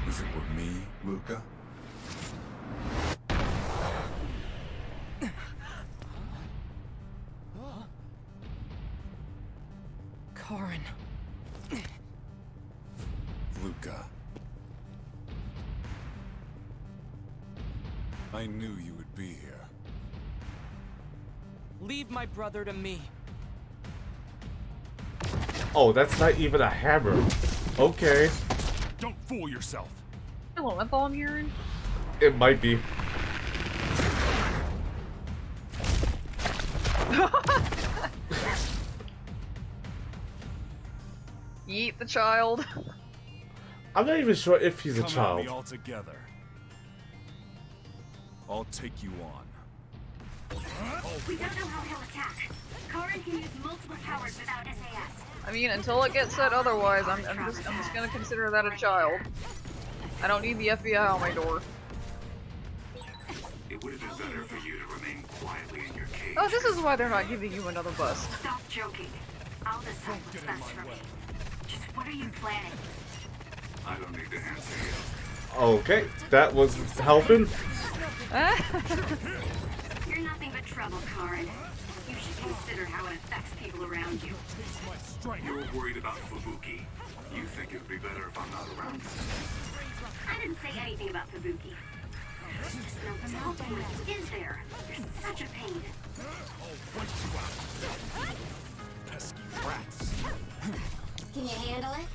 if it were me, Luca? Karin. Luca. I knew you would be here. Leave my brother to me. Oh, that's not even a hammer. Okay. Don't fool yourself. Elemental I'm hearing? It might be. Yeet the child. I'm not even sure if he's a Come at child. me all together. I'll take you on. We don't know how he'll attack. Karin can use multiple powers without SAS. I mean, until it gets said otherwise, I'm just gonna consider that a child. I don't need the FBI on my door. It would have been better for you to remain quietly in your cage. Oh, this is why they're not giving you another bus. Stop joking. I'll decide what's best for me. Just what are you planning? I don't need to answer you. Okay, that was helping. You're nothing but trouble, Karin. You should consider how it affects people around you. You're worried about Fubuki. You think it would be better if I'm not around? I didn't say anything about Fubuki. Just know the multiple is there. You're such a pain. Pesky rats. Can you handle it?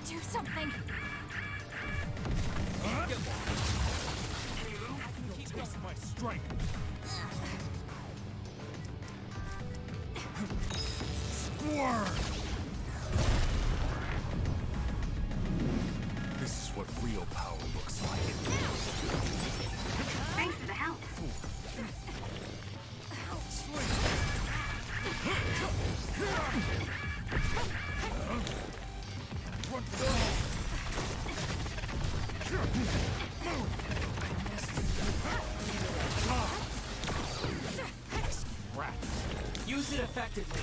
Do something. Taste my strength. Squirt. effectively.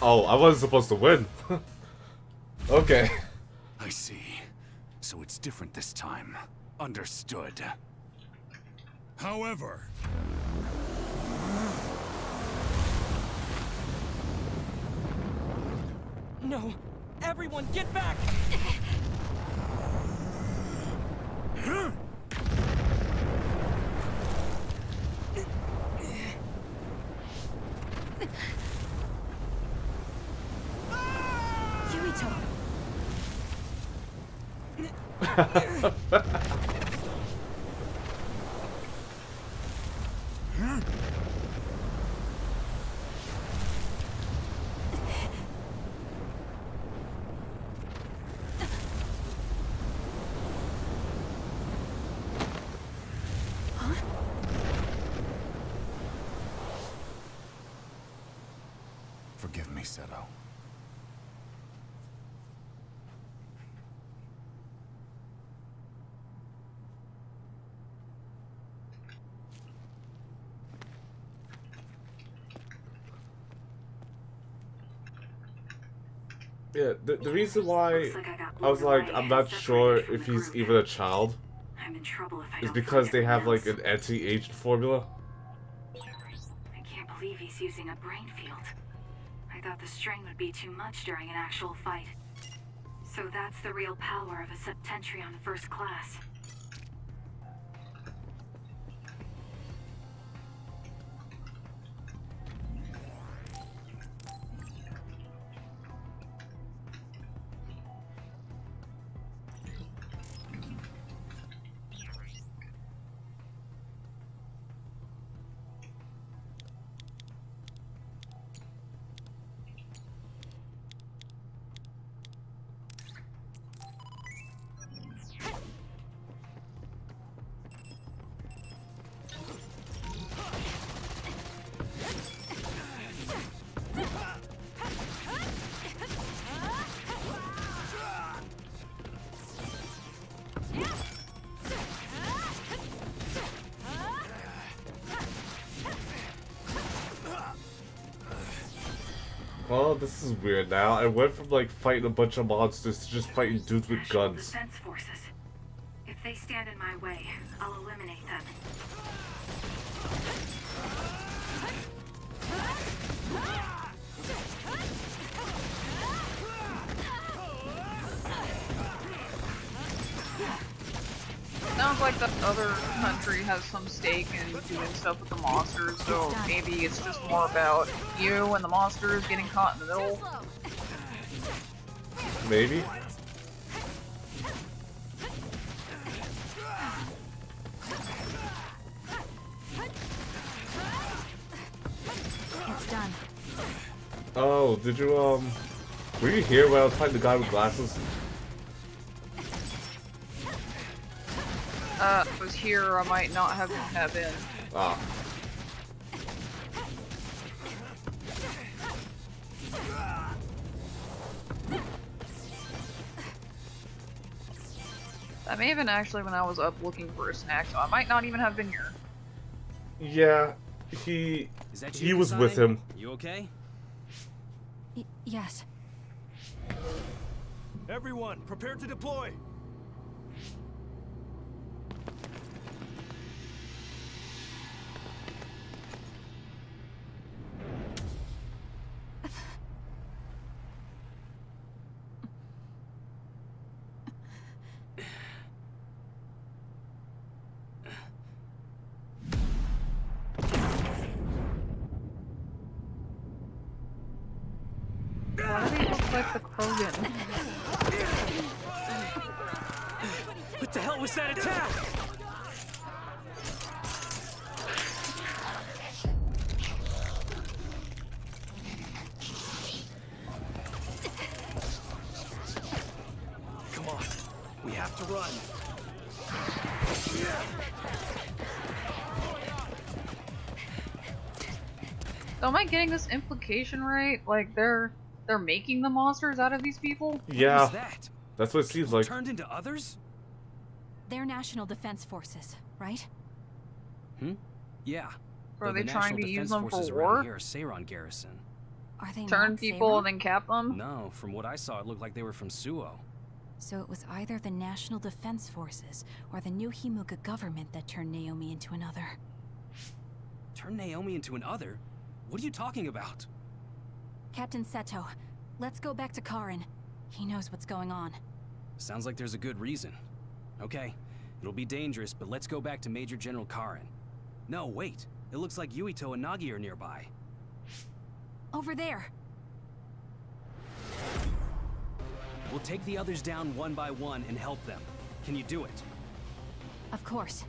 Oh, I wasn't supposed to win. Okay. I see. So it's different this time. Understood. However... No! Everyone, get back! Yurito! Forgive me, Seto. Yeah, the reason why I was like, I'm not sure if he's even a child I'm in trouble if I is don't because forget they have what like an anti-aged formula. I can't believe he's using a brain field. I thought the strain would be too much during an actual fight. So that's the real power of a Septentrion first class. Well, this is weird now. I went from like fighting a bunch of monsters to just fighting dudes with guns. Defense forces. If they stand in my way, I'll eliminate them. Sounds like the other country has some stake in doing stuff with the monsters, so maybe it's just more about you and the monsters getting caught in the middle. Maybe. It's done. Oh, did you were you here when I was fighting the guy with glasses? I was here, I might not have been. Ah. That may have been actually when I was up looking for a snack, so I might not even have been here. Yeah, he was with him. You okay? Yes. Everyone, prepare to deploy! Why do they look like the Krogan? What the hell was that attack? Come on, we have to run. So am I getting this implication right? Like they're making the monsters out of these people? Yeah. What was that? That's what it seems like. Turned into others? They're National Defense Forces, right? Yeah. Or are Though they the trying National to use Defense them for Forces war? around here are Seiron Garrison. Are they Turn not people Seiron? and then cap them? No, from what I saw, it looked like they were from Suo. So it was either the National Defense Forces or the new Himuka government that turned Naomi into another. Turn Naomi into an other? What are you talking about? Captain Seto, let's go back to Karin. He knows what's going on. Sounds like there's a good reason. Okay, it'll be dangerous, but let's go back to Major General Karin. No, wait. It looks like Yuito and Nagi are nearby. Over there. We'll take the others down one by one and help them. Can you do it? Of course.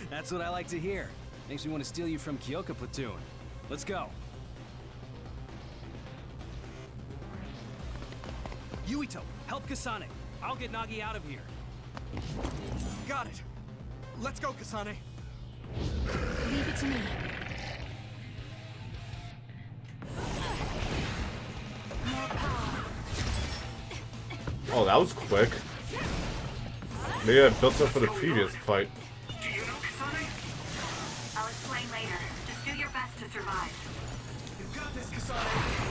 That's what I like to hear. Makes me want to steal you from Kyoka Platoon. Let's go. Yuito, help Kasane. I'll get Nagi out of here. Got it. Let's go, Kasane. Leave it to me. Oh, that was quick. Maybe I built up for the previous fight. Do you know Kasane? I'll explain later. Just do your best to survive. You got this, Kasane.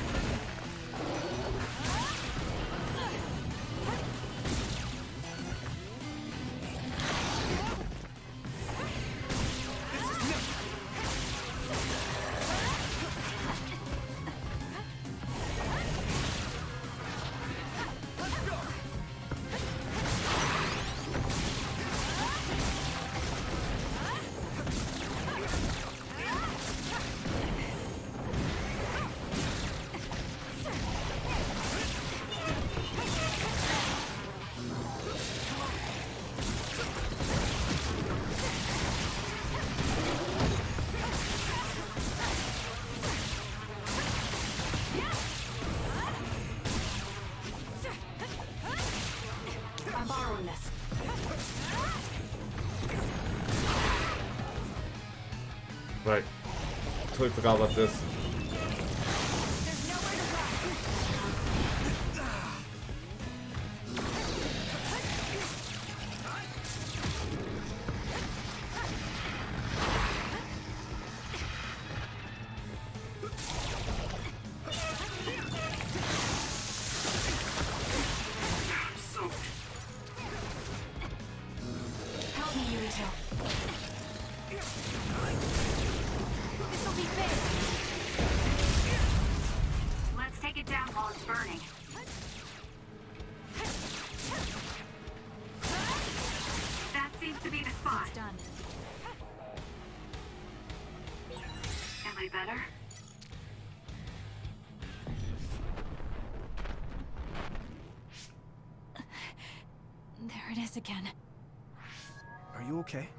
I'm borrowing this. Right. Totally forgot about this. Help me, Yuito. This'll be fair. Let's take it down while it's burning. That seems to be the spot. It's done. Am I better? There it is again. Are you okay?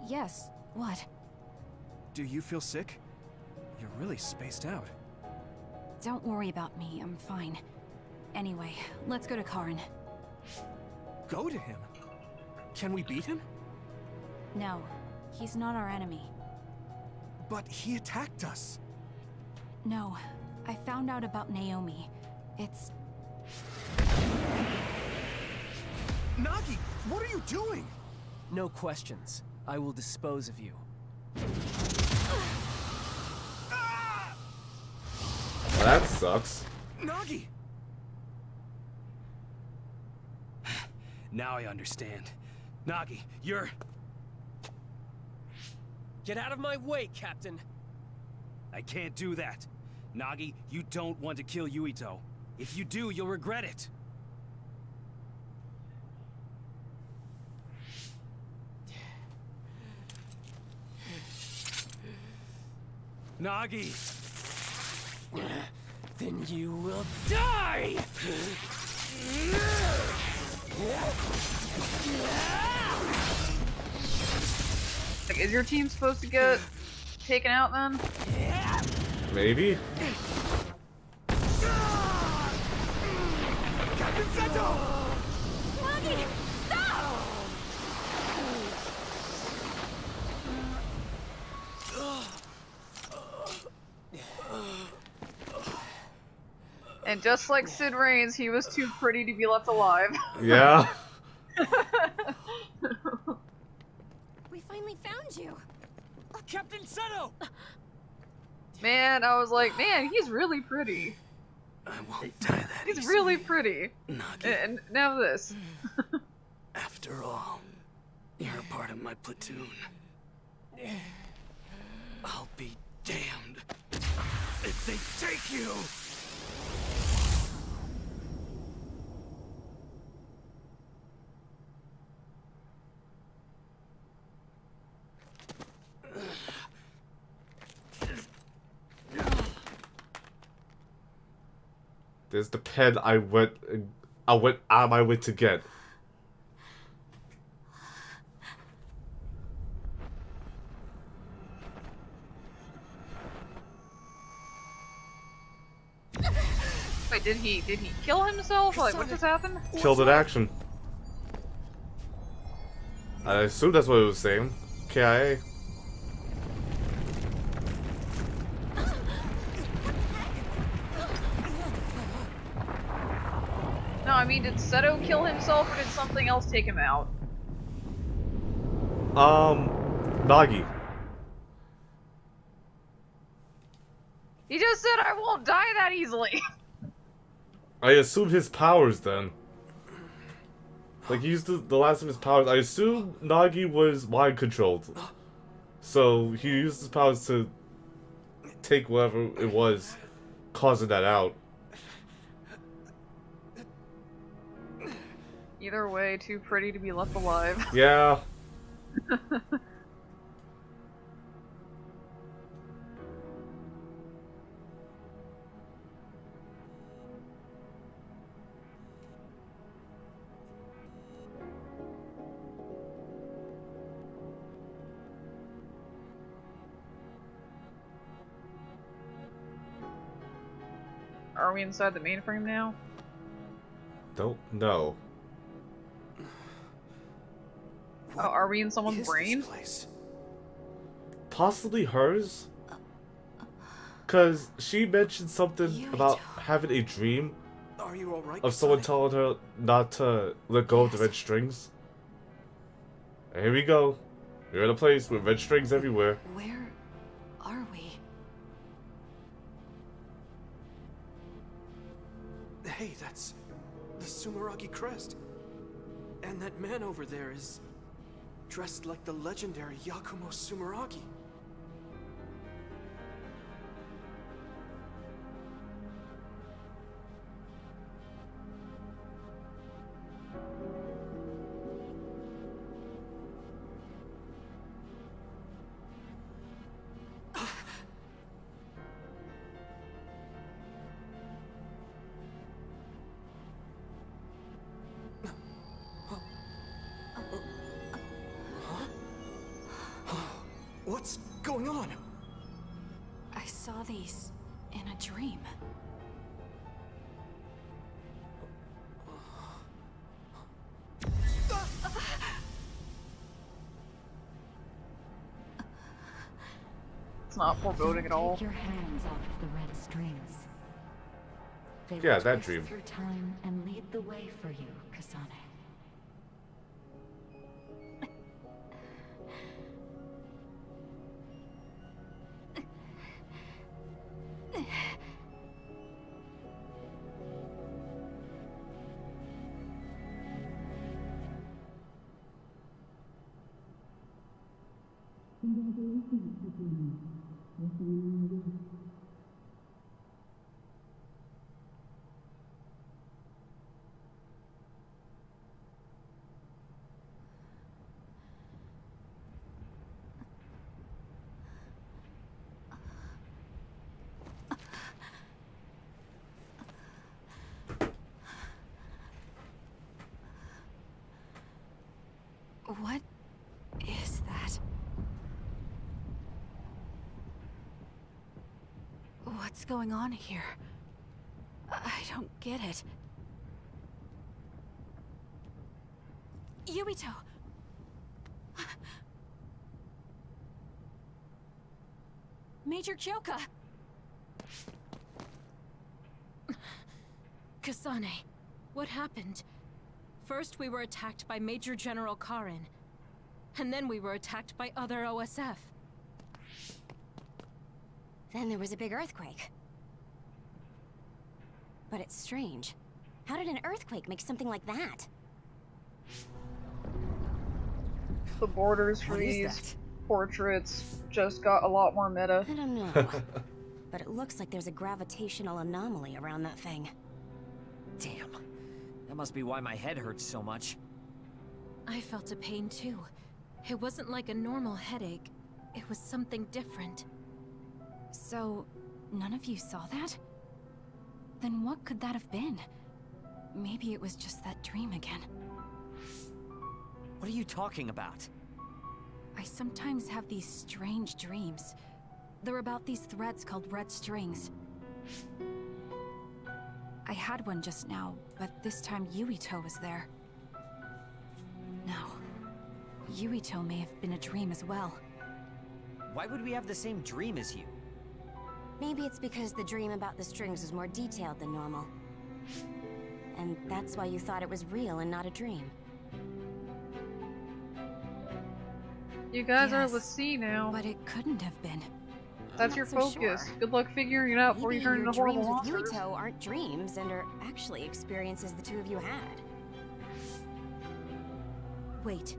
Yes. What? Do you feel sick? You're really spaced out. Don't worry about me. I'm fine. Anyway, let's go to Karin. Go to him? Can we beat him? No, he's not our enemy. But he attacked us. No, I found out about Naomi. It's... Nagi, what are you doing? No questions. I will dispose of you. Well, that sucks. Nagi! Now I understand. Nagi, you're... Get out of my way, Captain! I can't do that. Nagi, you don't want to kill Yuito. If you do, you'll regret it. Nagi! Then you will die! Like, is your team supposed to get taken out then? Maybe? Captain Seto! Nagi! Stop! And just like Sid Reigns, he was too pretty to be left alive. Yeah. We finally found you. Captain Seto! Man, I was like, man, he's really pretty. I won't die that He's easy. really pretty. Nagi. And now this. After all, you're a part of my platoon. I'll be damned if they take you! There's the pen I went out of my way to get. Wait, did he kill himself? Like, what just happened? Killed in action. I assume that's what it was saying. KIA. No, I mean, did Seto kill himself or did something else take him out? Nagi. He just said I won't die that easily. I assume his powers then. Like, he used the last of his powers. I assume Nagi was mind controlled. So, he used his powers to take whatever it was causing that out. Either way, too pretty to be left alive. Yeah. Are we inside the mainframe now? Don't know. Oh, are we in someone's brain? Possibly hers? Because she mentioned something about having a dream Are you alright? of someone telling her not to let go of the red strings. And here we go. We're in a place with red strings everywhere. Where are we? Hey, that's the Sumeragi crest. And that man over there is dressed like the legendary Yakumo Sumeragi. What's going on? I saw these in a dream. It's not foreboding at all. Take your hands off the red strings. They Yeah, will that twist dream. through time and lead the way for you, Kasane. What is that? What's going on here? I don't get it. Yubito! Major Kyoka! Kasane, what happened? First we were attacked by Major General Karin, and then we were attacked by other OSF. Then there was a big earthquake. But it's strange. How did an earthquake make something like that? The borders for these portraits just got a lot more meta. I don't know. But it looks like there's a gravitational anomaly around that thing. Damn. That must be why my head hurts so much. I felt a pain too. It wasn't like a normal headache. It was something different. So, none of you saw that? Then what could that have been? Maybe it was just that dream again. What are you talking about? I sometimes have these strange dreams. They're about these threads called red strings. I had one just now, but this time Yuito was there. No. Yuito may have been a dream as well. Why would we have the same dream as you? Maybe it's because the dream about the strings was more detailed than normal. And that's why you thought it was real and not a dream. You guys are the sea now. But it couldn't have been. That's your so focus. sure. Good luck figuring it out before you turn Maybe into your horrible dreams with monsters. Yuito aren't dreams and are actually experiences the two of you had. Wait.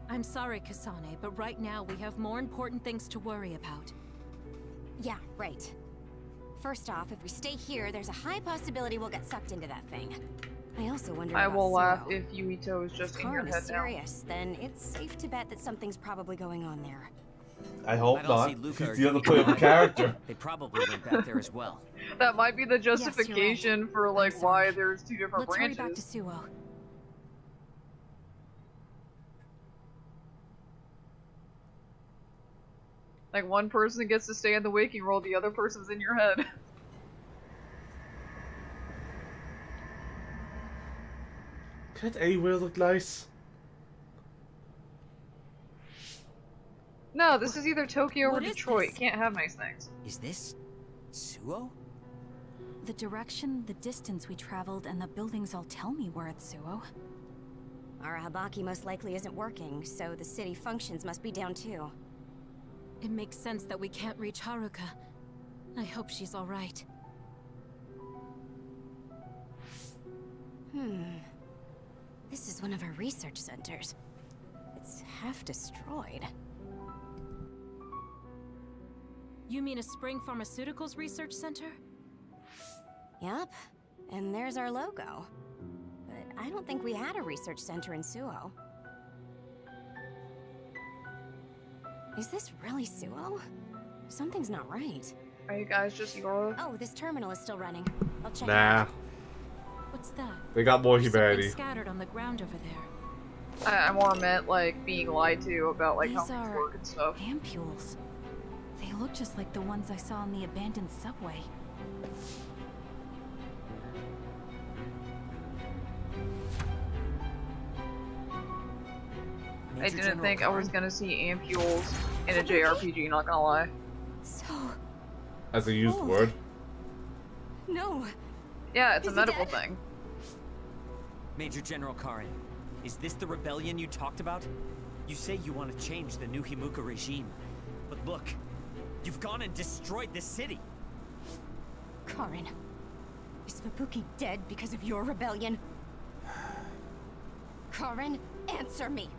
I'm sorry, Kasane, but right now we have more important things to worry about. Yeah, right. First off, if we stay here, there's a high possibility we'll get sucked into that thing. I also wonder I about will laugh Zero. if Yuito is just If in your Karin head is now. serious, then it's safe to bet that something's probably going on there. I hope I don't see not. Luca He's or the other Yuito playable either. character. They probably went back there as well. That might be the justification for like why there's two different Let's hurry branches. back to Suo. Like one person gets to stay in the waking world, the other person's in your head. Can't anywhere look nice? No, this is either Tokyo or What is Detroit. this? Can't have nice things. Is this Suo? The direction, the distance we traveled, and the buildings all tell me we're at Suo. Arahabaki most likely isn't working, so the city functions must be down too. It makes sense that we can't reach Haruka. I hope she's alright. This is one of our research centers. It's half destroyed. You mean a Spring Pharmaceuticals Research Center? Yup, and there's our logo. But I don't think we had a research center in Suo. Is this really Suo? Something's not right. Are you guys just Yoro? Oh, this terminal is still running. I'll check it Nah. out. What's that? They got more There's something humanity. scattered on the ground over there. I more meant like being lied to about like how These things are work and stuff. ampules. They look just like the ones I saw in the abandoned subway. I Major didn't General think I was Karin? gonna see ampules in a JRPG, not gonna lie. So, As a used Oh. word. no. Yeah, it's a Is he medical dead? thing. Major General Karin, is this the rebellion you talked about? You say you want to change the new Himuka regime. But look, you've gone and destroyed the city. Karin, is Fubuki dead because of your rebellion? Karin, answer me.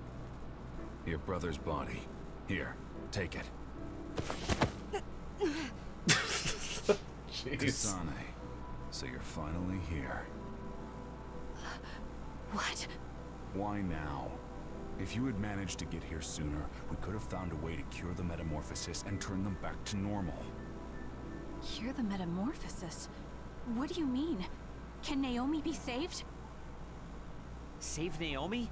Your brother's body. Here, take it. Jeez. Kasane, so you're finally here. What? Why now? If you had managed to get here sooner, we could have found a way to cure the metamorphosis and turn them back to normal. Cure the metamorphosis? What do you mean? Can Naomi be saved? Save Naomi?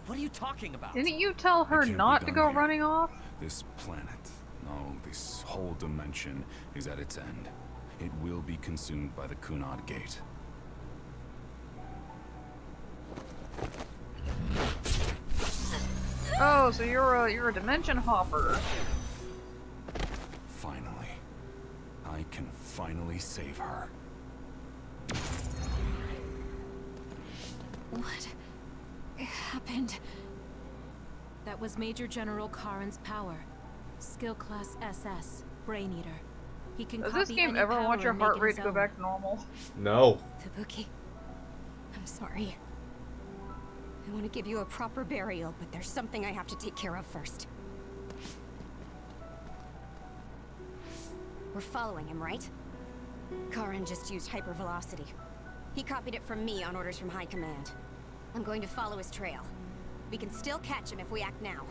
What are you talking about? Didn't you tell her It can't be not to done go here. running off? This planet, no, this whole dimension is at its end. It will be consumed by the Kunad Gate. Oh, so you're a dimension hopper. Finally. I can finally save her. What happened? That was Major General Karin's power. Skill class SS, Brain Eater. He can Does copy this game any ever power want your and heart make it rate his to go own. back to normal? No. Fubuki, I'm sorry. I want to give you a proper burial, but there's something I have to take care of first. We're following him, right? Karin just used hypervelocity. He copied it from me on orders from High Command. I'm going to follow his trail. We can still catch him if we act now.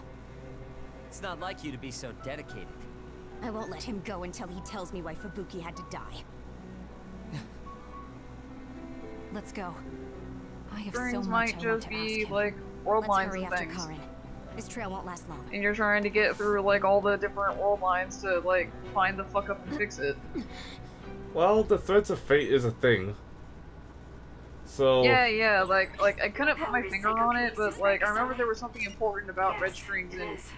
It's not like you to be so dedicated. I won't let him go until he tells me why Fubuki had to die. Let's go. I have Strings so much might I want just to ask be him. like world Let's lines hurry and after things. Karin. This trail won't last long. And you're trying to get through like all the different world lines to like find the fuck up and fix it. Well, the threads of fate is a thing. So Yeah, like I couldn't put my finger on it, but like I remember there was something important about red strings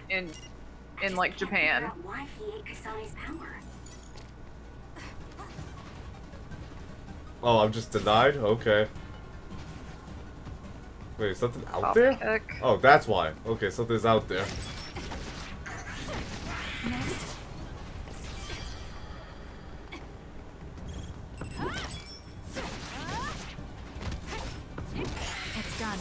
in like Japan. Why he ate Kasane's power? Oh, I'm just denied? Okay. Wait, something out Oh, there? heck. Oh, that's why. Okay, something's out there. It's done.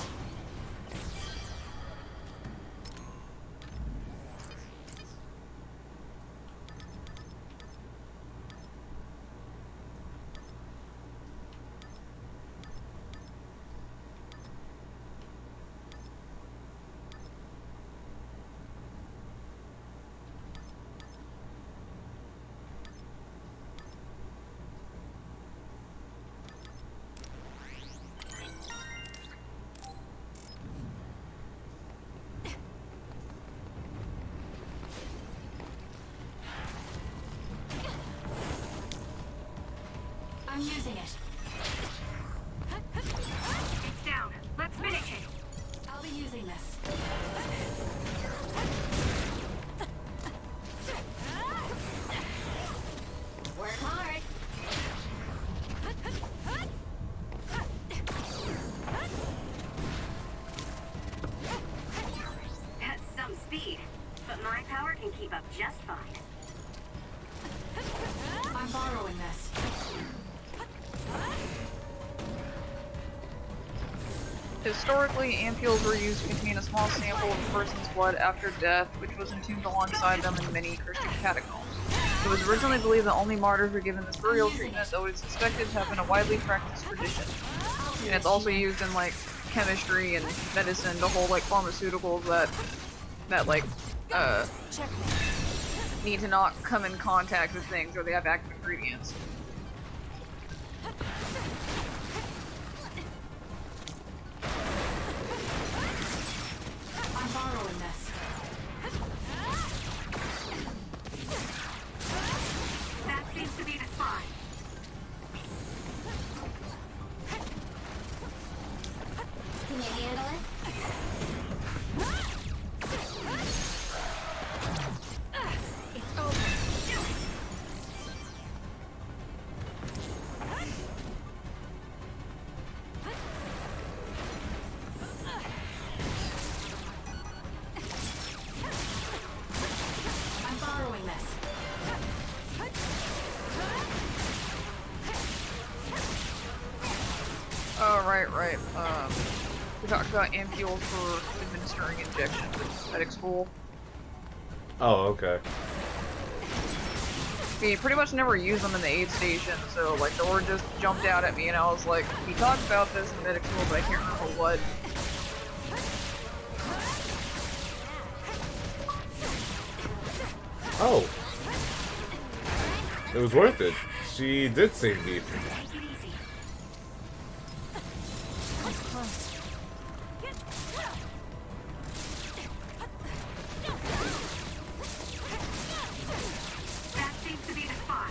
I'm using it. It's down. Let's finish it. I'll be using this. Work hard. That's some speed, but my power can keep up just fine. I'm borrowing this. Historically, ampules were used to contain a small sample of a person's blood after death, which was entombed alongside them in many Christian catacombs. It was originally believed that only martyrs were given this burial treatment, though it is suspected to have been a widely practiced tradition. And it's also used in like chemistry and medicine to hold like pharmaceuticals that like need to not come in contact with things or they have active ingredients. I'm borrowing this. That seems to be the spot. Can you handle it? It's over. I'm borrowing this. Oh, right. We talked about ampules for administering injections at medic school. Oh, okay. We pretty much never used them in the aid station, so like the word just jumped out at me and I was like, we talked about this in medic school, but I can't remember what. Oh. It was worth it. She did save me. That's close. That seems to be the spot.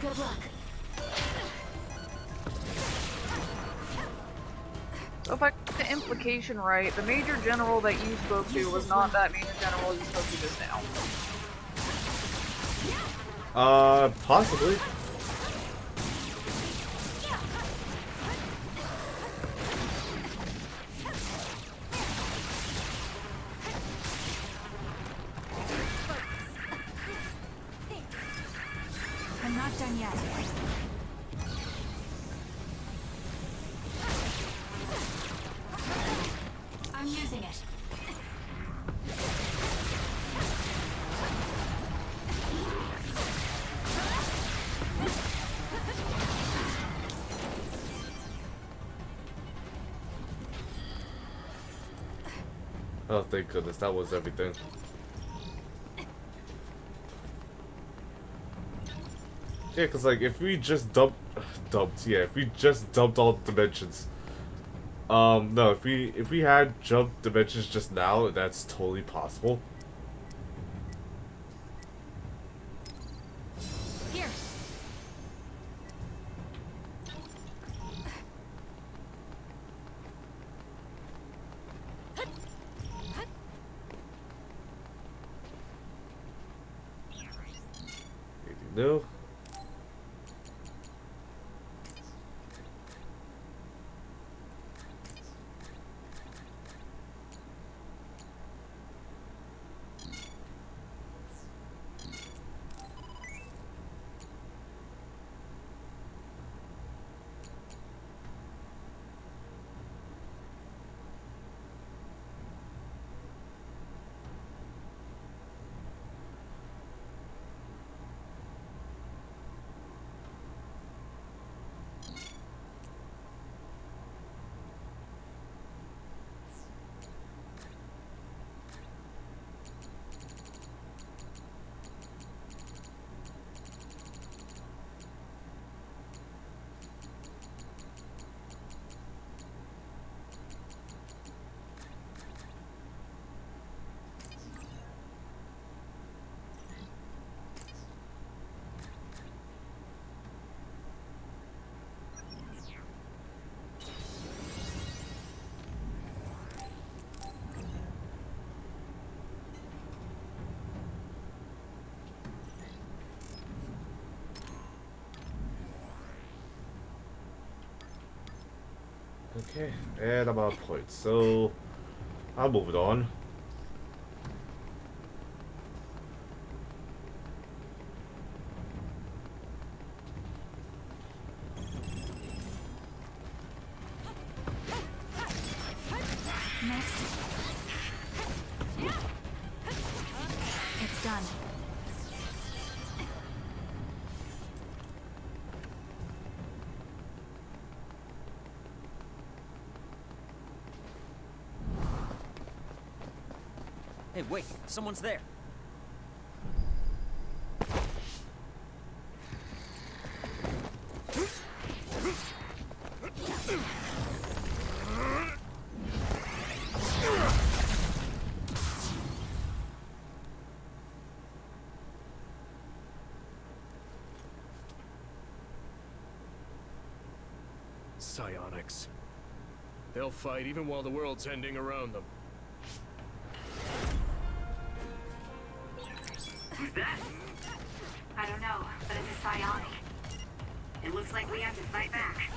Good luck. So if I to implication right, the Major General that you spoke to was not that Major General you spoke to just now. Possibly. I'm not done yet. I'm using it. Oh, thank goodness, that was everything. Yeah, cause like if we just if we just dumped all dimensions. No, if we had jumped dimensions just now, that's totally possible. Here. Anything new? Okay, and I'm out of points, so I'll move it on. Next. It's done. Hey, wait! Someone's there! Psionics. They'll fight even while the world's ending around them. Who's that? I don't know, but it's a psionic. It looks like we have to fight back.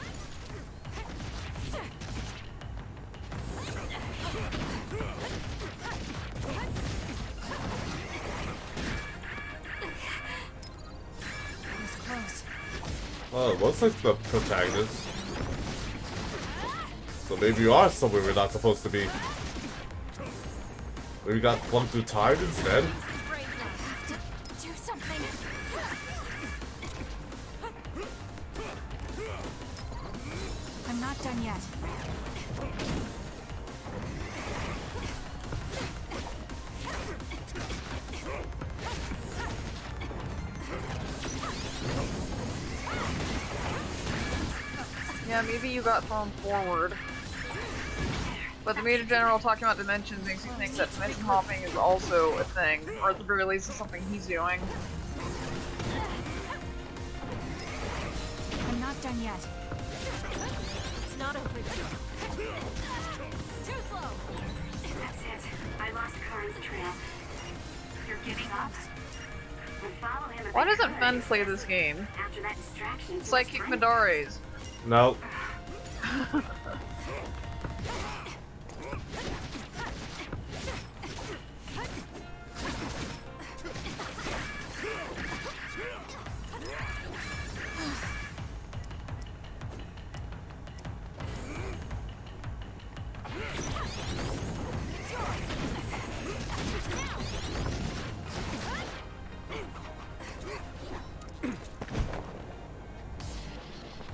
That was close. Oh, it looks like the protagonist. So maybe you are somewhere we're not supposed to be. Maybe we got flunked through time instead. Do something. I'm not done yet. Yeah, maybe you got thrown forward. But the Major General talking about dimensions makes me think that dimension hopping is also a thing, or at the very least is something he's doing. I'm not done yet. It's not over yet. Too slow. That's it. I lost Karin's trail. You're giving up? We'll follow him. Why doesn't Fen play this game? After that distraction, Psychic Midares. No.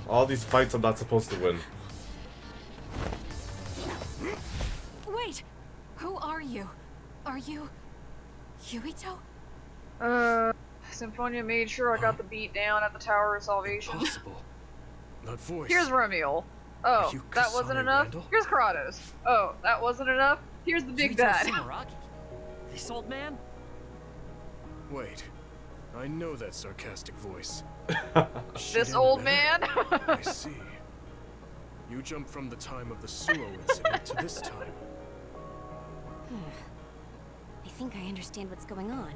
All these fights I'm not supposed to win. Wait! Who are you? Are you... Yuito? Symphonia made sure I got the beat down at the Tower of Salvation. Impossible. That voice. Here's Remiel. Oh, you that wasn't Kasane enough? Randall? Here's Kratos. Oh, that wasn't enough? Here's the big Yuito bad. Sumeragi? This old man? Wait. I know that sarcastic voice. This old man? I see. You jumped from the time of the Suo incident to this time. I think I understand what's going on.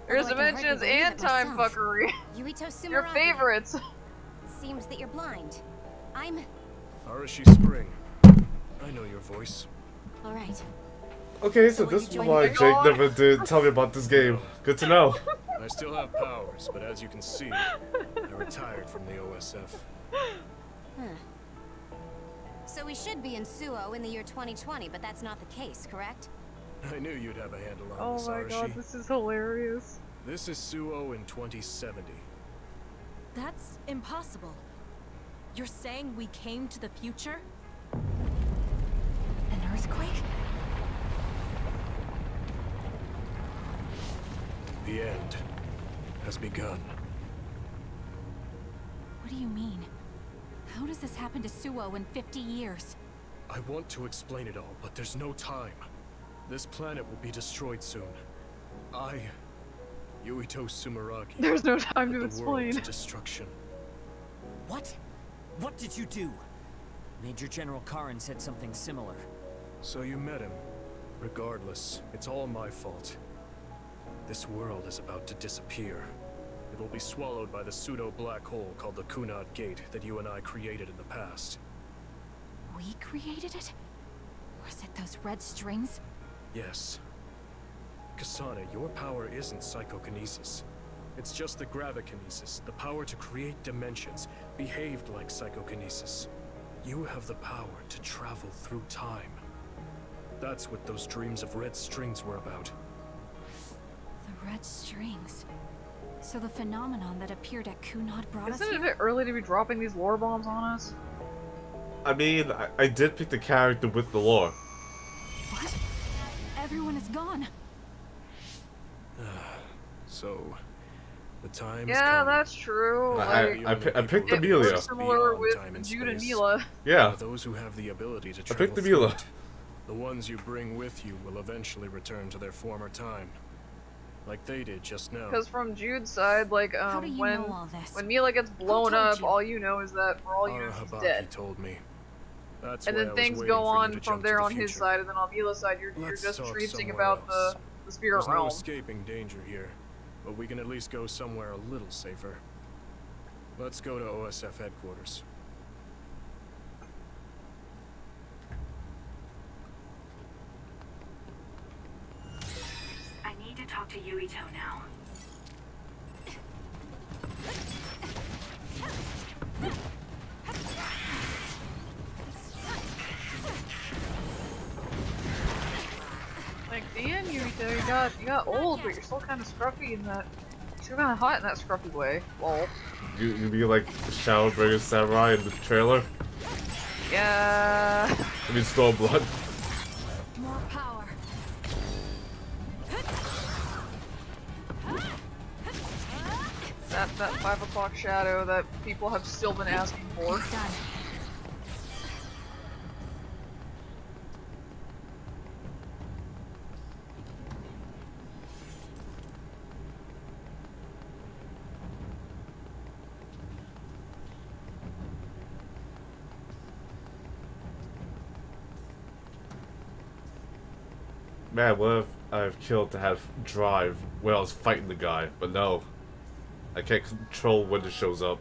There's Although I can dimensions hardly believe and it time myself. fuckery. Yuito Sumeragi. Your favorites. It seems that you're blind. I'm... Arashi Spring. I know your voice. Alright. Okay, so this is why Jake never did tell me about this game. Good to know. I still have powers, but as you can see, I retired from the OSF. Huh. So we should be in Suo in the year 2020, but that's not the case, correct? I knew you'd have a handle on Oh this, my Arashi. god, this is hilarious. This is Suo in 2070. That's impossible. You're saying we came to the future? An earthquake? The end has begun. What do you mean? How does this happen to Suo in 50 years? I want to explain it all, but there's no time. This planet will be destroyed soon. I, Yuito Sumeragi, There's no time to led the world explain. to destruction. What? What did you do? Major General Karin said something similar. So you met him. Regardless, it's all my fault. This world is about to disappear. It will be swallowed by the pseudo-black hole called the Kunad Gate that you and I created in the past. We created it? Was it those red strings? Yes. Kasane, your power isn't psychokinesis. It's just the gravikinesis, the power to create dimensions, behaved like psychokinesis. You have the power to travel through time. That's what those dreams of red strings were about. The red strings. So the phenomenon that appeared at Kunad brought us Isn't it a here? bit early to be dropping these lore bombs on us? I mean, I did pick the character with the lore. What? Everyone is gone. So, the time Yeah, that's true. I picked it Amelia. was similar Beyond with time and Jude and space. Mila. Yeah. Are those who have the ability to I travel picked through Amelia. it. The ones you bring with you will eventually return to their former time. Like they did just now. Because from Jude's side, like, How do you when know all this? when Mila gets blown told up, you? all you know is that for all you know, she's Habaki dead. told me. That's And why I then was things waiting go for you on to from jump to there the on his future. side, and then on Mila's side, you're Let's just talk traipsing somewhere about else. the spirit There's no realm. escaping danger here, but we can at least go somewhere a little safer. Let's go to OSF headquarters. I need to talk to Yuito now. Like, damn, Yuito, you got old, but you're still kind of scruffy in that. You're kind of hot in that scruffy way. Lol. You be like Shadowbringer Samurai in the trailer? Yeah. I mean, Stormblood. More power. That 5 o'clock shadow that people have still been asking for. Man, what if I've killed to have drive when I was fighting the guy? But no. I can't control when it shows up.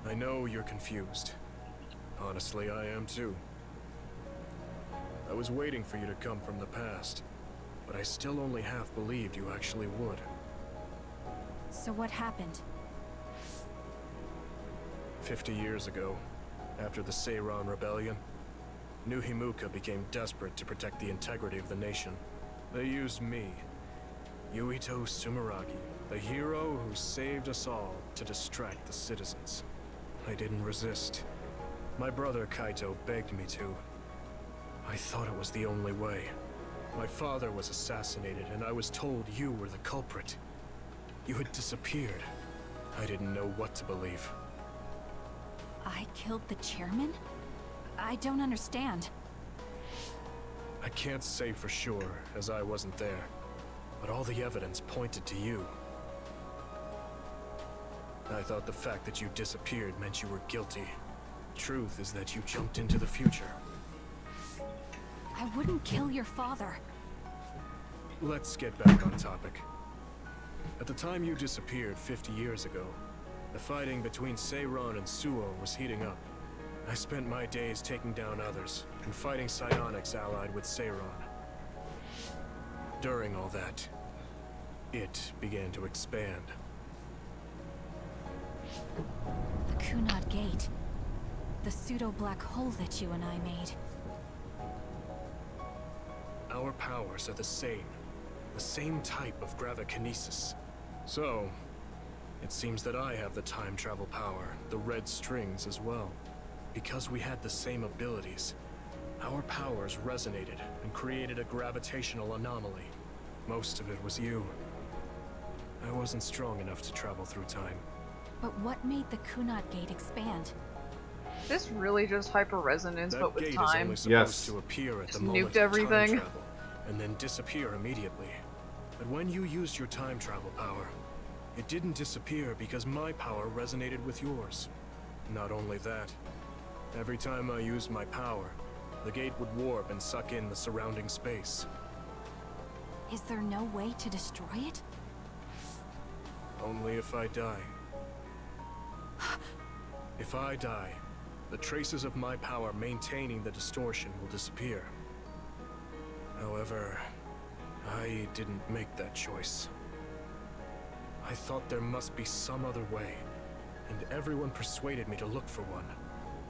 I know you're confused. Honestly, I am too. I was waiting for you to come from the past, but I still only half believed you actually would. So what happened? 50 years ago, after the Seiran Rebellion, New Himuka became desperate to protect the integrity of the nation. They used me, Yuito Sumeragi, the hero who saved us all, to distract the citizens. I didn't resist. My brother Kaito begged me to. I thought it was the only way. My father was assassinated, and I was told you were the culprit. You had disappeared. I didn't know what to believe. I killed the chairman? I don't understand. I can't say for sure, as I wasn't there, but all the evidence pointed to you. I thought the fact that you disappeared meant you were guilty. Truth is that you jumped into the future. I wouldn't kill your father. Let's get back on topic. At the time you disappeared 50 years ago, the fighting between Seiran and Suo was heating up. I spent my days taking down others, and fighting psionics allied with Seiran. During all that, it began to expand. The Kunad Gate. The pseudo-black hole that you and I made. Our powers are the same type of gravikinesis. So, it seems that I have the time travel power, the red strings as well. Because we had the same abilities, our powers resonated and created a gravitational anomaly. Most of it was you. I wasn't strong enough to travel through time. But what made the Kunad Gate expand? This really just hyper-resonance, but with gate time. is only supposed to appear at the Just moment nuked of everything. time travel, and then disappear immediately. But when you used your time travel power, it didn't disappear because my power resonated with yours. Not only that, every time I used my power, the gate would warp and suck in the surrounding space. Is there no way to destroy it? Only if I die. If I die, the traces of my power maintaining the distortion will disappear. However, I didn't make that choice. I thought there must be some other way, and everyone persuaded me to look for one.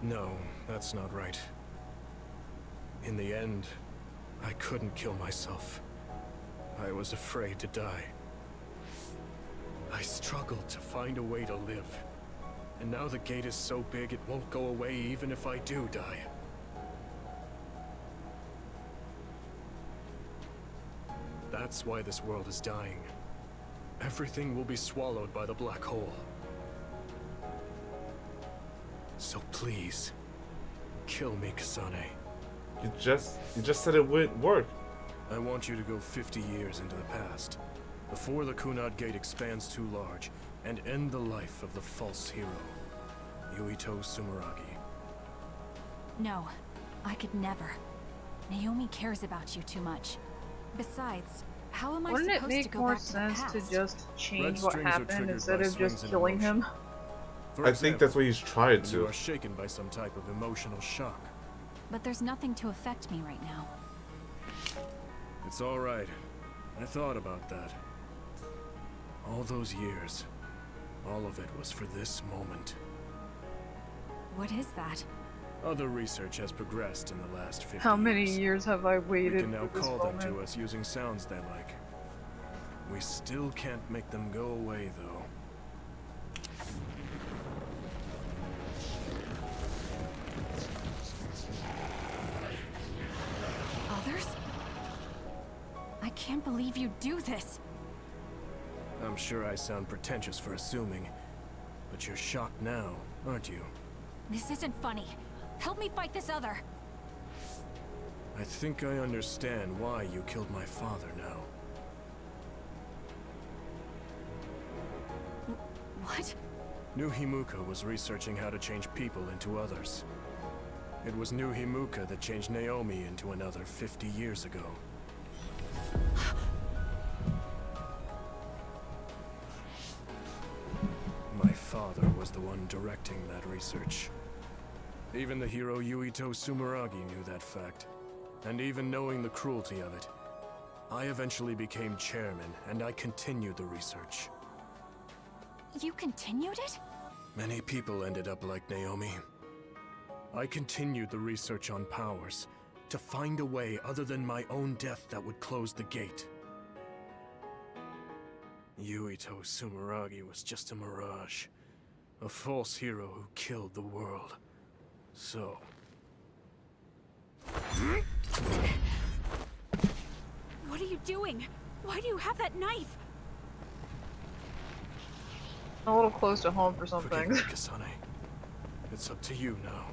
No, that's not right. In the end, I couldn't kill myself. I was afraid to die. I struggled to find a way to live. And now the gate is so big it won't go away even if I do die. That's why this world is dying. Everything will be swallowed by the black hole. So please, kill me, Kasane. You just said it wouldn't work. I want you to go 50 years into the past, before the Kunad Gate expands too large, and end the life of the false hero, Yuito Sumeragi. No, I could never. Naomi cares about you too much. Besides, how am I Wouldn't it supposed to make go more back to the sense past? to just change Red what strings are happened triggered instead by of just swings in killing him? emotion. For I think that's what he's trying You to. are shaken by some type of emotional shock. But there's nothing to affect me right now. It's all right. I thought about that. All those years, all of it was for this moment. What is that? Other research has progressed in the last 50 How many years. years have I We waited can now for this call moment? them to us using sounds they like. We still can't make them go away, though. Others? I can't believe you do this. I'm sure I sound pretentious for assuming, but you're shocked now, aren't you? This isn't funny. Help me fight this other. I think I understand why you killed my father now. What? New Himuka was researching how to change people into others. It was New Himuka that changed Naomi into another 50 years ago. father was the one directing that research. Even the hero Yuito Sumeragi knew that fact. And even knowing the cruelty of it, I eventually became chairman, and I continued the research. You continued it? Many people ended up like Naomi. I continued the research on powers, to find a way other than my own death that would close the gate. Yuito Sumeragi was just a mirage. A false hero who killed the world. So... What are you doing? Why do you have that knife? A little close to home for some things. Forgive me, Kasane. It's up to you now.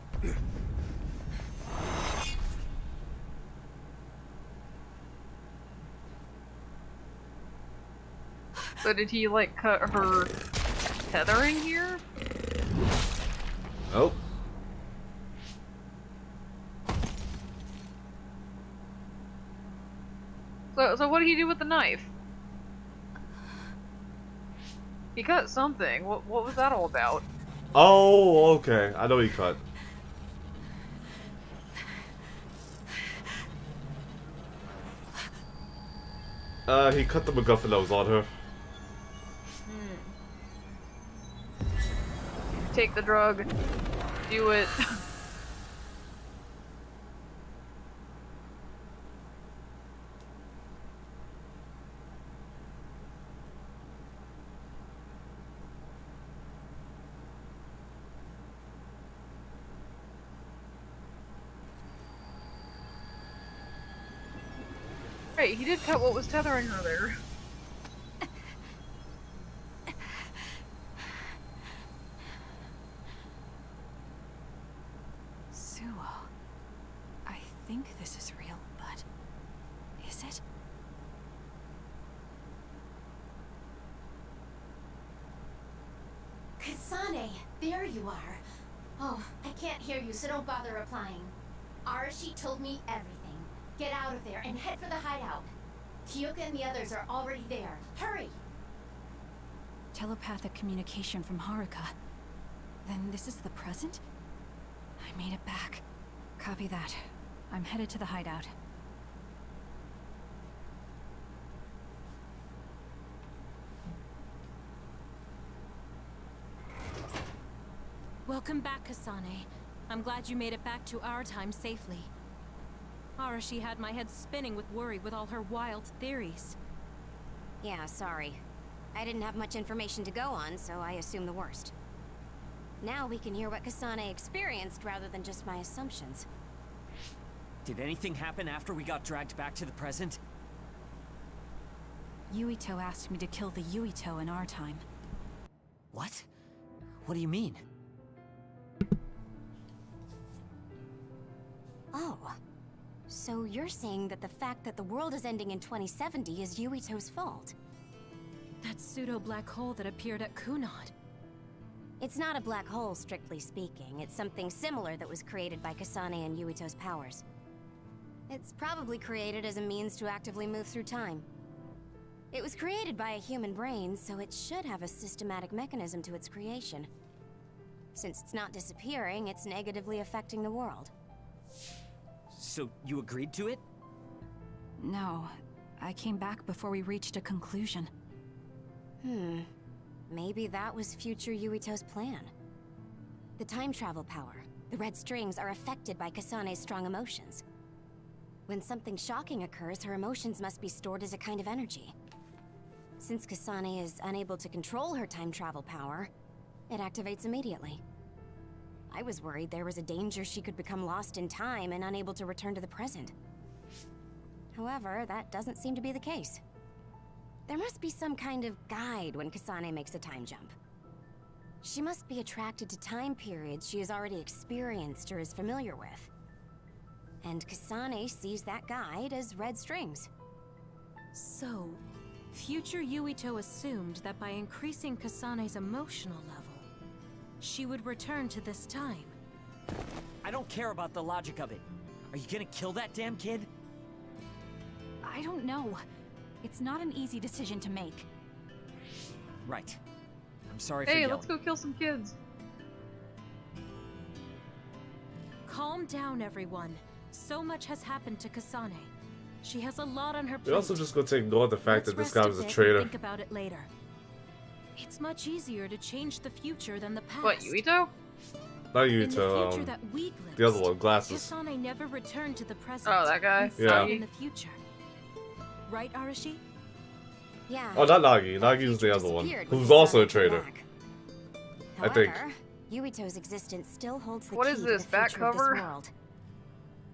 So did he, like, cut her tethering here? Oh. So what did he do with the knife? He cut something. What was that all about? Oh, okay. I know he cut. He cut the MacGuffin that was on her. Take the drug. Do it. Right, he did cut what was tethering her there. Suo. I think this is real, but... is it? Kasane, there you are. Oh, I can't hear you, so don't bother replying. Arashi told me everything. Get out of there and head for the hideout. Kyoka and the others are already there. Hurry! Telepathic communication from Haruka. Then this is the present? I made it back. Copy that. I'm headed to the hideout. Welcome back, Kasane. I'm glad you made it back to our time safely. Arashi had my head spinning with worry with all her wild theories. Yeah, sorry. I didn't have much information to go on, so I assumed the worst. Now we can hear what Kasane experienced rather than just my assumptions. Did anything happen after we got dragged back to the present? Yuito asked me to kill the Yuito in our time. What? What do you mean? Oh. So you're saying that the fact that the world is ending in 2070 is Yuito's fault? That pseudo-black hole that appeared at Kunad. It's not a black hole, strictly speaking. It's something similar that was created by Kasane and Yuito's powers. It's probably created as a means to actively move through time. It was created by a human brain, so it should have a systematic mechanism to its creation. Since it's not disappearing, it's negatively affecting the world. So you agreed to it? No. I came back before we reached a conclusion. Maybe that was future Yuito's plan. The time travel power, the red strings, are affected by Kasane's strong emotions. When something shocking occurs, her emotions must be stored as a kind of energy. Since Kasane is unable to control her time travel power, it activates immediately. I was worried there was a danger she could become lost in time and unable to return to the present. However, that doesn't seem to be the case. There must be some kind of guide when Kasane makes a time jump. She must be attracted to time periods she has already experienced or is familiar with. And Kasane sees that guide as red strings. So, future Yuito assumed that by increasing Kasane's emotional level, she would return to this time. I don't care about the logic of it. Are you gonna kill that damn kid? I don't know. It's not an easy decision to make. Right. I'm sorry for Hey, yelling. let's go kill some kids. Calm down, everyone. So much has happened to Kasane. She has a lot on her plate. We're also just going to ignore the fact that this guy was a Let's rest bit and traitor. think about it later. It's much easier to change the future than the past. What, Yuito? Not In the Yuito, future that we glimpsed, the other one, glasses. Kasane never returned to the present. Oh, that guy? And Yeah. stayed in the future. Right, Arashi? Yeah. Oh, not Nagi. Nagi's the other one, disappeared when who's he also saw a it traitor. back. I think. However, Yuito's existence still holds the What key is to this, the back future of cover? this world.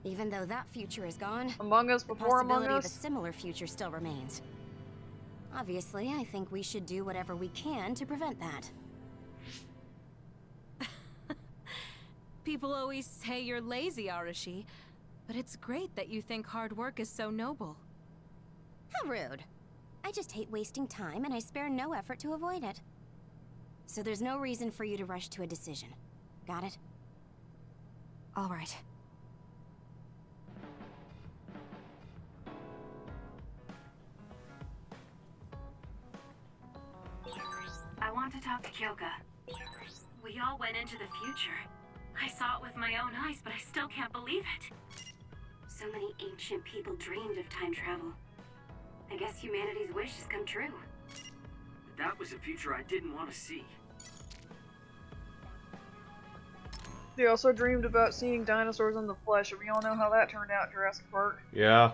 Even though that future is gone, Among Us the before Among possibility of a Us? similar future still remains. Obviously, I think we should do whatever we can to prevent that. People always say you're lazy, Arashi. But it's great that you think hard work is so noble. How rude. I just hate wasting time and I spare no effort to avoid it. So there's no reason for you to rush to a decision. Got it? All right. I want to talk to Kyoka. We all went into the future. I saw it with my own eyes, but I still can't believe it. So many ancient people dreamed of time travel. I guess humanity's wish has come true. But that was a future I didn't want to see. They also dreamed about seeing dinosaurs in the flesh, and we all know how that turned out in Jurassic Park. Yeah.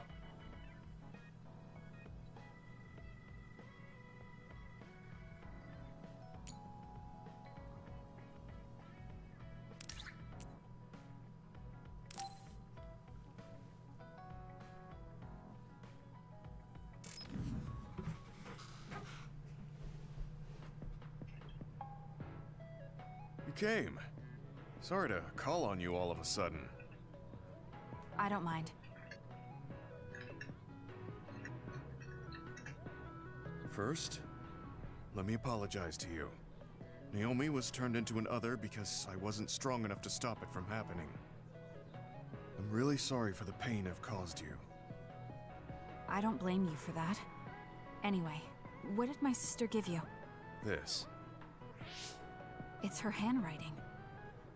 You came. Sorry to call on you all of a sudden. I don't mind. First, let me apologize to you. Naomi was turned into an other because I wasn't strong enough to stop it from happening. I'm really sorry for the pain I've caused you. I don't blame you for that. Anyway, what did my sister give you? This. It's her handwriting.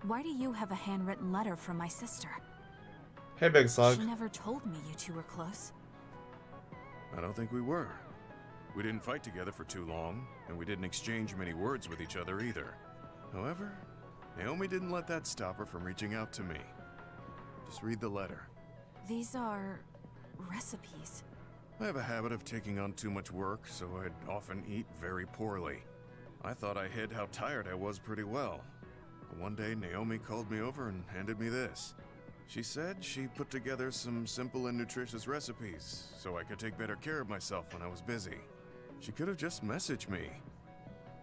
Why do you have a handwritten letter from my sister? Hey, Big Slug. She never told me you two were close. I don't think we were. We didn't fight together for too long, and we didn't exchange many words with each other either. However, Naomi didn't let that stop her from reaching out to me. Just read the letter. These are recipes. I have a habit of taking on too much work, so I'd often eat very poorly. I thought I hid how tired I was pretty well. But one day, Naomi called me over and handed me this. She said she put together some simple and nutritious recipes, so I could take better care of myself when I was busy. She could have just messaged me,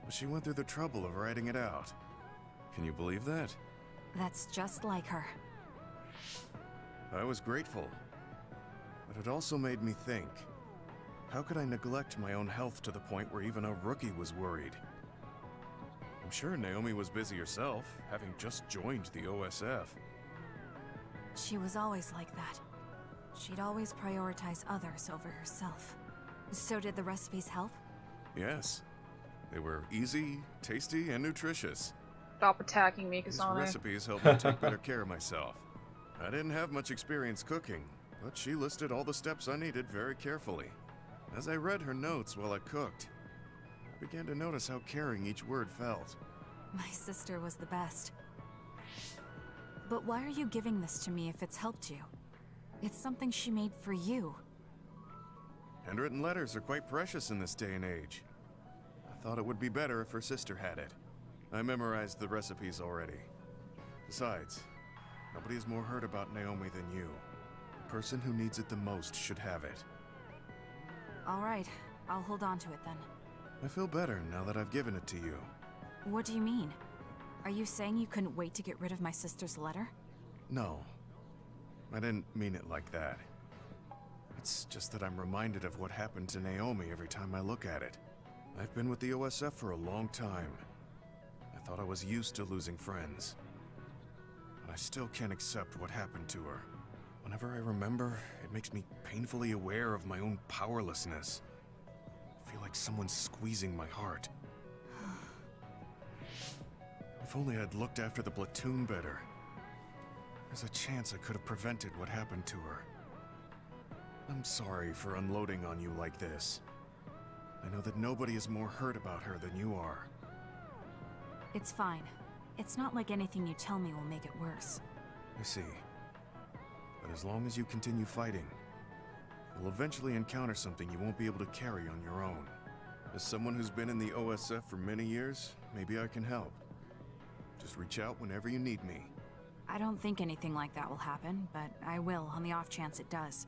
but she went through the trouble of writing it out. Can you believe that? That's just like her. I was grateful, but it also made me think. How could I neglect my own health to the point where even a rookie was worried? I'm sure Naomi was busy herself, having just joined the OSF. She was always like that. She'd always prioritize others over herself. So did the recipes help? Yes. They were easy, tasty, and nutritious. Stop attacking me, These Kasane. recipes helped me take better care of myself. I didn't have much experience cooking, but she listed all the steps I needed very carefully. As I read her notes while I cooked, I began to notice how caring each word felt. My sister was the best. But why are you giving this to me if it's helped you? It's something she made for you. Handwritten letters are quite precious in this day and age. I thought it would be better if her sister had it. I memorized the recipes already. Besides, nobody is more hurt about Naomi than you. The person who needs it the most should have it. All right, I'll hold on to it then. I feel better now that I've given it to you. What do you mean? Are you saying you couldn't wait to get rid of my sister's letter? No. I didn't mean it like that. It's just that I'm reminded of what happened to Naomi every time I look at it. I've been with the OSF for a long time. I thought I was used to losing friends. But I still can't accept what happened to her. Whenever I remember, it makes me painfully aware of my own powerlessness. I feel like someone's squeezing my heart. If only I'd looked after the platoon better. There's a chance I could have prevented what happened to her. I'm sorry for unloading on you like this. I know that nobody is more hurt about her than you are. It's fine. It's not like anything you tell me will make it worse. I see. But as long as you continue fighting, you'll eventually encounter something you won't be able to carry on your own. As someone who's been in the OSF for many years, maybe I can help. Just reach out whenever you need me. I don't think anything like that will happen, but I will on the off chance it does.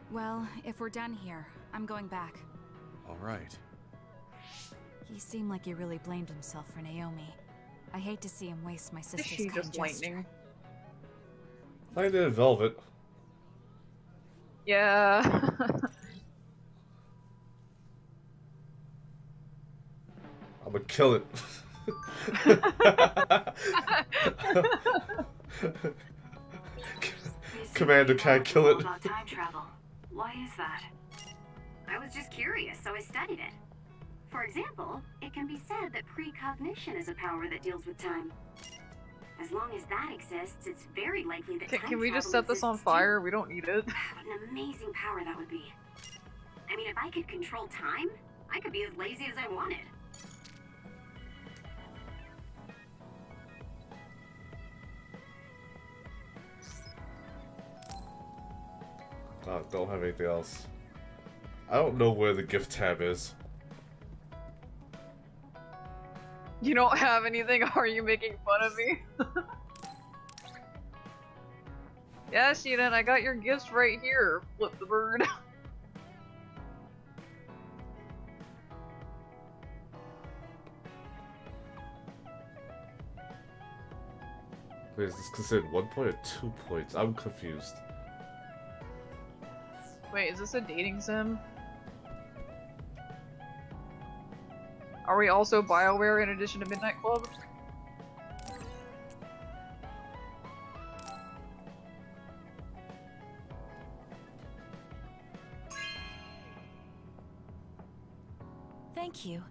Well, if we're done here, I'm going back. All right. He seemed like he really blamed himself for Naomi. I hate to see him waste my sister's she kind just lightning? gesture. Lightning and Velvet. Yeah. I'm gonna kill it. Commander can't kill it. About time travel. Why is that? I was just curious, so I studied it. For example, it can be said that precognition is a power that deals with time. As long as that exists, it's very likely that time Can we just travel set this on exists fire? We don't need it. too. What an amazing power that would be. I mean, if I could control time, I could be as lazy as I wanted. Don't have anything else. I don't know where the gift tab is. You don't have anything? Are you making fun of me? Yeah, Sheeran, I got your gifts right here. Flip the bird. Wait, is this considered 1 point or 2 points? I'm confused. Wait, is this a dating sim? Are we also BioWare in addition to Midnight Club? Thank you.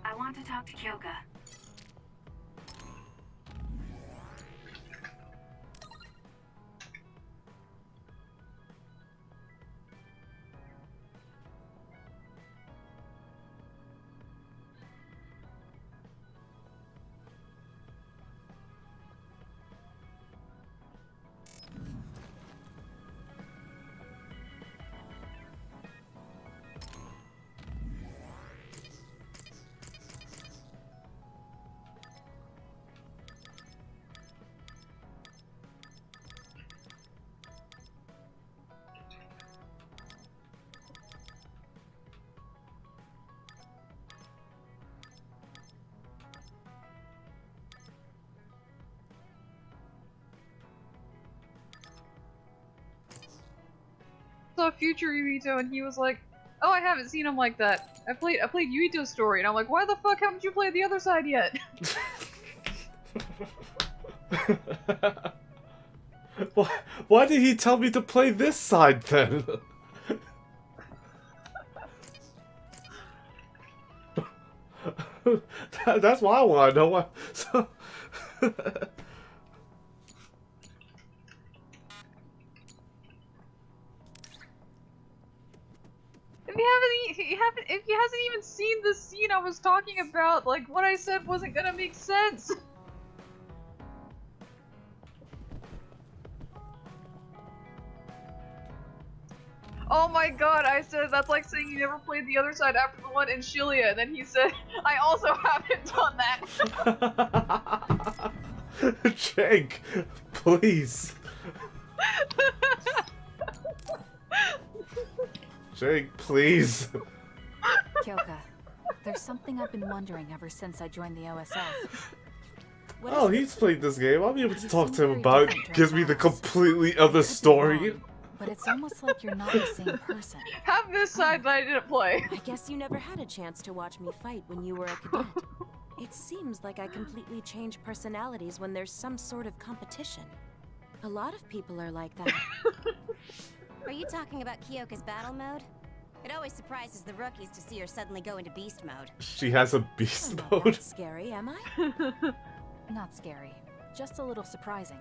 I want to talk to Kyoka. Saw future Yuito and he was like, "Oh, I haven't seen him like that. I played Yuito's story," and I'm like, "Why the fuck haven't you played the other side yet?" Why did he tell me to play this side then? That's why I want to know what. So If he hasn't even seen the scene I was talking about, like what I said wasn't gonna make sense. Oh my god, I said that's like saying you never played the other side after the one in Shilia, and then he said, I also haven't done that. Jake, please. Jake, please. Kyoka, there's something I've been wondering ever since I joined the OSF. Oh, he's played this game. I'll be able to talk to him about it. Gives me the completely other story. But it's almost like you're not the same person. Have this side that I didn't play. I guess you never had a chance to watch me fight when you were a cadet. It seems like I completely change personalities when there's some sort of competition. A lot of people are like that. talking about Kyoka's battle mode? It always surprises the rookies to see her suddenly go into beast mode. She has a beast I'm not mode. that scary, am I? Not scary, just a little surprising.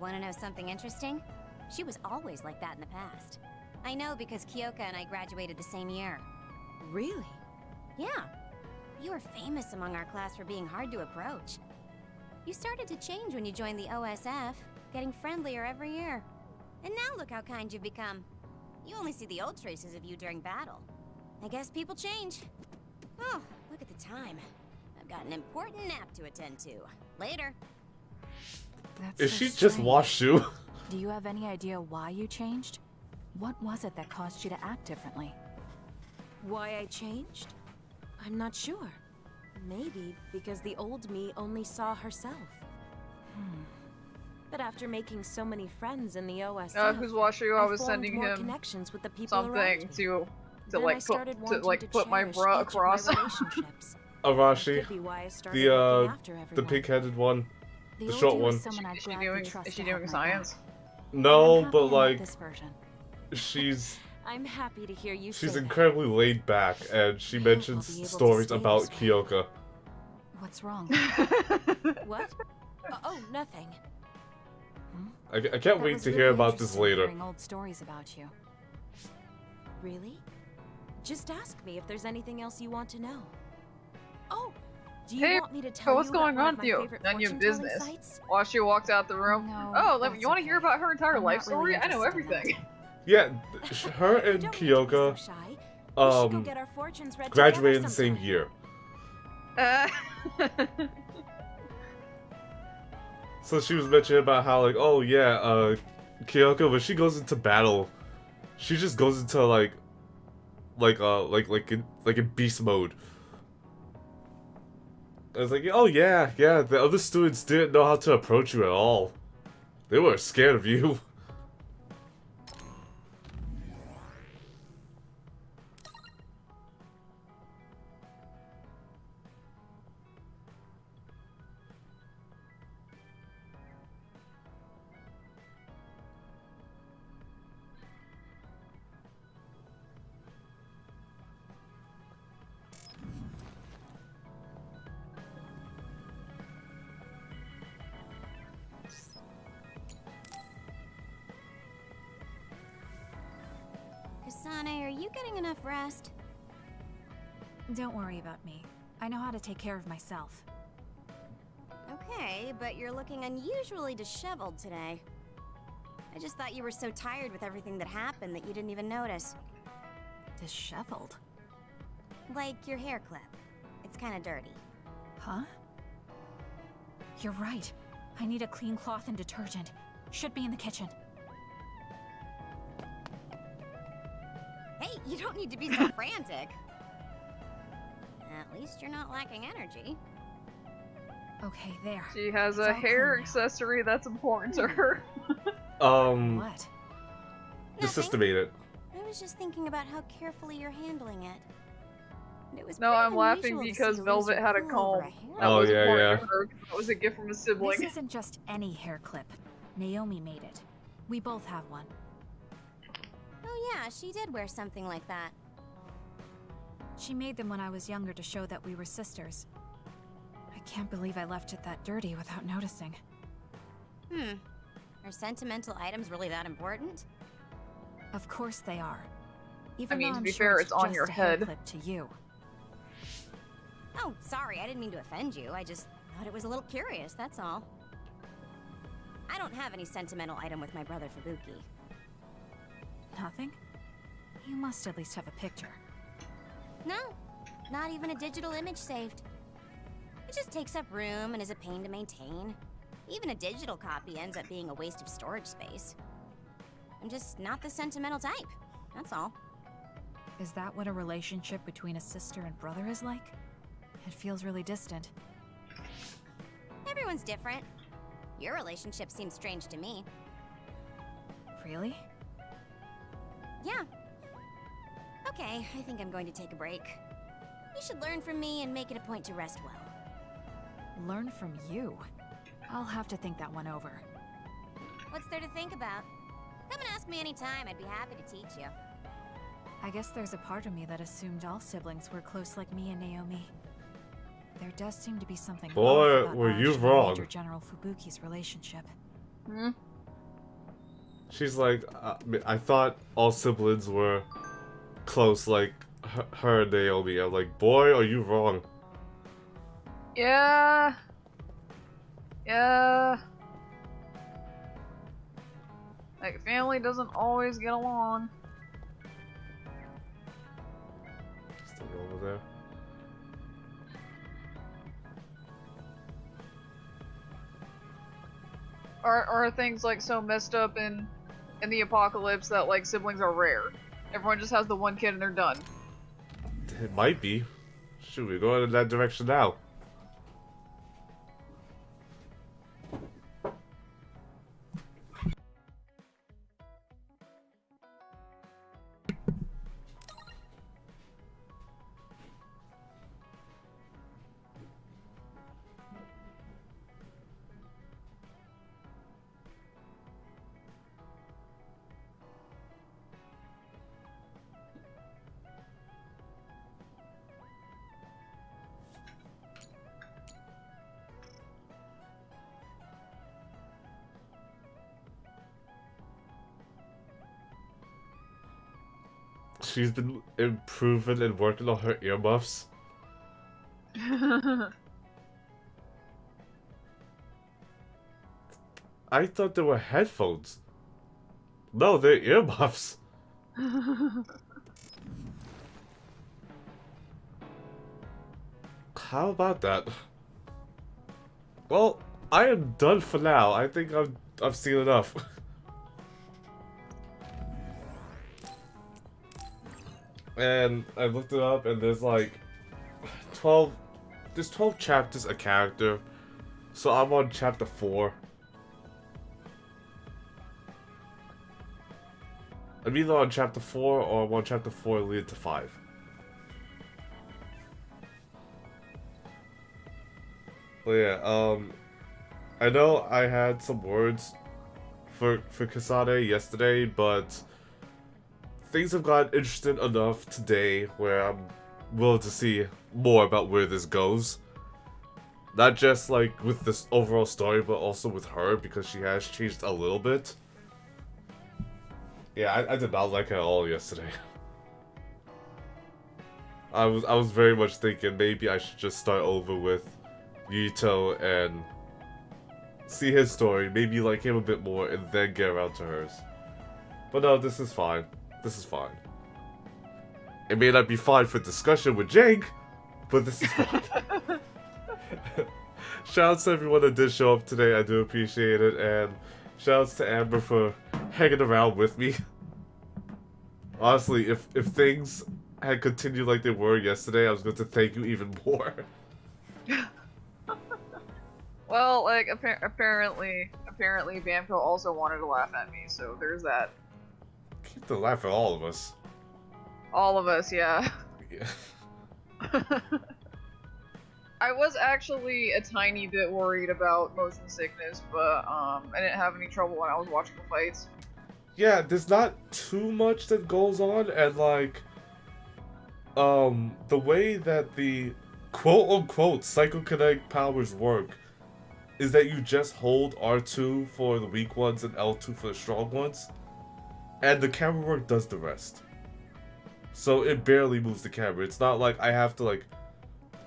Wanna know something interesting? She was always like that in the past. I know because Kyoka and I graduated the same year. Really? Yeah. You were famous among our class for being hard to approach. You started to change when you joined the OSF, getting friendlier every year. And now look how kind you've become. You only see the old traces of you during battle. I guess people change. Oh, look at the time. I've got an important nap to attend to. Later. That's Is so she just strange. washed you? Do you have any idea why you changed? What was it that caused you to act differently? Why I changed? I'm not sure. Maybe because the old me only saw herself. But after making so many friends in the OSF, Who's watching you? I was formed sending more him connections with the people around something me. to Then I like started put wanting to put my cherish bra each of my across. relationships. Arashi, Could be why I started looking after the everyone. pink-headed one, the old short you one. was someone I'd gladly trust Is she to help doing my back. science? No, I'm but happy I met like this version. she's I'm happy to hear you say she's that. incredibly laid back, and she mentions be able to stories stay about this way. Kyoka. What's wrong? What? Oh, nothing. I can't That wait was to really hear about this interesting later. hearing old stories about you. Really? Just ask me if there's anything else you want to know. Oh, do you Hey, want me to tell so what's you about going one on of with my you? favorite None of your fortune-telling business. sites? While she walked out the room. No, Oh, that's you want to hear about her entire I'm life not really story? I know interested in everything. Yeah, her and Kyoka, Get our fortunes read graduated together the same sometime. year. So she was mentioning about how like, oh yeah, Kyoka, when she goes into battle, she just goes into like in beast mode. I was like, oh yeah, the other students didn't know how to approach you at all. They were scared of you. Kasane, are you getting enough rest? Don't worry about me. I know how to take care of myself. Okay, but you're looking unusually disheveled today. I just thought you were so tired with everything that happened that you didn't even notice. Disheveled? Like your hair clip. It's kinda dirty. Huh? You're right. I need a clean cloth and detergent. Should be in the kitchen. Hey, you don't need to be so frantic. At least you're not lacking energy. Okay, there. She has It's a all hair clean now. accessory that's important to her. What? The sister made it. I was just thinking about how carefully you're handling it. And it was No, pretty I'm laughing unusual to because see you lose Velvet your had a cool over comb. a hair. That Oh, was yeah, important yeah. to her 'cause that was a gift from a sibling. This isn't just any hair clip. Naomi made it. We both have one. Oh yeah, she did wear something like that. She made them when I was younger to show that we were sisters. I can't believe I left it that dirty without noticing. Are sentimental items really that important? Of course they are. Even I mean, though to I'm be sure fair, it's on just your a hair head. clip to you. Oh, sorry, I didn't mean to offend you. I just thought it was a little curious, that's all. I don't have any sentimental item with my brother Fubuki. Nothing? You must at least have a picture. No, not even a digital image saved. It just takes up room and is a pain to maintain. Even a digital copy ends up being a waste of storage space. I'm just not the sentimental type, that's all. Is that what a relationship between a sister and brother is like? It feels really distant. Everyone's different. Your relationship seems strange to me. Really? Yeah. Okay, I think I'm going to take a break. You should learn from me and make it a point to rest well. Learn from you? I'll have to think that one over. What's there to think about? Come and ask Ask me anytime, I'd be happy to teach you. I guess there's a part of me that assumed all siblings were close like me and Naomi. There does seem to be something Boy, off about were you Arashi and wrong. Major General Fubuki's relationship. Hmm? She's like, I thought all siblings were close like her and Naomi. I'm like, boy, are you wrong. Yeah. Yeah. Like, family doesn't always get along. Still over there. Are things like so messed up in the apocalypse that like siblings are rare? Everyone just has the one kid and they're done. It might be. Should we go in that direction now? She's been improving and working on her earmuffs. I thought they were headphones. No, they're earmuffs. How about that? Well, I am done for now. I think I've seen enough. And I looked it up, and there's like 12 chapters a character. So I'm on chapter 4. I'm either on chapter 4 or I'm on chapter 4 leading to 5. But yeah, I know I had some words for Kasane yesterday, but things have gotten interesting enough today where I'm willing to see more about where this goes. Not just like with this overall story, but also with her, because she has changed a little bit. Yeah, I did not like her at all yesterday. I was very much thinking maybe I should just start over with Yuto and see his story, maybe like him a bit more, and then get around to hers. But no, this is fine. This is fine. It may not be fine for discussion with Jake, but this is fine. Shoutouts to everyone that did show up today, I do appreciate it, and shoutouts to Amber for hanging around with me. Honestly, if things had continued like they were yesterday, I was going to thank you even more. Well, like, apparently Bamco also wanted to laugh at me, so there's that. Keep the laugh at all of us. All of us, yeah. Yeah. I was actually a tiny bit worried about motion sickness, but I didn't have any trouble when I was watching the fights. Yeah, there's not too much that goes on, and like, the way that the quote-unquote psychokinetic powers work is that you just hold R2 for the weak ones and L2 for the strong ones, and the camera work does the rest. So it barely moves the camera. It's not like I have to like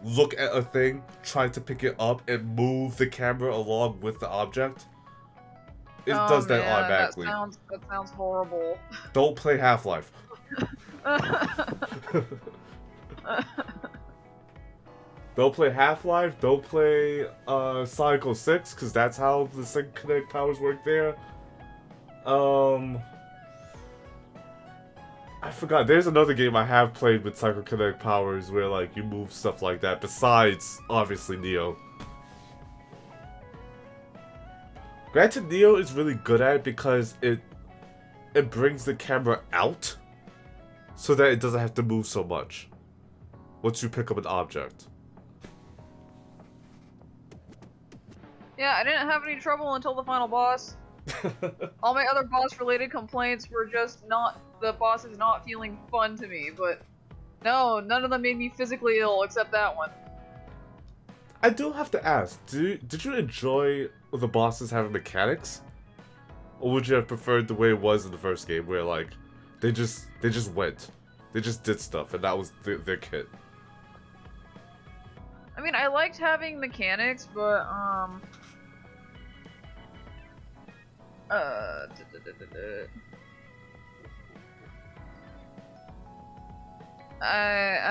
look at a thing, try to pick it up, and move the camera along with the object. It does that automatically. That sounds horrible. Don't play Half-Life. Don't play Half-Life, don't play Sonic 06, because that's how the psychokinetic powers work there. I forgot, there's another game I have played with psychokinetic powers where like you move stuff like that, besides, obviously, Neo. Granted, Neo is really good at it because it brings the camera out so that it doesn't have to move so much once you pick up an object. Yeah, I didn't have any trouble until the final boss. All my other boss-related complaints were just not the bosses not feeling fun to me, but no, none of them made me physically ill except that one. I do have to ask, did you enjoy the bosses having mechanics? Or would you have preferred the way it was in the first game, where like they just went, they just did stuff, and that was their kit? I mean, I liked having mechanics, but I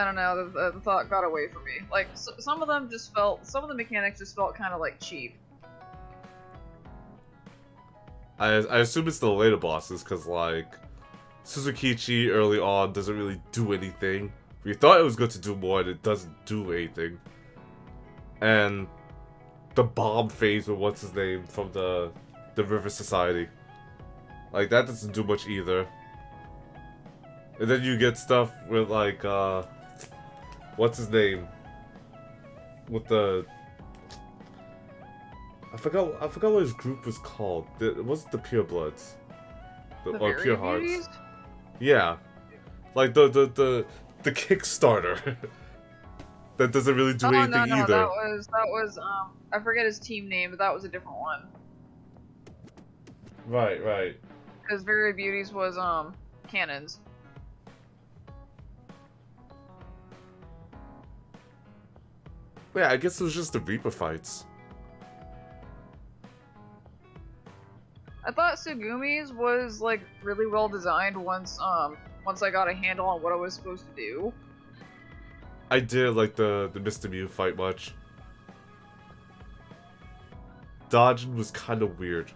don't know, the thought got away from me. Like, some of them just felt, some of the mechanics just felt kind of like cheap. I assume it's the later bosses, because like Suzukichi early on doesn't really do anything. We thought it was going to do more, and it doesn't do anything. And the bomb phase with what's his name from the River Society, like that doesn't do much either. And then you get stuff with like what's his name with the I forgot what his group was called. It wasn't the Pure Bloods, or Pure Hearts. Beauties? Yeah, like the Kickstarter that doesn't really do anything no, either. that was I forget his team name, but that was a different one. Right. Because Very Beauties was cannons. Yeah, I guess it was just the Reaper fights. I thought Sugumi's was like really well designed once I got a handle on what I was supposed to do. I did like the Mr. Mew fight much. Dodging was kind of weird.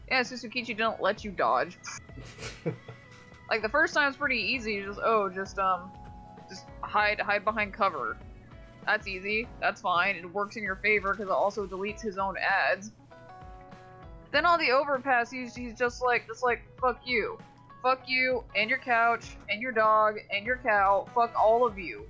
Yeah, Suzukichi didn't let you dodge. Like the first time it's pretty easy. You just hide behind cover. That's easy. That's fine. It works in your favor because it also deletes his own ads. Then on the overpass, he's just like fuck you, and your couch, and your dog, and your cow. Fuck all of you.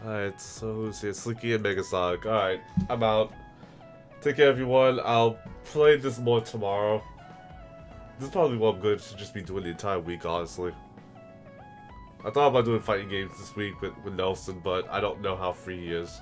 Alright, so who's here? Slinky and Megasonic. Alright, I'm out. Take care, everyone. I'll play this more tomorrow. This is probably what I'm going to just be doing the entire week, honestly. I thought about doing fighting games this week with Nelson, but I don't know how free he is.